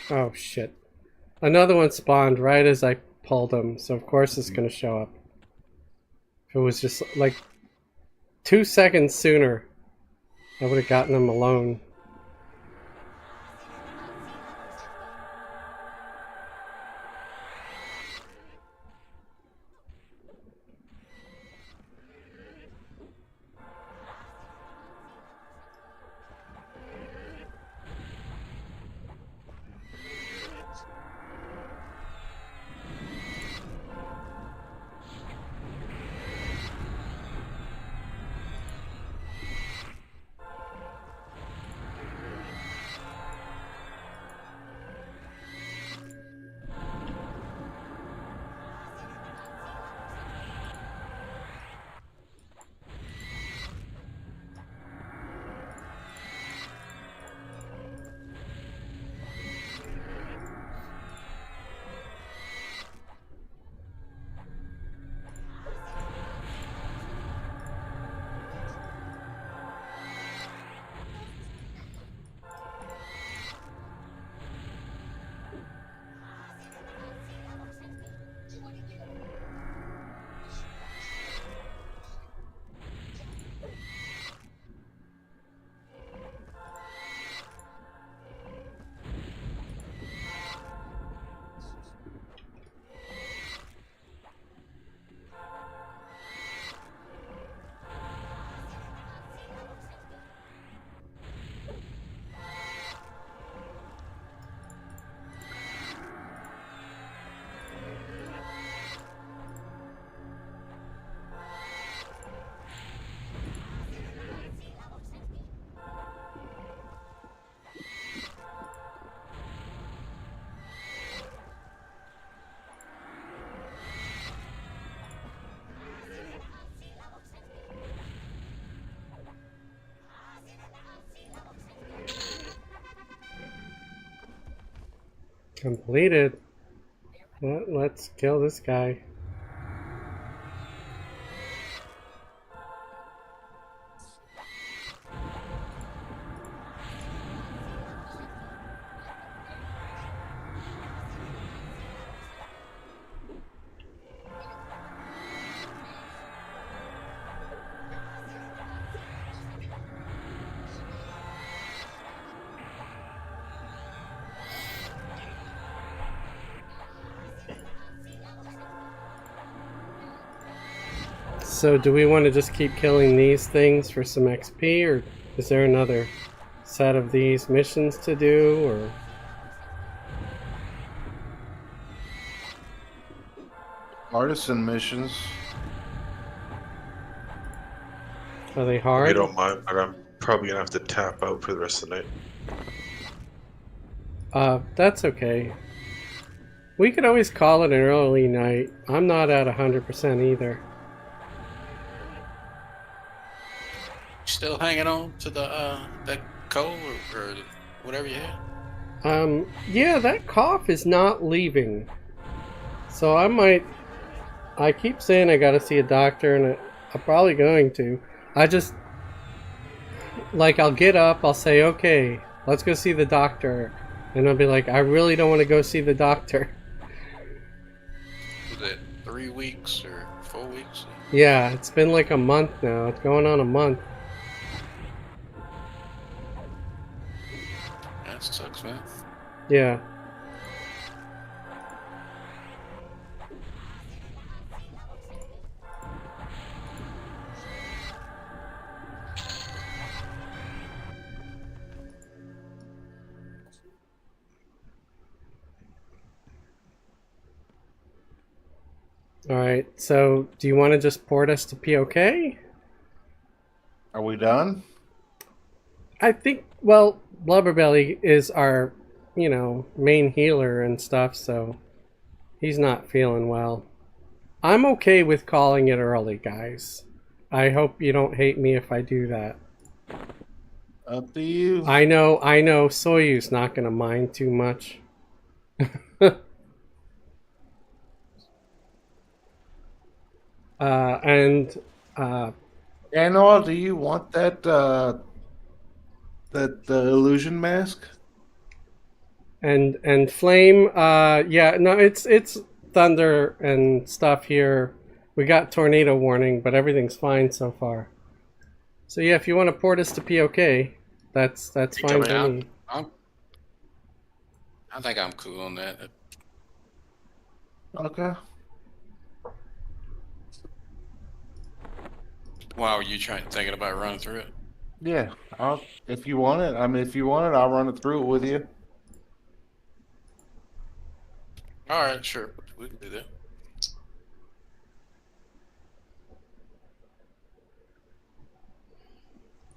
Oh shit. Another one spawned right as I pulled him, so of course it's gonna show up. If it was just like 2 seconds sooner, I would have gotten him alone. Completed. Let's kill this guy. So do we want to just keep killing these things for some XP, or is there another set of these missions to do, or... Artisan missions. Are they I hard? don't mind, but I'm probably gonna have to tap out for the rest of the night. That's okay. We could always call it an early night. I'm not at 100% either. Still hanging on to the that cold or whatever you had? Yeah, that cough is not leaving. So I keep saying I gotta see a doctor, and I'm probably going to. I just, like, I'll get up, I'll say, okay, let's go see the doctor. And I'll be like, I really don't want to go see the doctor. Was it 3 weeks or 4 weeks? Yeah, it's been like a month now. It's going on a month. That sucks, man. Yeah. Alright, so do you want to just port us to POK? Are we done? I think, well, Blubberbelly is our, main healer and stuff, so he's not feeling well. I'm okay with calling it early, guys. I hope you don't hate me if I do that. Up to you. I know Soyu's not going to mind too much. Anwar, do you want that illusion mask? And Flame, yeah, no, it's thunder and stuff here. We got tornado warning, but everything's fine so far. So yeah, if you want to port us to POK, that's fine by me. I think I'm cool on that. Okay. Why were you thinking about running through it? Yeah. If you want it, I'll run it through it with you. All right, sure, we can do that.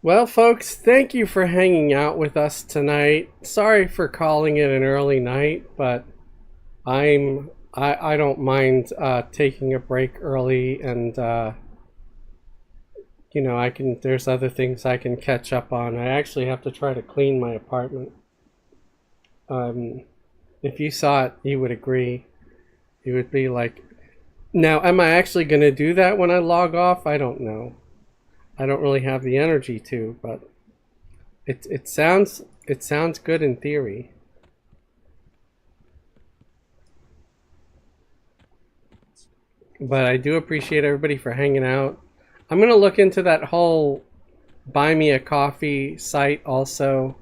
Well, folks, thank you for hanging out with us tonight. Sorry for calling it an early night, but I don't mind taking a break early, and there's other things I can catch up on. I actually have to try to clean my apartment. If you saw it, you would agree. You would be like, now, am I actually going to do that when I log off? I don't know. I don't really have the energy to, but it sounds good in theory. But I do appreciate everybody for hanging out. I'm going to look into that whole buy me a coffee site also.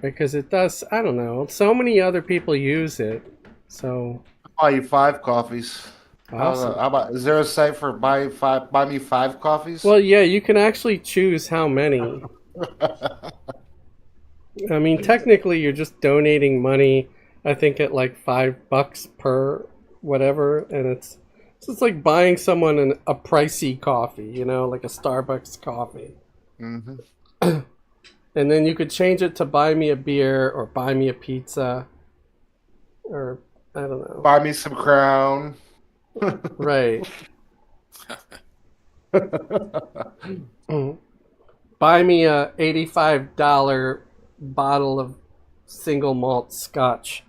Because it does, I don't know, so many other people use it. So I'll buy you 5 coffees. awesome. How about, is there a site for buy me 5 coffees? Well, yeah, you can actually choose how many. I mean, technically, you're just donating money. I think at like $5 per whatever, and it's like buying someone a pricey coffee, like a Starbucks coffee. Mm-hmm. And then you could change it to buy me a beer or buy me a pizza, or I don't know. Buy me some Crown. Right. Buy me a $85 bottle of single malt scotch,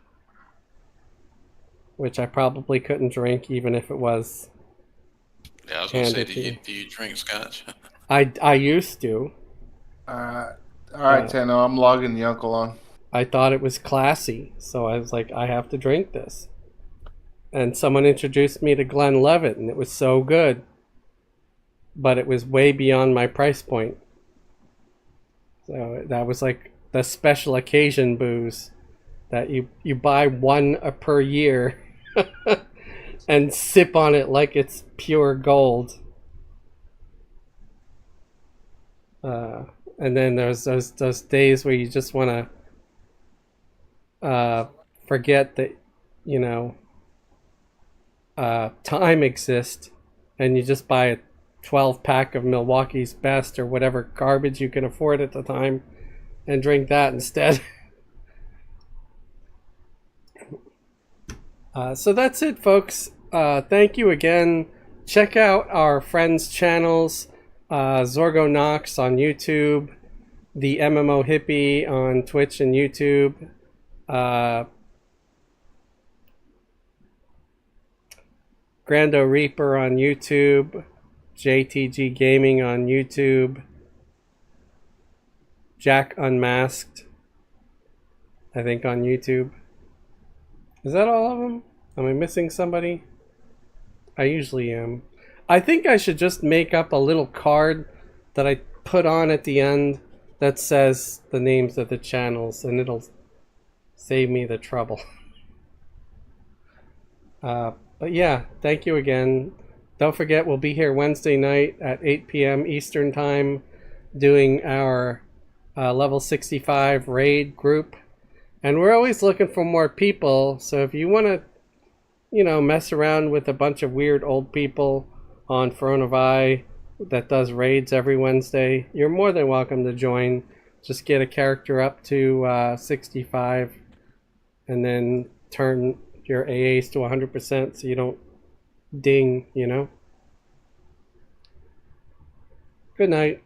which I probably couldn't drink even if it was. Yeah, I was gonna say, handed to you. do you drink scotch? I used to. All right, Tenno, I'm logging the uncle on. I thought it was classy, so I was like, I have to drink this. And someone introduced me to Glenlivet, and it was so good. But it was way beyond my price point. So that was like the special occasion booze that you buy one per year and sip on it like it's pure gold. And then there's those days where you just want to forget that, you know, time exists, and you just buy a 12 pack of Milwaukee's Best or whatever garbage you can afford at the time and drink that instead. So that's it, folks. Thank you again. Check out our friends' channels, Zorgo Knox on YouTube, the MMO Hippie on Twitch and YouTube, Grando Reaper on YouTube, JTG Gaming on YouTube, Jack Unmasked, I think, on YouTube. Is that all of them? Am I missing somebody? I usually am. I think I should just make up a little card that I put on at the end that says the names of the channels, and it'll save me the trouble. But yeah, thank you again. Don't forget, we'll be here Wednesday night at 8 p.m. Eastern Time doing our level 65 raid group. And we're always looking for more people, so if you want to, you know, mess around with a bunch of weird old people on Firiona that does raids every Wednesday, you're more than welcome to join. Just get a character up to 65 and then turn your AAs to 100% so you don't ding, you know. Good night.